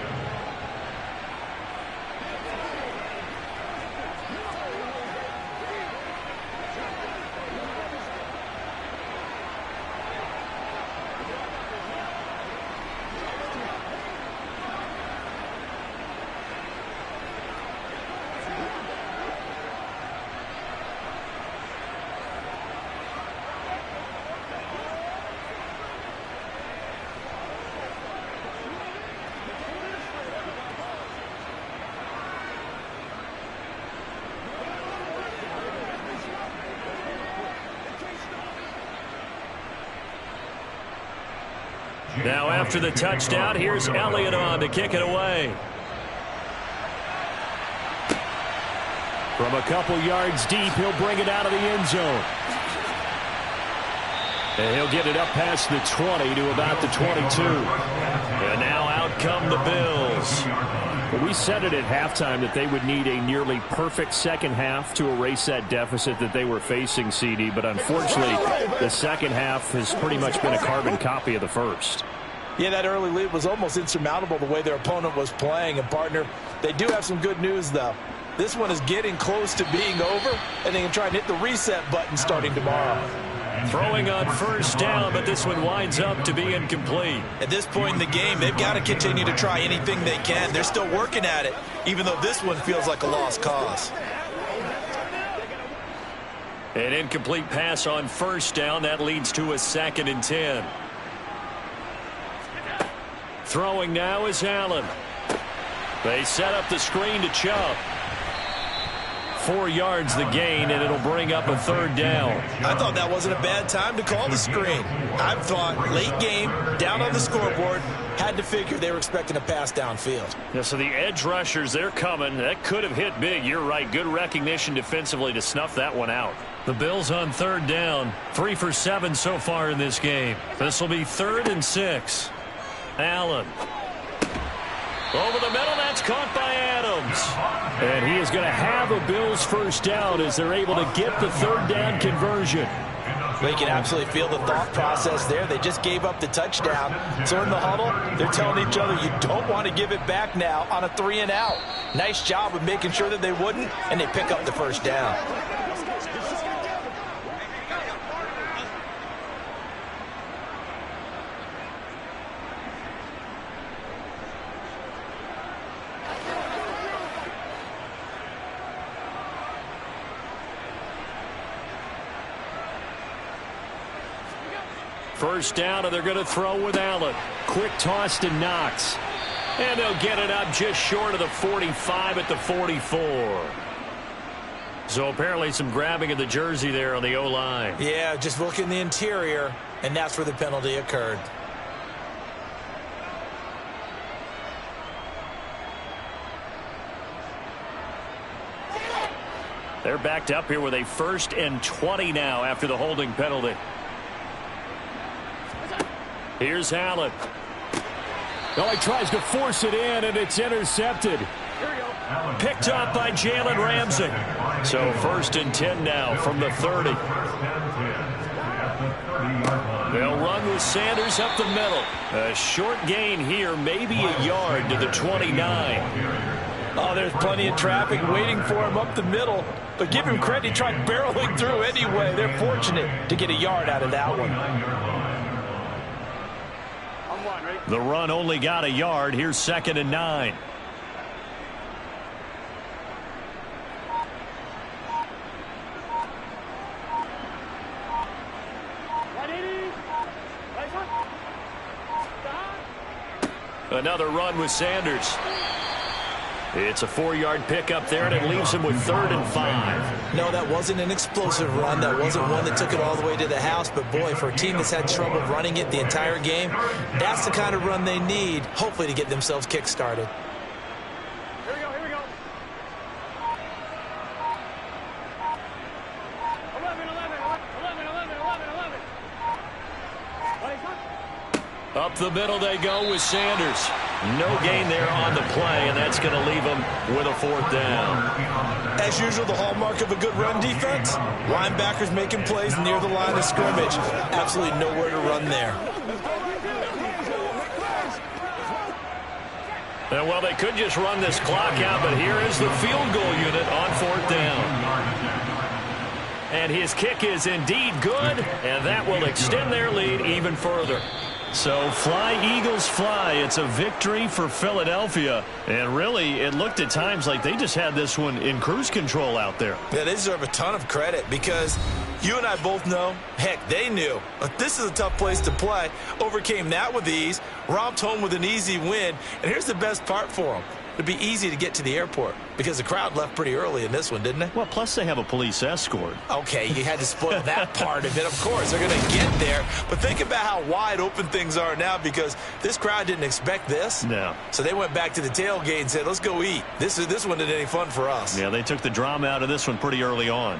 Now after the touchdown, here's Elliott on to kick it away. From a couple yards deep, he'll bring it out of the end zone. And he'll get it up past the 20 to about the 22. And now out come the Bills. Well, we said it at halftime that they would need a nearly perfect second half to erase that deficit that they were facing, CD. But unfortunately, the second half has pretty much been a carbon copy of the first. Yeah, that early lead was almost insurmountable the way their opponent was playing. And, partner, they do have some good news, though. This one is getting close to being over, and they can try and hit the reset button starting tomorrow. Throwing on 1st down, but this one winds up to be incomplete. At this point in the game, they've got to continue to try anything they can. They're still working at it, even though this one feels like a lost cause. An incomplete pass on 1st down. That leads to a 2nd and 10. Throwing now is Allen. They set up the screen to Chubb. 4 yards the gain, and it'll bring up a 3rd down. I thought that wasn't a bad time to call the screen. I thought late game, down on the scoreboard, had to figure they were expecting a pass downfield. Yeah, so the edge rushers, they're coming. That could have hit big. You're right. Good recognition defensively to snuff that one out. The Bills on 3rd down. 3 for 7 so far in this game. This will be 3rd and 6. Allen. Over the middle, that's caught by Adams. And he is going to have a Bills first down as they're able to get the third down conversion. They can absolutely feel the thought process there. They just gave up the touchdown. So in the huddle, they're telling each other, you don't want to give it back now on a 3-and-out. Nice job of making sure that they wouldn't, and they pick up the first down. First down, and they're going to throw with Allen. Quick toss to Knox. And they'll get it up just short of the 45 at the 44. So apparently some grabbing of the jersey there on the O-line. Yeah, just look in the interior, and that's where the penalty occurred. They're backed up here with a 1st and 20 now after the holding penalty. Here's Allen. Oh, he tries to force it in, and it's intercepted. Picked up by Jalen Ramsey. So 1st and 10 now from the 30. They'll run with Sanders up the middle. A short gain here, maybe a yard to the 29. Oh, there's plenty of traffic waiting for him up the middle. But give him credit, he tried barreling through anyway. They're fortunate to get a yard out of that one. The run only got a yard. Here's 2nd and 9. Another run with Sanders. It's a 4-yard pickup there, and it leaves him with 3rd and 5. No, that wasn't an explosive run. That wasn't one that took it all the way to the house. But, boy, for a team that's had trouble running it the entire game, that's the kind of run they need, hopefully, to get themselves kick-started. Here we go, here we go. 11. Up the middle they go with Sanders. No gain there on the play, and that's going to leave them with a 4th down. As usual, the hallmark of a good run defense, linebackers making plays near the line of scrimmage. Absolutely nowhere to run there. And, well, they could just run this clock out, but here is the field goal unit on 4th down. And his kick is indeed good, and that will extend their lead even further. So fly, Eagles, fly. It's a victory for Philadelphia. And really, it looked at times like they just had this one in cruise control out there. Yeah, they deserve a ton of credit because you and I both know, heck, they knew. But this is a tough place to play. Overcame that with ease, romped home with an easy win. And here's the best part for them. It'd be easy to get to the airport because the crowd left pretty early in this one, didn't they? Well, plus they have a police escort. Okay, you had to spoil that part of it. Of course, they're going to get there. But think about how wide open things are now because this crowd didn't expect this. No. So they went back to the tailgate and said, let's go eat. This one isn't any fun for us. Yeah, they took the drama out of this one pretty early on.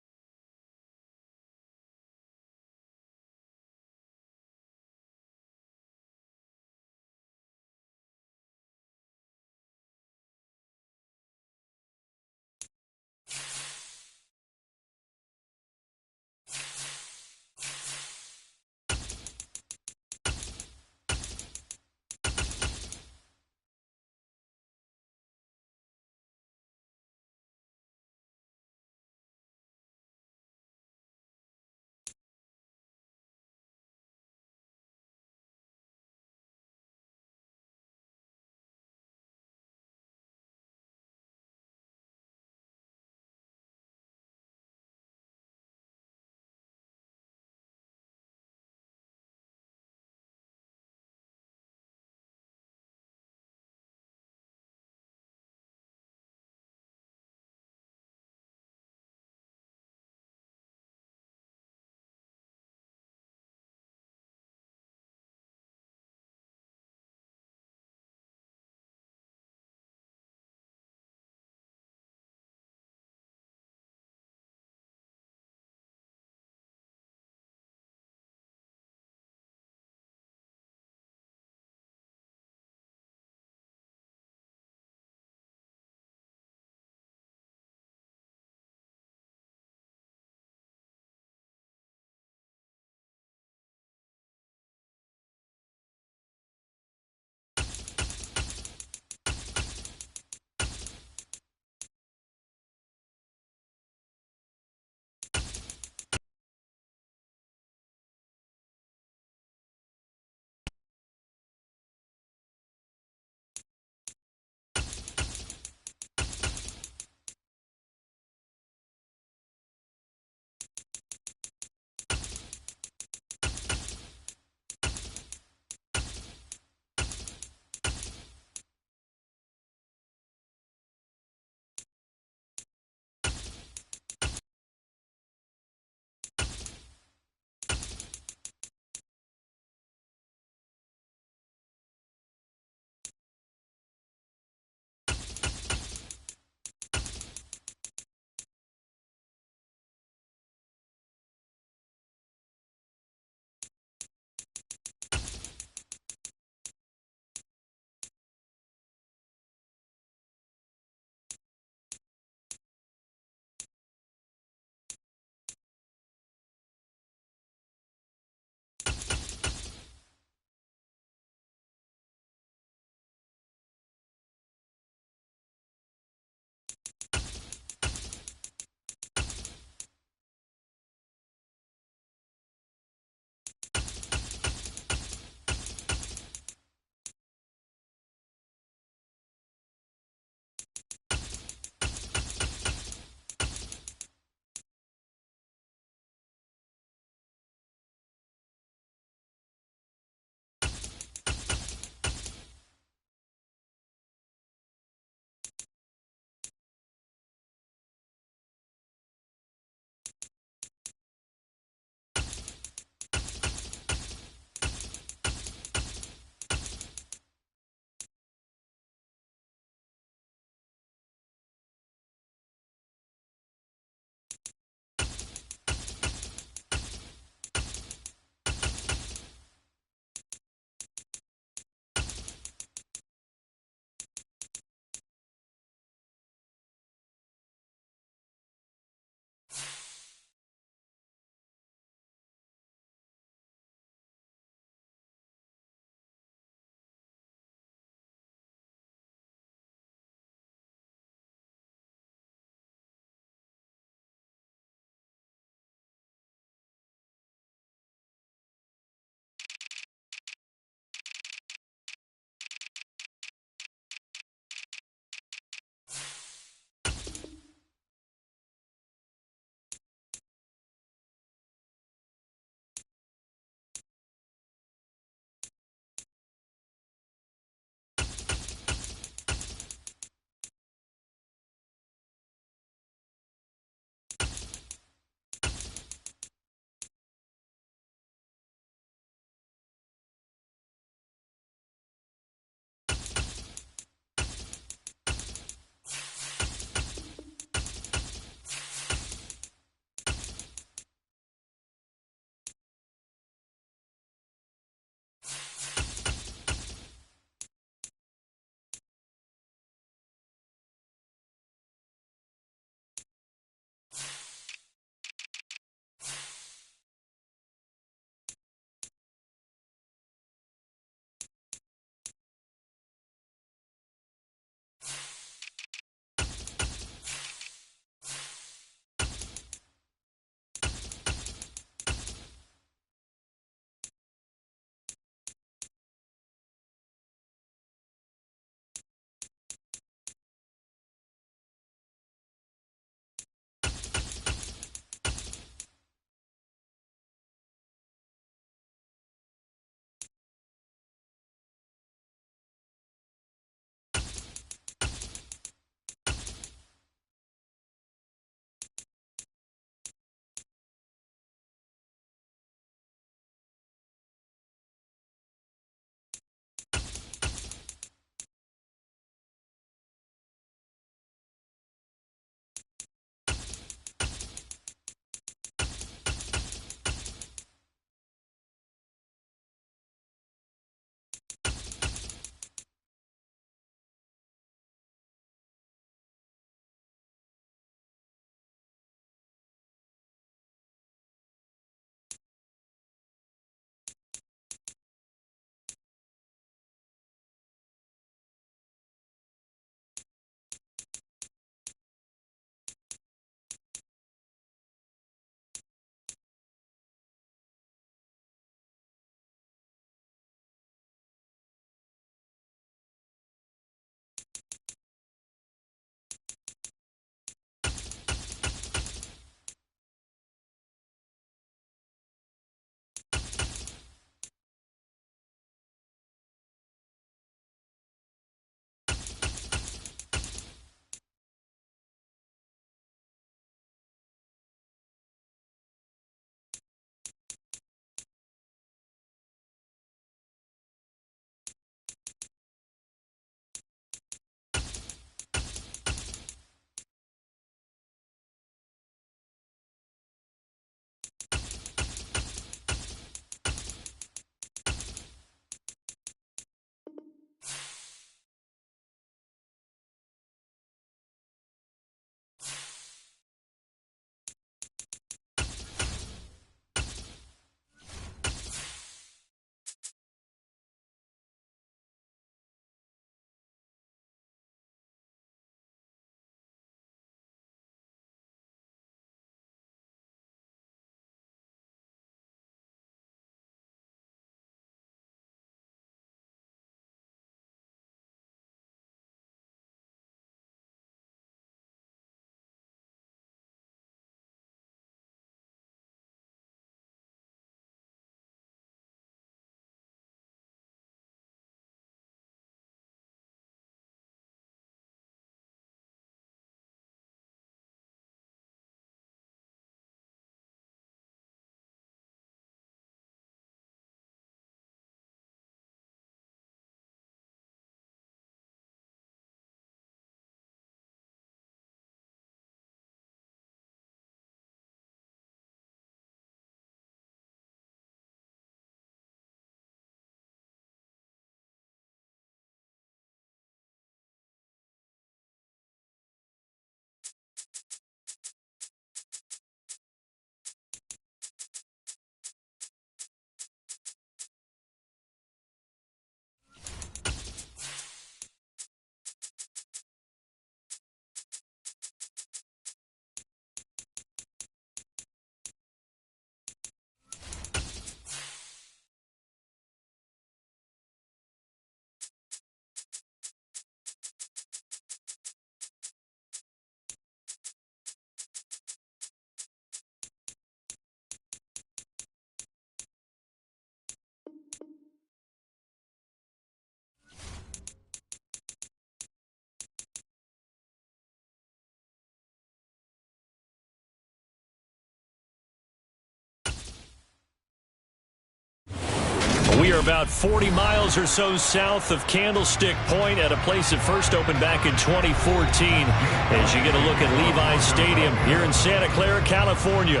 about 40 miles or so south of Candlestick Point at a place that first opened back in 2014 as you get a look at Levi's Stadium here in Santa Clara, California.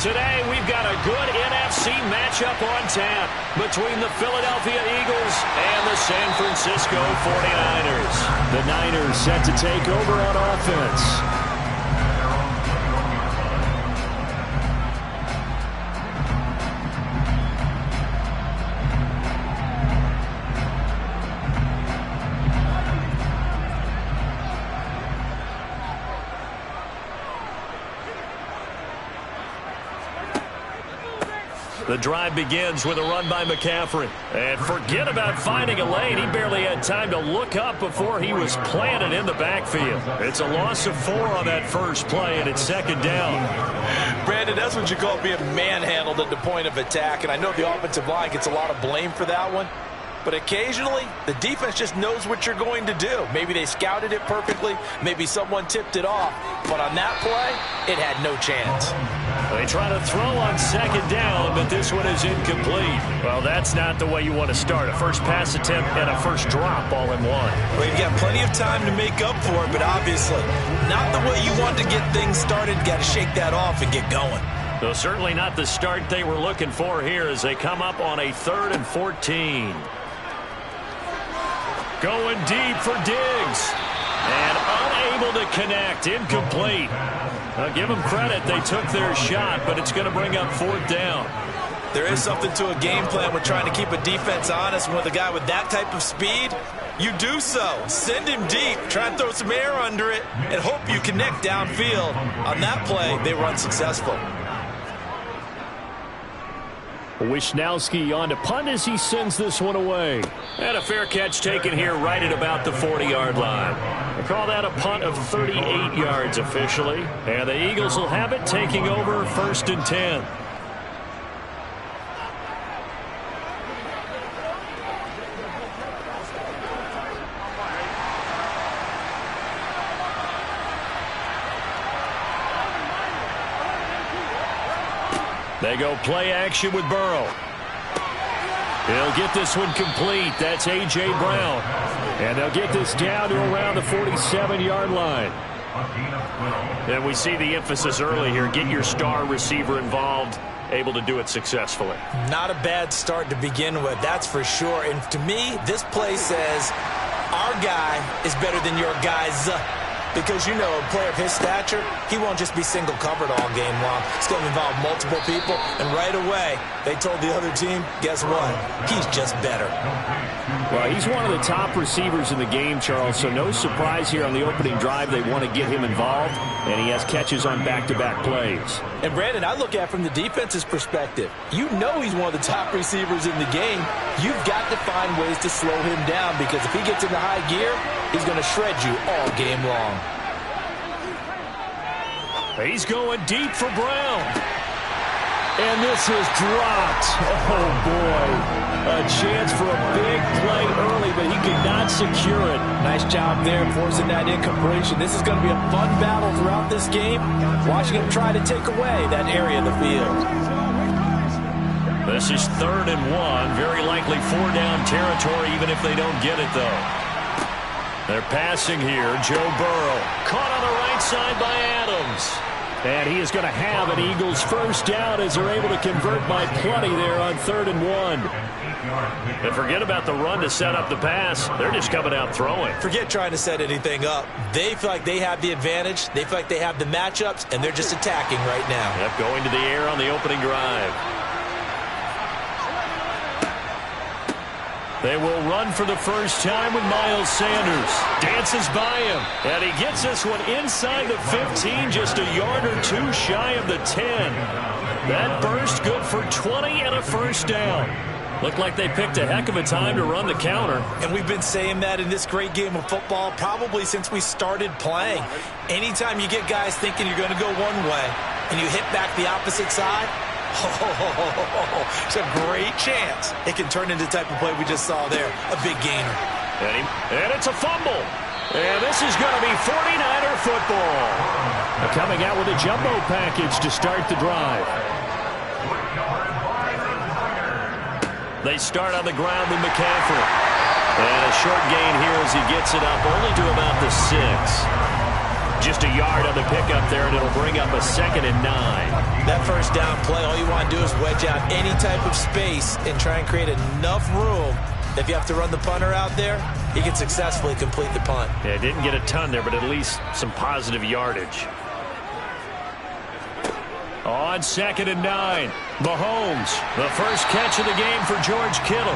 Today, we've got a good NFC matchup on tap between the Philadelphia Eagles and the San Francisco 49ers. The Niners set to take over on offense. The drive begins with a run by McCaffrey. And forget about finding a lane. He barely had time to look up before he was planted in the backfield. It's a loss of 4 on that first play, and it's second down. Brandon, that's what you call being manhandled at the point of attack. And I know the offensive line gets a lot of blame for that one. But occasionally, the defense just knows what you're going to do. Maybe they scouted it perfectly. Maybe someone tipped it off. But on that play, it had no chance. They try to throw on second down, but this one is incomplete. Well, that's not the way you want to start. A first pass attempt and a first drop all in one. Well, you've got plenty of time to make up for it, but obviously not the way you want to get things started. Got to shake that off and get going. So certainly not the start they were looking for here as they come up on a 3rd and 14. Going deep for Diggs. And unable to connect. Incomplete. Now, give them credit. They took their shot, but it's going to bring up 4th down. There is something to a game plan with trying to keep a defense honest. With a guy with that type of speed, you do so. Send him deep. Try and throw some air under it and hope you connect downfield. On that play, they were unsuccessful. Wishnowski on to punt as he sends this one away. And a fair catch taken here right at about the 40-yard line. They call that a punt of 38 yards officially. And the Eagles will have it taking over 1st and 10. They go play action with Burrow. He'll get this one complete. That's A.J. Brown. And they'll get this down to around the 47-yard line. And we see the emphasis early here. Get your star receiver involved, able to do it successfully. Not a bad start to begin with, that's for sure. And to me, this play says our guy is better than your guy's. Because, you know, a player of his stature, he won't just be single covered all game long. It's going to involve multiple people. And right away, they told the other team, guess what? He's just better. Well, he's one of the top receivers in the game, Charles, so no surprise here on the opening drive. They want to get him involved, and he has catches on back-to-back plays. And, Brandon, I look at it from the defense's perspective. You know he's one of the top receivers in the game. You've got to find ways to slow him down because if he gets into high gear, he's going to shred you all game long. He's going deep for Brown. And this is dropped. Oh, boy. A chance for a big play early, but he could not secure it. Nice job there forcing that incompletion. This is going to be a fun battle throughout this game. Watching him try to take away that area of the field. This is 3rd and 1. Very likely 4-down territory, even if they don't get it, though. They're passing here. Joe Burrow caught on the right side by Adams. And he is going to have an Eagles first down as they're able to convert by plenty there on 3rd and 1. And forget about the run to set up the pass. They're just coming out throwing. Forget trying to set anything up. They feel like they have the advantage. They feel like they have the matchups, and they're just attacking right now. Yep, going to the air on the opening drive. They will run for the first time with Miles Sanders. Dances by him. And he gets this one inside the 15, just a yard or two shy of the 10. That burst good for 20 and a first down. Looked like they picked a heck of a time to run the counter. And we've been saying that in this great game of football probably since we started playing. Anytime you get guys thinking you're going to go one way and you hit back the opposite side, it's a great chance it can turn into the type of play we just saw there. A big gainer. And it's a fumble. And this is going to be 49er football. They're coming out with a jumbo package to start the drive. They start on the ground with McCaffrey. And a short gain here as he gets it up only to about the 6. Just a yard on the pickup there, and it'll bring up a 2nd and 9. That first down play, all you want to do is wedge out any type of space and try and create enough room. If you have to run the punter out there, he can successfully complete the punt. Yeah, didn't get a ton there, but at least some positive yardage. On 2nd and 9, Mahomes, the first catch of the game for George Kittle.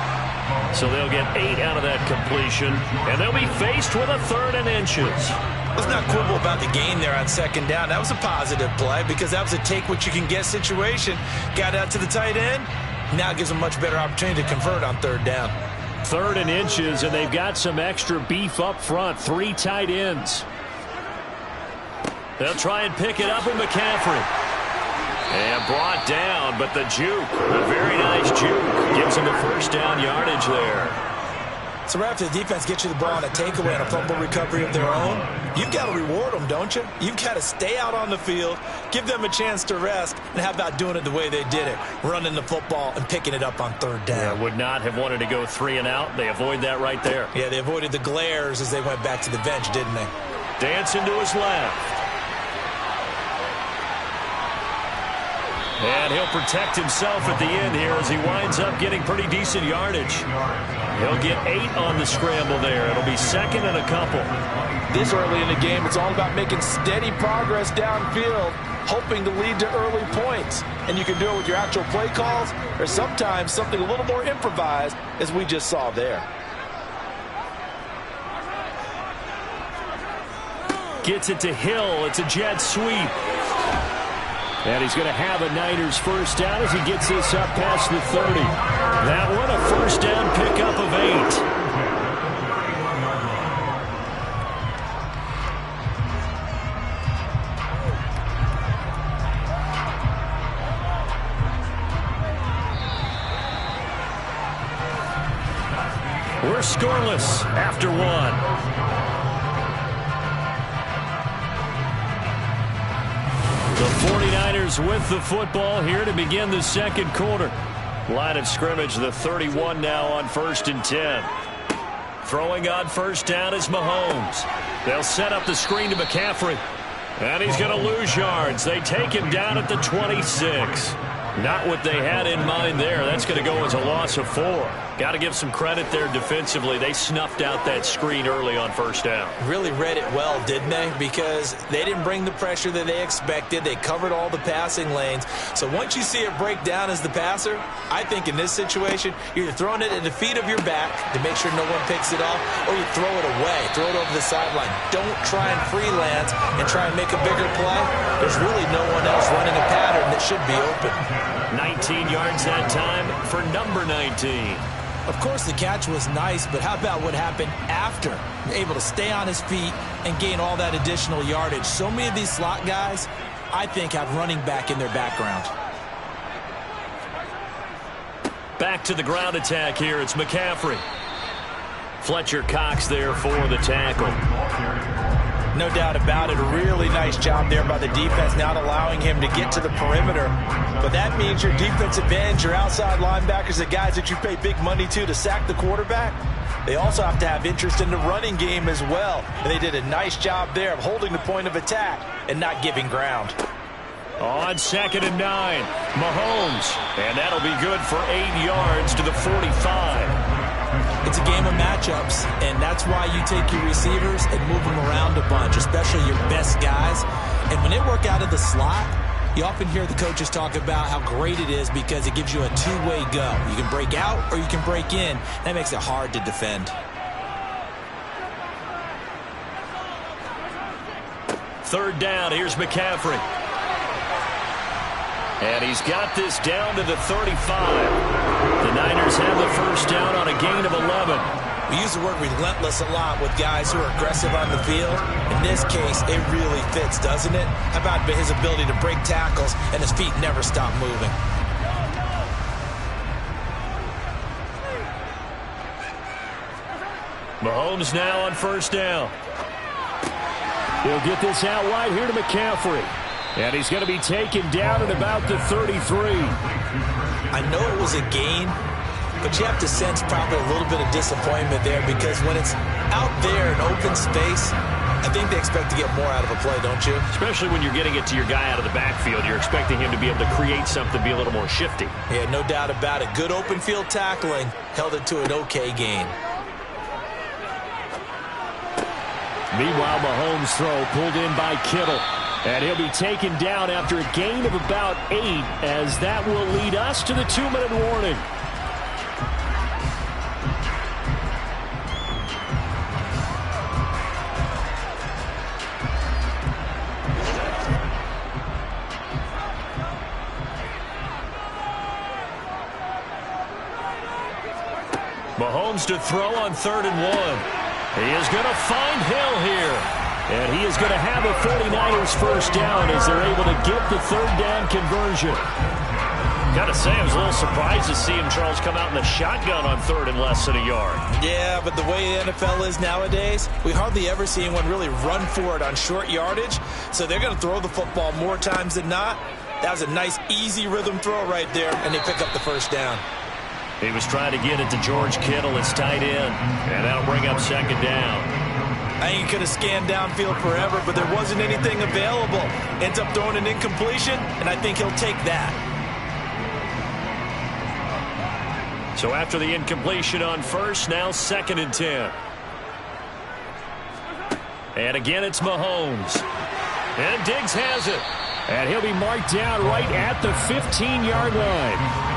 So they'll get 8 out of that completion, and they'll be faced with a 3rd and inches. Let's not quibble about the gain there on 2nd down. That was a positive play because that was a take-what-you-can-get situation. Got out to the tight end. Now gives them a much better opportunity to convert on 3rd down. 3rd and inches, and they've got some extra beef up front. 3 tight ends. They'll try and pick it up with McCaffrey. And brought down, but the juke, a very nice juke, gives him a 1st down yardage there. So right after the defense gets you the ball on a takeaway and a fumble recovery of their own, you've got to reward them, don't you? You've got to stay out on the field, give them a chance to rest, and how about doing it the way they did it, running the football and picking it up on 3rd down. Yeah, would not have wanted to go 3 and out. They avoid that right there. Yeah, they avoided the glares as they went back to the bench, didn't they? Dancing to his left. And he'll protect himself at the end here as he winds up getting pretty decent yardage. He'll get 8 on the scramble there. It'll be 2nd and a couple. This early in the game, it's all about making steady progress downfield, hoping to lead to early points. And you can do it with your actual play calls or sometimes something a little more improvised, as we just saw there. Gets it to Hill. It's a jet sweep. And he's going to have a Niners 1st down as he gets this up past the 30. That one, a 1st down pickup of 8. We're scoreless after 1. The 49ers with the football here to begin the 2nd quarter. Line of scrimmage, the 31 now on 1st and 10. Throwing on 1st down is Mahomes. They'll set up the screen to McCaffrey. And he's going to lose yards. They take him down at the 26. Not what they had in mind there. That's going to go as a loss of 4. Got to give some credit there defensively. They snuffed out that screen early on 1st down. Really read it well, didn't they? Because they didn't bring the pressure that they expected. They covered all the passing lanes. So once you see it break down as the passer, I think in this situation, you're either throwing it at the feet of your back to make sure no one picks it off, or you throw it away, throw it over the sideline. Don't try and freelance and try and make a bigger play. There's really no one else running a pattern that should be open. 19 yards that time for number 19. Of course, the catch was nice, but how about what happened after? Able to stay on his feet and gain all that additional yardage. So many of these slot guys, I think, have running back in their background. Back to the ground attack here. It's McCaffrey. Fletcher Cox there for the tackle. No doubt about it. A really nice job there by the defense, not allowing him to get to the perimeter. But that means your defensive ends, your outside linebackers, the guys that you pay big money to sack the quarterback, they also have to have interest in the running game as well. And they did a nice job there of holding the point of attack and not giving ground. On 2nd and 9, Mahomes. And that'll be good for 8 yards to the 45. It's a game of matchups, and that's why you take your receivers and move them around a bunch, especially your best guys. And when they work out of the slot, you often hear the coaches talk about how great it is because it gives you a two-way go. You can break out or you can break in. That makes it hard to defend. 3rd down. Here's McCaffrey. And he's got this down to the 35. The Niners have the 1st down on a gain of 11. We use the word relentless a lot with guys who are aggressive on the field. In this case, it really fits, doesn't it? How about his ability to break tackles and his feet never stop moving? Mahomes now on 1st down. He'll get this out wide here to McCaffrey. And he's going to be taken down at about the 33. I know it was a gain, but you have to sense probably a little bit of disappointment there because when it's out there in open space, I think they expect to get more out of a play, don't you? Especially when you're getting it to your guy out of the backfield. You're expecting him to be able to create something, be a little more shifty. Yeah, no doubt about it. Good open field tackling held it to an okay gain. Meanwhile, Mahomes' throw pulled in by Kittle. And he'll be taken down after a gain of about 8, as that will lead us to the 2-minute warning. Mahomes to throw on 3rd and 1. He is going to find Hill here. And he is going to have a 49ers first down as they're able to get the 3rd down conversion. Got to say, I was a little surprised to see him, Charles, come out in the shotgun on 3rd and less than a yard. Yeah, but the way the NFL is nowadays, we hardly ever see anyone really run for it on short yardage. So they're going to throw the football more times than not. That was a nice, easy rhythm throw right there, and they pick up the first down. He was trying to get it to George Kittle, his tight end, and that'll bring up 2nd down. I ain't could have scanned downfield forever, but there wasn't anything available. Ends up throwing an incompletion, and I think he'll take that. So after the incompletion on 1st, now 2nd and 10. And again, it's Mahomes. And Diggs has it. And he'll be marked down right at the 15-yard line.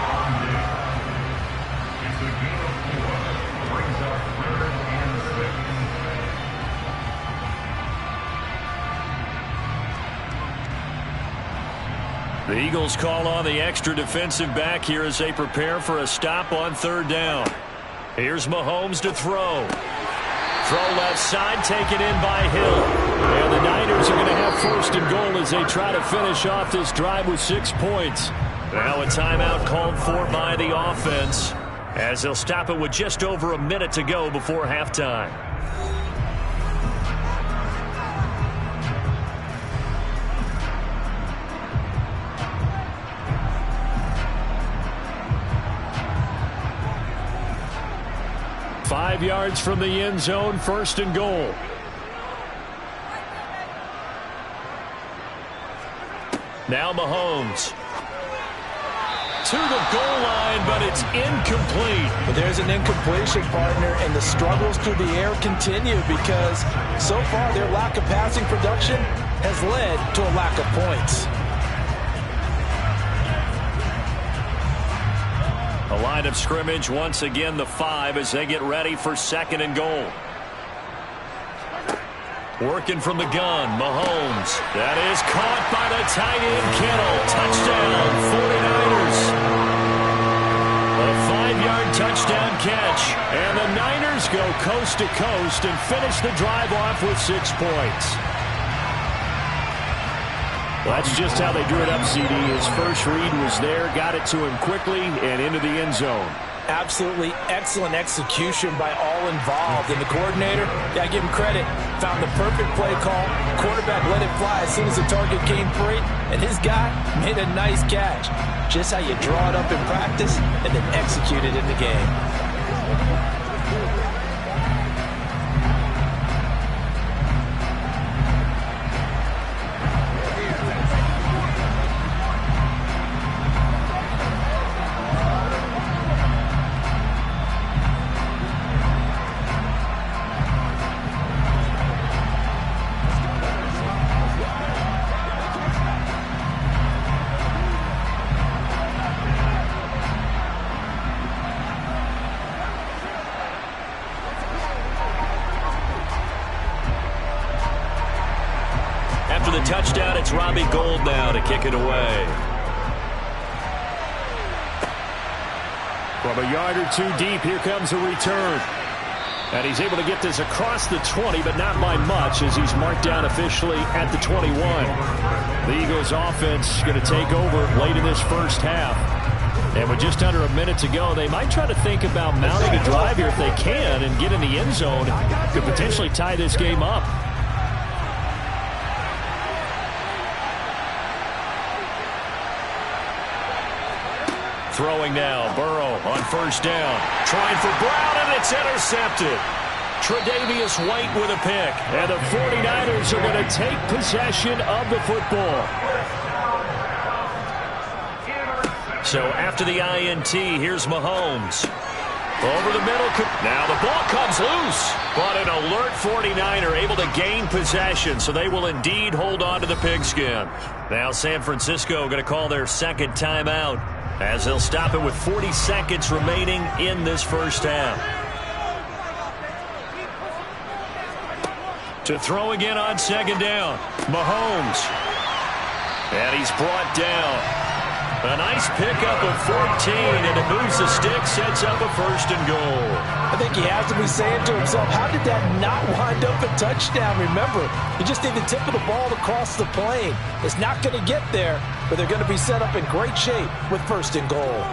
The Eagles call on the extra defensive back here as they prepare for a stop on 3rd down. Here's Mahomes to throw. Throw left side, taken in by Hill. And the Niners are going to have 1st and goal as they try to finish off this drive with 6 points. Now a timeout called for by the offense as they'll stop it with just over a minute to go before halftime. Yards from the end zone, 1st and goal. Now Mahomes to the goal line, but it's incomplete. But there's an incompletion, partner, and the struggles through the air continue because so far their lack of passing production has led to a lack of points. A line of scrimmage, once again the 5 as they get ready for 2nd and goal. Working from the gun, Mahomes. That is caught by the tight end, Kittle. Touchdown, 49ers. A 5-yard touchdown catch. And the Niners go coast to coast and finish the drive off with 6 points. Well, that's just how they drew it up, CD. His first read was there, got it to him quickly and into the end zone. Absolutely excellent execution by all involved. And the coordinator, got to give him credit, found the perfect play call. Quarterback let it fly as soon as the target came free, and his guy made a nice catch. Just how you draw it up in practice and then execute it in the game. Touchdown, it's Robbie Gould now to kick it away. From a yard or 2 deep, here comes a return. And he's able to get this across the 20, but not by much as he's marked down officially at the 21. The Eagles offense going to take over late in this first half. And with just under a minute to go, they might try to think about mounting a drive here if they can and get in the end zone. Could potentially tie this game up. Throwing now, Burrow on first down. Trying for Brown, and it's intercepted. Tre'Davious White with a pick. And the 49ers are going to take possession of the football. So after the INT, here's Mahomes. Over the middle. Now the ball comes loose. But an alert 49er able to gain possession. So they will indeed hold on to the pigskin. Now San Francisco going to call their second timeout, as they'll stop it with 40 seconds remaining in this first half. To throw again on second down. Mahomes. And he's brought down. A nice pickup of 14, and it moves the stick, sets up a first and goal. I think he has to be saying to himself, how did that not wind up a touchdown? Remember, he just need the tip of the ball to cross the plane. It's not going to get there, but they're going to be set up in great shape with first and goal.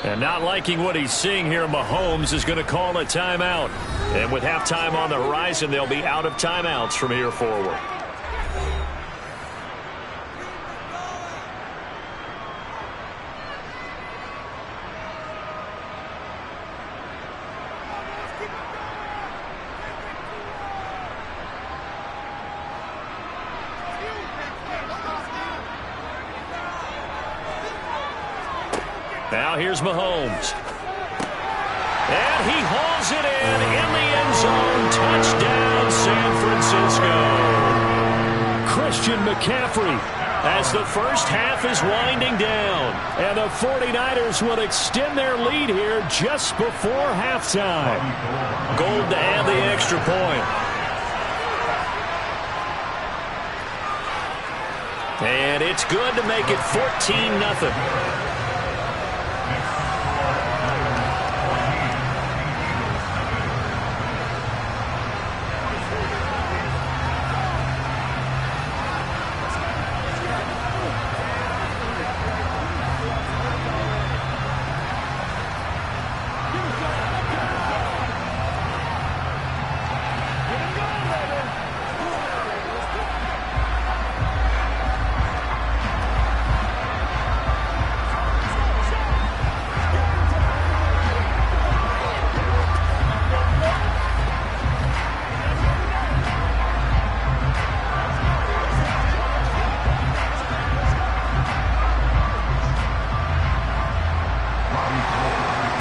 And not liking what he's seeing here, Mahomes is going to call a timeout. And with halftime on the horizon, they'll be out of timeouts from here forward. Now here's Mahomes. And he hauls it in the end zone. Touchdown, San Francisco. Christian McCaffrey, as the first half is winding down. And the 49ers will extend their lead here just before halftime. Gold to add the extra point. And it's good to make it 14-0.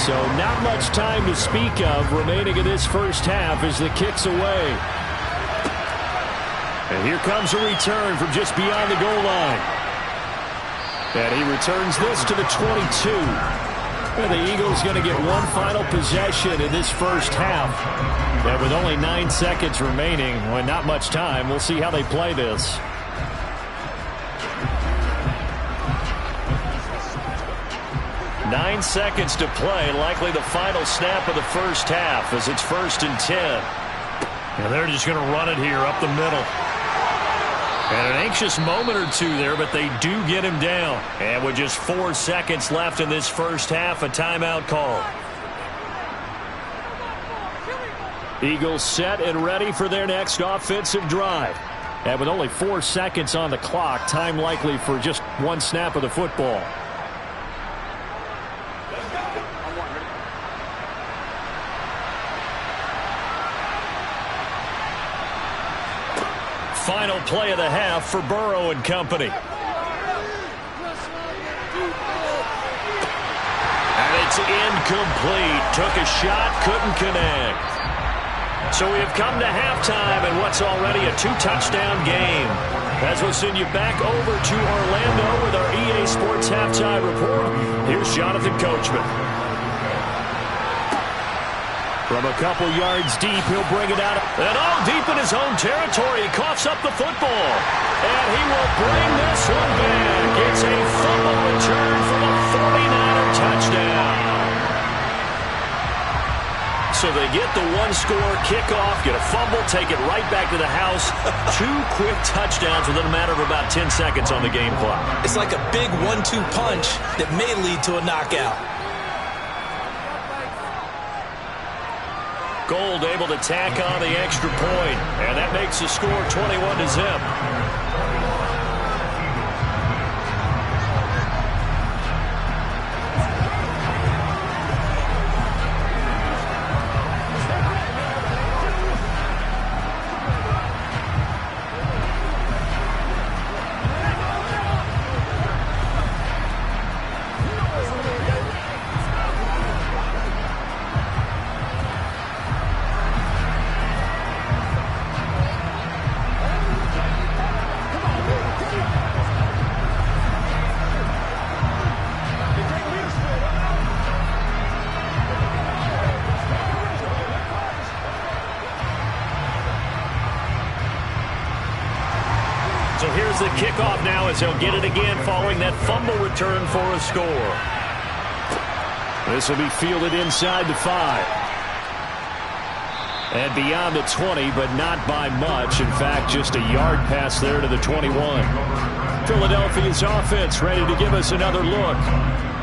So not much time to speak of remaining in this first half as the kick's away. And here comes a return from just beyond the goal line. And he returns this to the 22. And the Eagles going to get one final possession in this first half. And with only 9 seconds remaining, well, not much time, we'll see how they play this. Nine seconds to play, likely the final snap of the first half as it's 1st and 10. And they're just going to run it here up the middle. And an anxious moment or two there, but they do get him down. And with just 4 seconds left in this first half, a timeout call. Eagles set and ready for their next offensive drive. And with only 4 seconds on the clock, time likely for just one snap of the football. Final play of the half for Burrow and company. And it's incomplete. Took a shot, couldn't connect. So we have come to halftime in what's already a 2-touchdown game. As we'll send you back over to Orlando with our EA Sports Halftime Report, here's Jonathan Coachman. From a couple yards deep, he'll bring it out. And all deep in his own territory, he coughs up the football. And he will bring this one back. It's a fumble return from a 49er touchdown. So they get the one-score kickoff, get a fumble, take it right back to the house. 2 quick touchdowns within a matter of about 10 seconds on the game clock. It's like a big 1-2 punch that may lead to a knockout. Gold able to tack on the extra point, and that makes the score 21-0. here's the kickoff now as he'll get it again following that fumble return for a score. This will be fielded inside the 5. And beyond the 20, but not by much. In fact, just a yard pass there to the 21. Philadelphia's offense ready to give us another look.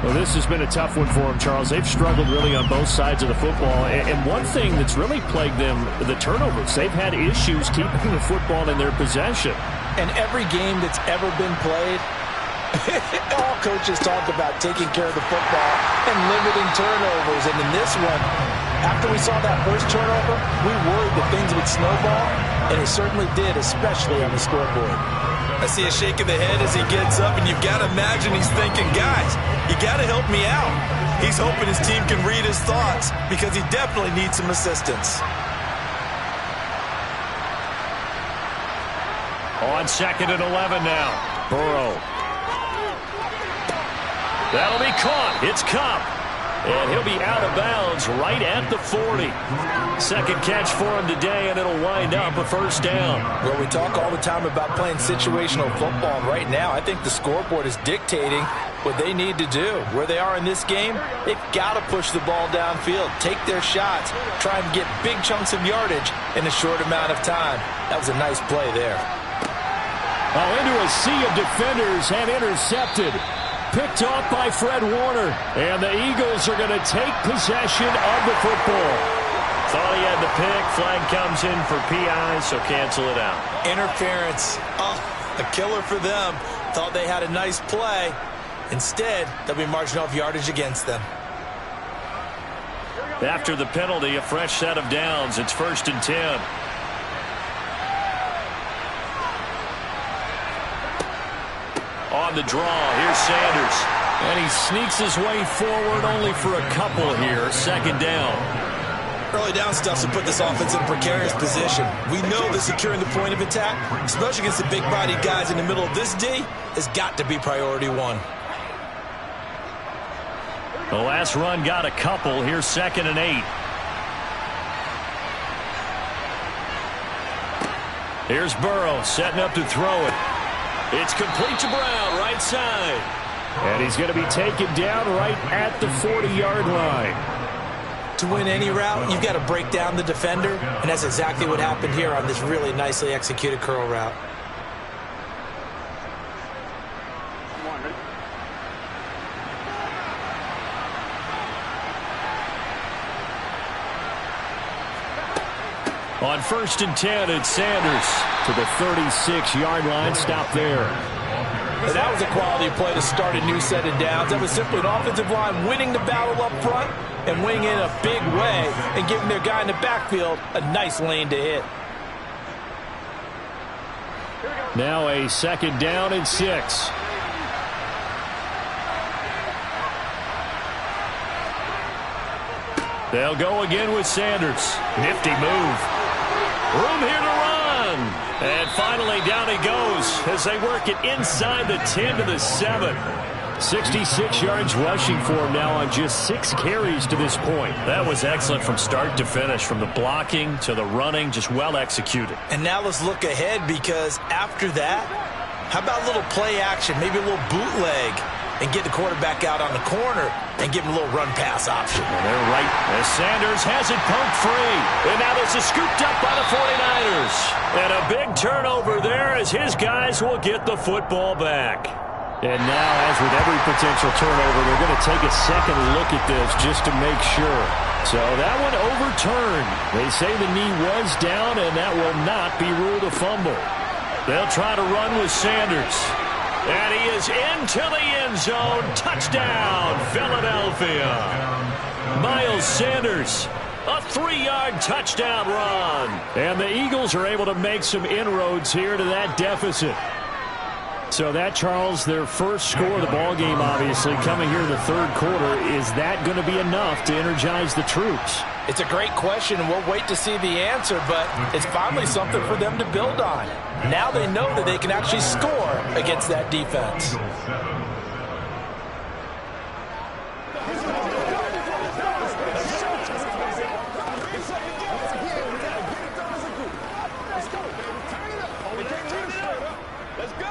Well, this has been a tough one for them, Charles. They've struggled really on both sides of the football. And one thing that's really plagued them, the turnovers. They've had issues keeping the football in their possession. And every game that's ever been played, all coaches talk about taking care of the football and limiting turnovers. And in this one, after we saw that first turnover, we worried that things would snowball, and it certainly did, especially on the scoreboard. I see a shake of the head as he gets up, and you've got to imagine he's thinking, guys, you got to help me out. He's hoping his team can read his thoughts because he definitely needs some assistance. On 2nd and 11 now. Burrow. That'll be caught. It's Kupp. And he'll be out of bounds right at the 40. Second catch for him today, and it'll wind up a first down. Well, we talk all the time about playing situational football. Right now, I think the scoreboard is dictating what they need to do. Where they are in this game, they've got to push the ball downfield, take their shots, try and get big chunks of yardage in a short amount of time. That was a nice play there. Oh, into a sea of defenders and intercepted. Picked off by Fred Warner. And the Eagles are going to take possession of the football. Thought he had the pick. Flag comes in for PI, so cancel it out. Interference. Oh, a killer for them. Thought they had a nice play. Instead, they'll be marching off yardage against them. After the penalty, a fresh set of downs. It's 1st and 10. On the draw, here's Sanders. And he sneaks his way forward only for a couple here. 2nd down. Early down stuff to put this offense in a precarious position. We know that securing the point of attack, especially against the big-bodied guys in the middle of this D, has got to be priority 1. The last run got a couple. Here's 2nd and 8. Here's Burrow setting up to throw it. It's complete to Brown, right side. And he's going to be taken down right at the 40-yard line. To win any route, you've got to break down the defender, and that's exactly what happened here on this really nicely executed curl route. On 1st and 10, it's Sanders to the 36-yard line. Stop there. And that was a quality play to start a new set of downs. That was simply an offensive line winning the battle up front and winning in a big way and giving their guy in the backfield a nice lane to hit. Now a 2nd down and 6. They'll go again with Sanders. Nifty move. Room here to run. And finally down he goes as they work it inside the 10 to the 7. 66 yards rushing for him now on just 6 carries to this point. That was excellent from start to finish, from the blocking to the running, just well executed. And now let's look ahead, because after that, how about a little play action, maybe a little bootleg, and get the quarterback out on the corner and give him a little run-pass option. And they're right as Sanders has it pumped free. And now this is scooped up by the 49ers. And a big turnover there as his guys will get the football back. And now, as with every potential turnover, they're going to take a second look at this just to make sure. So that one overturned. They say the knee was down, and that will not be ruled a fumble. They'll try to run with Sanders. And he is into the end zone. Touchdown, Philadelphia. Miles Sanders, a 3-yard touchdown run. And the Eagles are able to make some inroads here to that deficit. So that, Charles, their first score of the ballgame, obviously, coming here in the 3rd quarter. Is that going to be enough to energize the troops? It's a great question, and we'll wait to see the answer, but it's finally something for them to build on. Now they know that they can actually score against that defense. Let's go.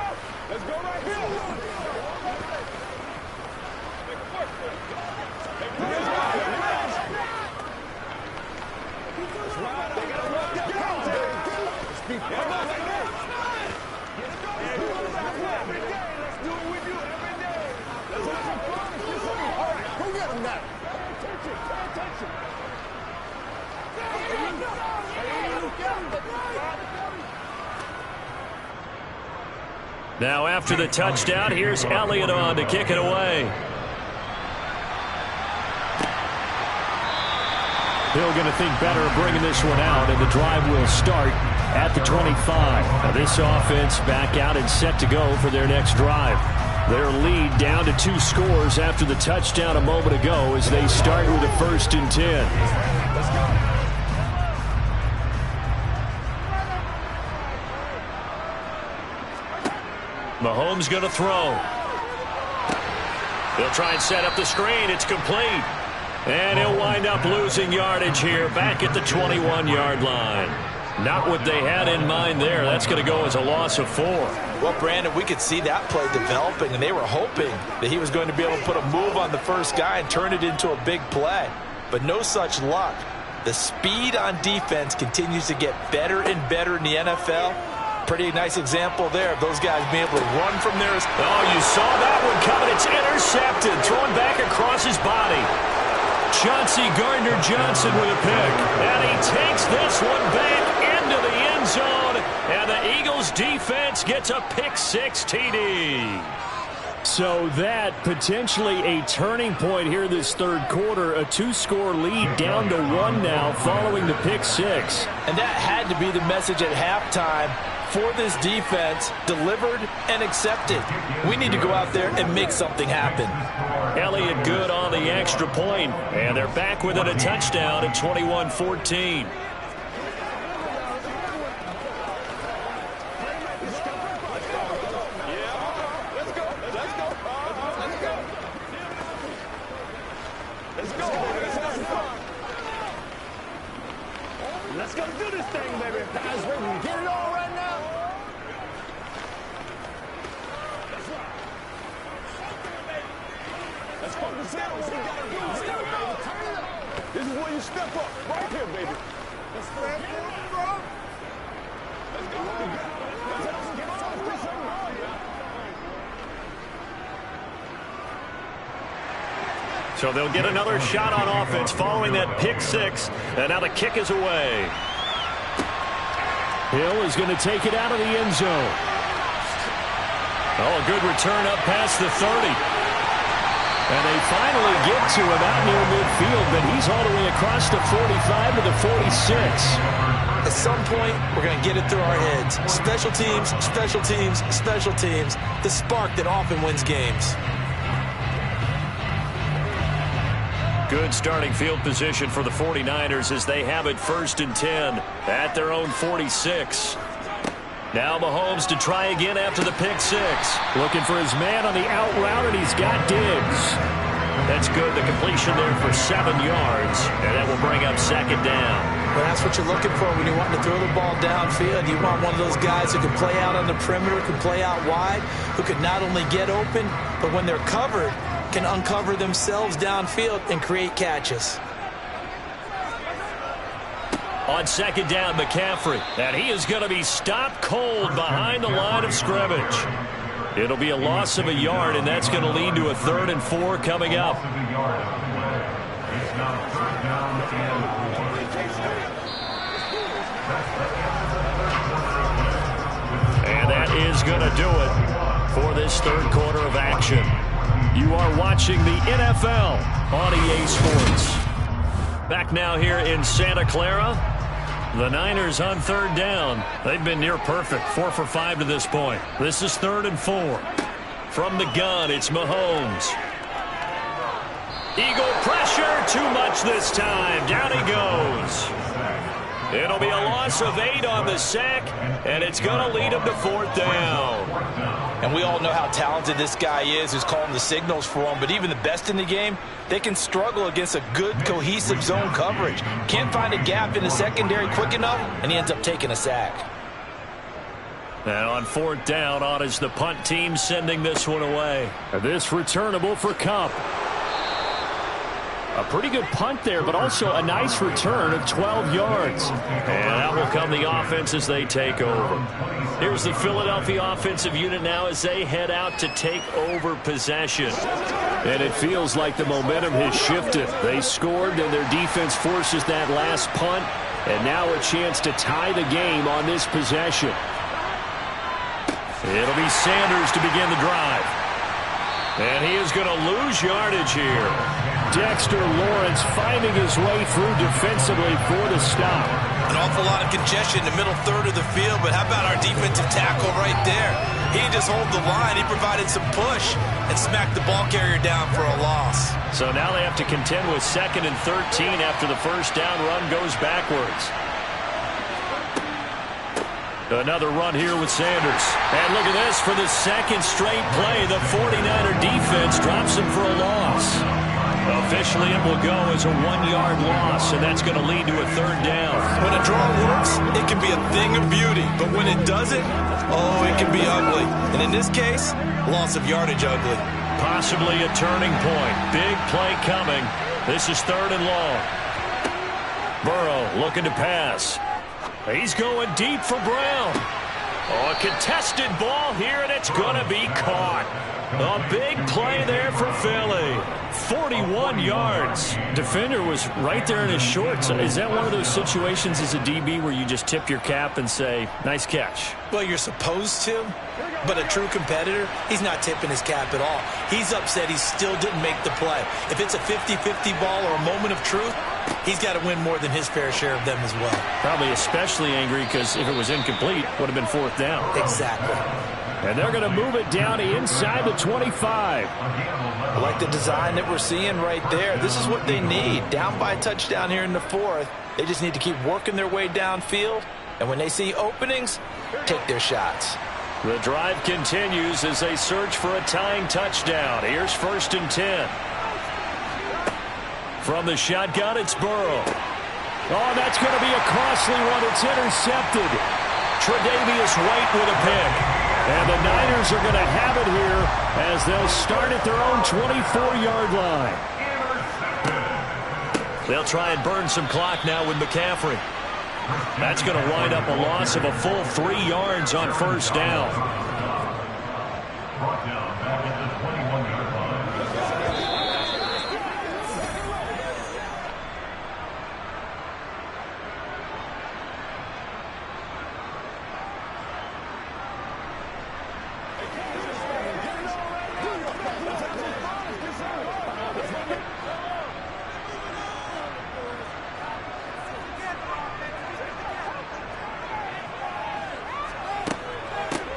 Now after the touchdown, here's Elliott on to kick it away. Hill going to think better of bringing this one out, and the drive will start at the 25. Now this offense back out and set to go for their next drive. Their lead down to 2 scores after the touchdown a moment ago as they start with a 1st and 10. Mahomes going to throw. He'll try and set up the screen. It's complete. And he'll wind up losing yardage here back at the 21-yard line. Not what they had in mind there. That's going to go as a loss of 4. Well, Brandon, we could see that play developing, and they were hoping that he was going to be able to put a move on the first guy and turn it into a big play. But no such luck. The speed on defense continues to get better and better in the NFL. Pretty nice example there of those guys being able to run from there. Oh, you saw that one coming. It's intercepted. Thrown back across his body. Chauncey Gardner-Johnson with a pick. And he takes this one back into the end zone. And the Eagles defense gets a pick-6 TD. So that potentially a turning point here this third quarter. A 2-score lead down to 1 now following the pick-6. And that had to be the message at halftime for this defense, delivered and accepted. We need to go out there and make something happen. Elliott good on the extra point, and they're back within a touchdown at 21-14. Let's go do this thing, baby. Guys, ready to get it on right now? That's right. Let's focus in. Let's go, baby. Turn it up. This is where you step up. Right here, baby. Let's stand for it, bro. Let's go. Let's get on. So they'll get another shot on offense following that pick-6. And now the kick is away. Hill is going to take it out of the end zone. Oh, a good return up past the 30. And they finally get to him out near midfield, but he's all the way across the 45 to the 46. At some point, we're going to get it through our heads. Special teams, special teams, special teams. The spark that often wins games. Good starting field position for the 49ers as they have it 1st and 10 at their own 46. Now Mahomes to try again after the pick-6. Looking for his man on the out route, and he's got Diggs. That's good. The completion there for 7 yards, and that will bring up 2nd down. Well, that's what you're looking for when you want to throw the ball downfield. You want one of those guys who can play out on the perimeter, can play out wide, who can not only get open, but when they're covered, can uncover themselves downfield and create catches. On 2nd down, McCaffrey. And he is going to be stopped cold behind the line of scrimmage. It'll be a loss of a yard, and that's going to lead to a 3rd and 4 coming up. And that is going to do it for this third quarter of action. You are watching the NFL on EA Sports. Back now here in Santa Clara. The Niners on 3rd down. They've been near perfect. 4 for 5 to this point. This is 3rd and 4. From the gun, it's Mahomes. Eagle pressure. Too much this time. Down he goes. It'll be a loss of 8 on the sack, and it's going to lead him to 4th down. And we all know how talented this guy is who's calling the signals for him, but even the best in the game, they can struggle against a good, cohesive zone coverage. Can't find a gap in the secondary quick enough, and he ends up taking a sack. And on 4th down, on is the punt team sending this one away. This returnable for Kupp. A pretty good punt there, but also a nice return of 12 yards. And out will come the offense as they take over. Here's the Philadelphia offensive unit now as they head out to take over possession. And it feels like the momentum has shifted. They scored, and their defense forces that last punt. And now a chance to tie the game on this possession. It'll be Sanders to begin the drive. And he is going to lose yardage here. Dexter Lawrence finding his way through defensively for the stop. An awful lot of congestion in the middle third of the field, but how about our defensive tackle right there? He just hold the line. He provided some push and smacked the ball carrier down for a loss. So now they have to contend with 2nd and 13 after the first down run goes backwards. Another run here with Sanders. And look at this for the second straight play. The 49er defense drops him for a loss. Officially, it will go as a 1-yard loss, and that's going to lead to a 3rd down. When a draw works, it can be a thing of beauty. But when it doesn't, oh, it can be ugly. And in this case, loss of yardage ugly. Possibly a turning point. Big play coming. This is 3rd and long. Burrow looking to pass. He's going deep for Brown. Oh, a contested ball here, and it's going to be caught. A big play there for Philly. 41 yards. Defender was right there in his shorts. Is that one of those situations as a DB where you just tip your cap and say, nice catch? Well, you're supposed to, but a true competitor, he's not tipping his cap at all. He's upset he still didn't make the play. If it's a 50-50 ball or a moment of truth, he's got to win more than his fair share of them as well. Probably especially angry because if it was incomplete, would have been 4th down. Exactly. And they're going to move it down inside the 25. I like the design that we're seeing right there. This is what they need. Down by a touchdown here in the 4th. They just need to keep working their way downfield. And when they see openings, take their shots. The drive continues as they search for a tying touchdown. Here's 1st and 10. From the shotgun, it's Burrow. Oh, that's going to be a costly one. It's intercepted. Tre'Davious White with a pick. And the Niners are going to have it here as they'll start at their own 24-yard line. They'll try and burn some clock now with McCaffrey. That's going to wind up a loss of a full 3 yards on 1st down. Brought down back at the 21-yard line.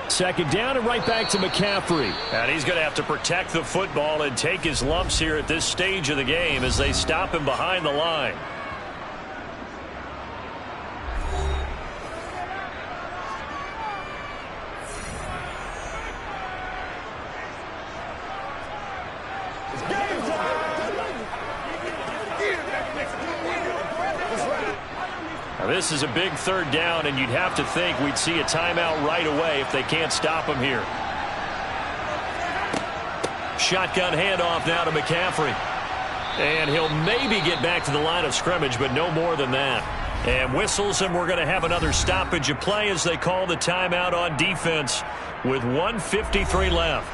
Second down and right back to McCaffrey. And he's going to have to protect the football and take his lumps here at this stage of the game as they stop him behind the line. Now, this is a big 3rd down, and you'd have to think we'd see a timeout right away if they can't stop him here. Shotgun handoff now to McCaffrey. And he'll maybe get back to the line of scrimmage, but no more than that. And whistles, and we're going to have another stoppage of play as they call the timeout on defense with 1:53 left.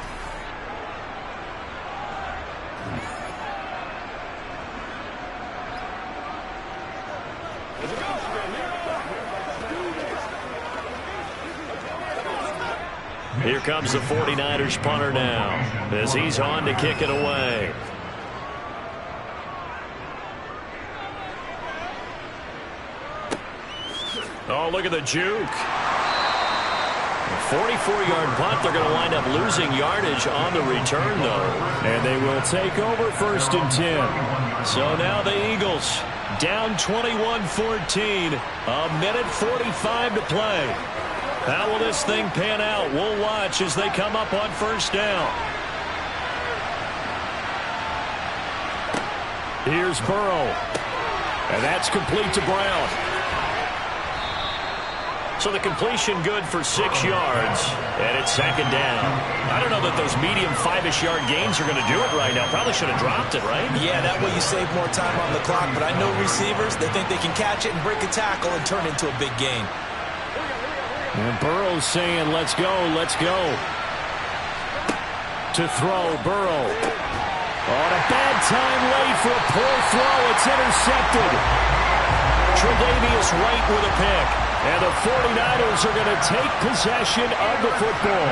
Here comes the 49ers punter now as he's on to kick it away. Oh, look at the juke. 44-yard punt. They're going to wind up losing yardage on the return, though. And they will take over 1st and 10. So now the Eagles down 21-14. A minute 45 to play. How will this thing pan out? We'll watch as they come up on 1st down. Here's Burrow. And that's complete to Brown. So the completion good for 6 yards, and it's second down. I don't know that those medium 5-ish yard gains are going to do it right now. Probably should have dropped it, right? Yeah, that way you save more time on the clock. But I know receivers, they think they can catch it and break a tackle and turn into a big gain. And Burrow's saying, let's go, let's go. To throw, Burrow. On a bad time late for a poor throw. It's intercepted. Tre'Davious White with a pick. And the 49ers are going to take possession of the football.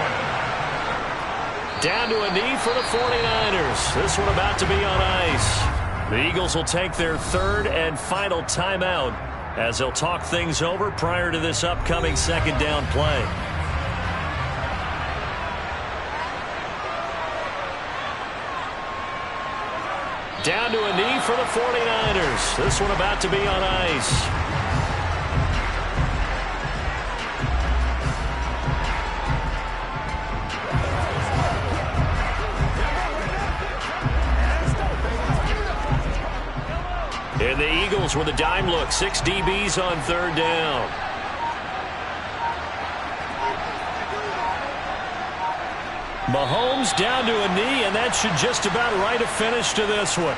Down to a knee for the 49ers. This one about to be on ice. The Eagles will take their third and final timeout as they'll talk things over prior to this upcoming second down play. Down to a knee for the 49ers. This one about to be on ice. And the Eagles with a dime look. 6 DBs on third down. Mahomes down to a knee, and that should just about write a finish to this one.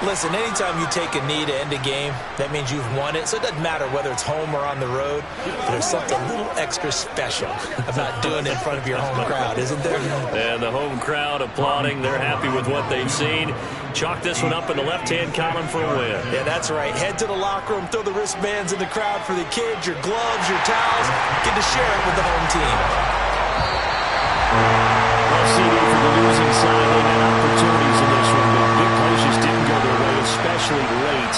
Listen, anytime you take a knee to end a game, that means you've won it. So it doesn't matter whether it's home or on the road. There's something a little extra special about doing it in front of your home crowd, isn't there? And the home crowd applauding. They're happy with what they've seen. Chalk this one up in the left-hand column for a win. Yeah, that's right. Head to the locker room, throw the wristbands in the crowd for the kids, your gloves, your towels. Get to share it with the home team. Well, CD for the losing side. They had opportunities in this one, but big plays just didn't go their way, especially late,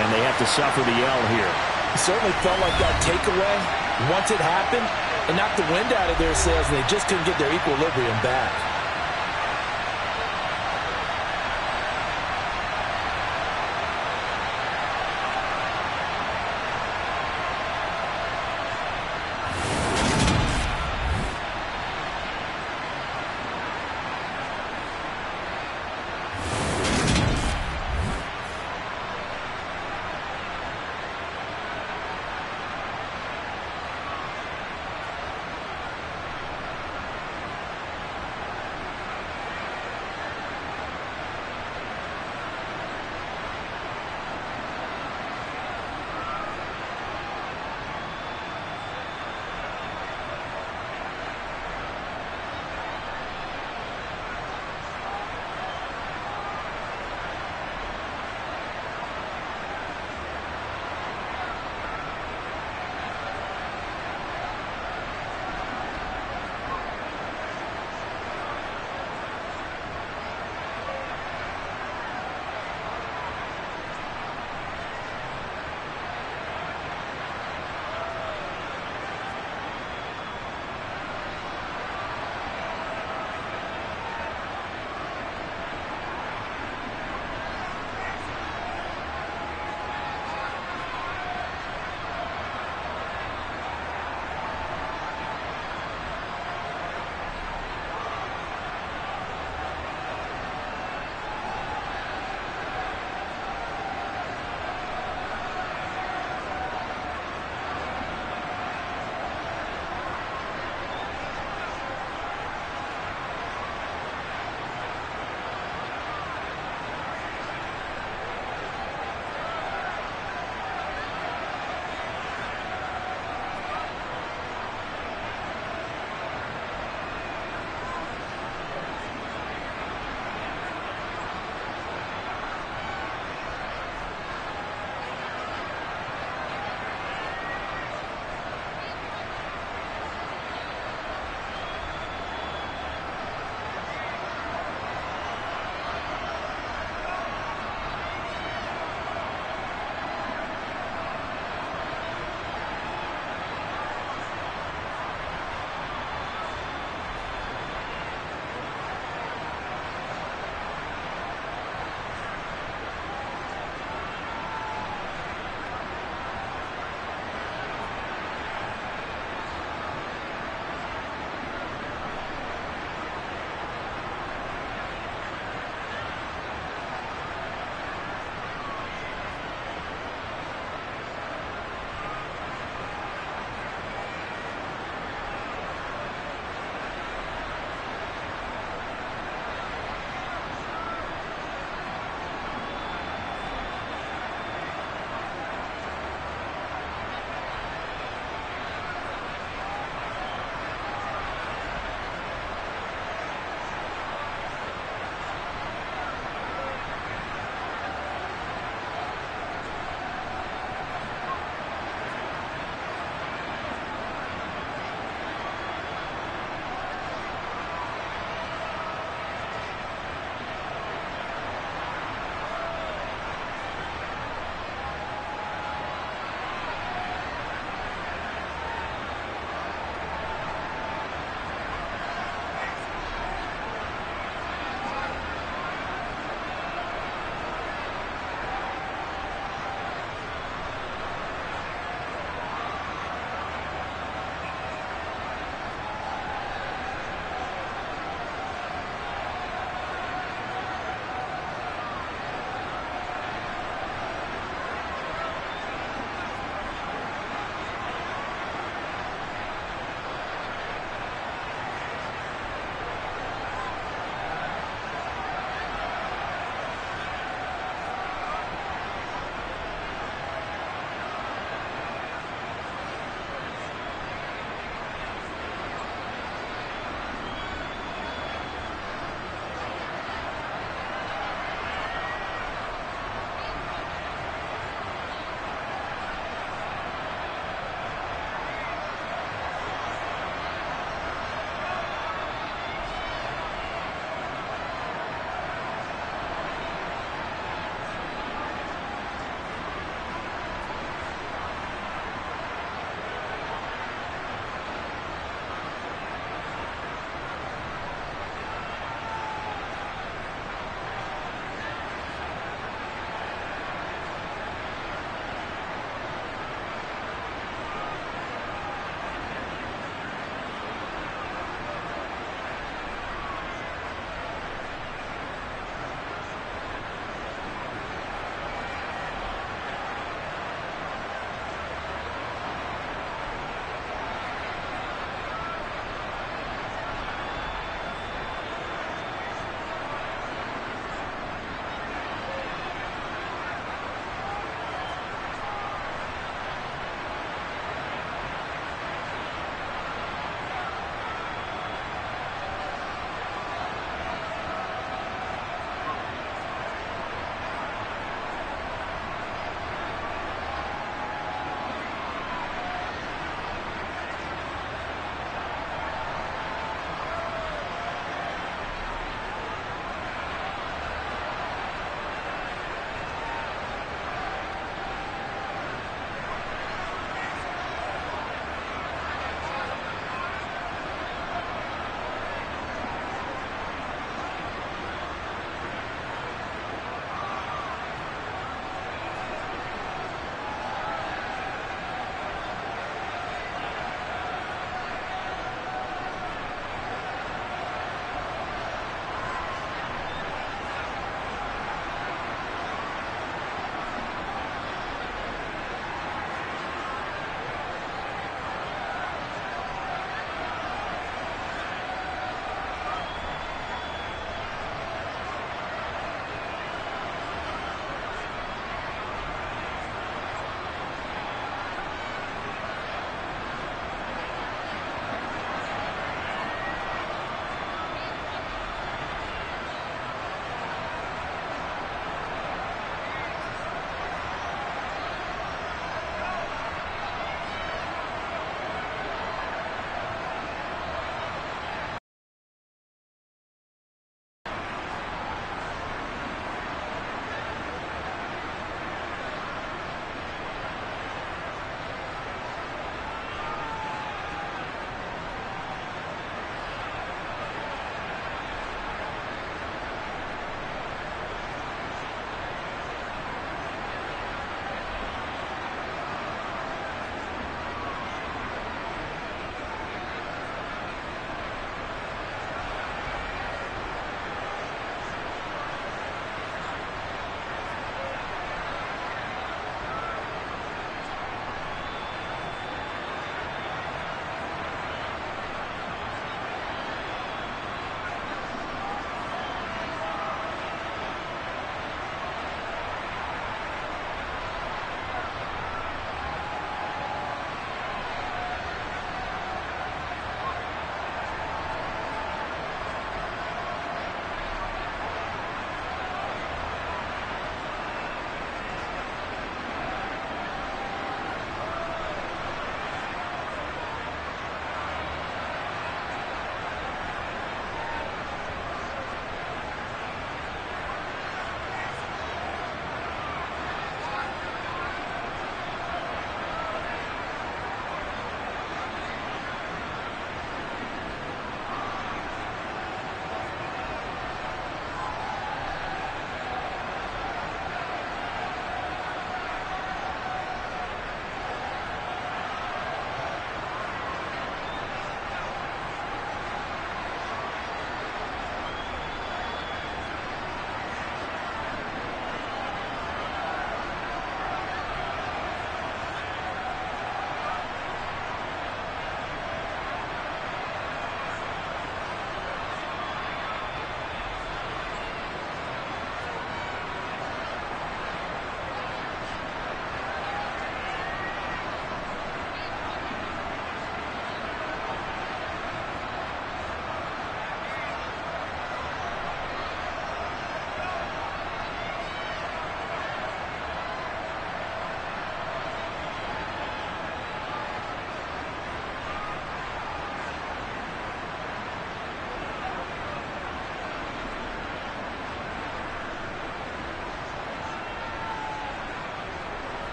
and they have to suffer the L here. It certainly felt like that takeaway, once it happened, it knocked the wind out of their sails, and they just couldn't get their equilibrium back.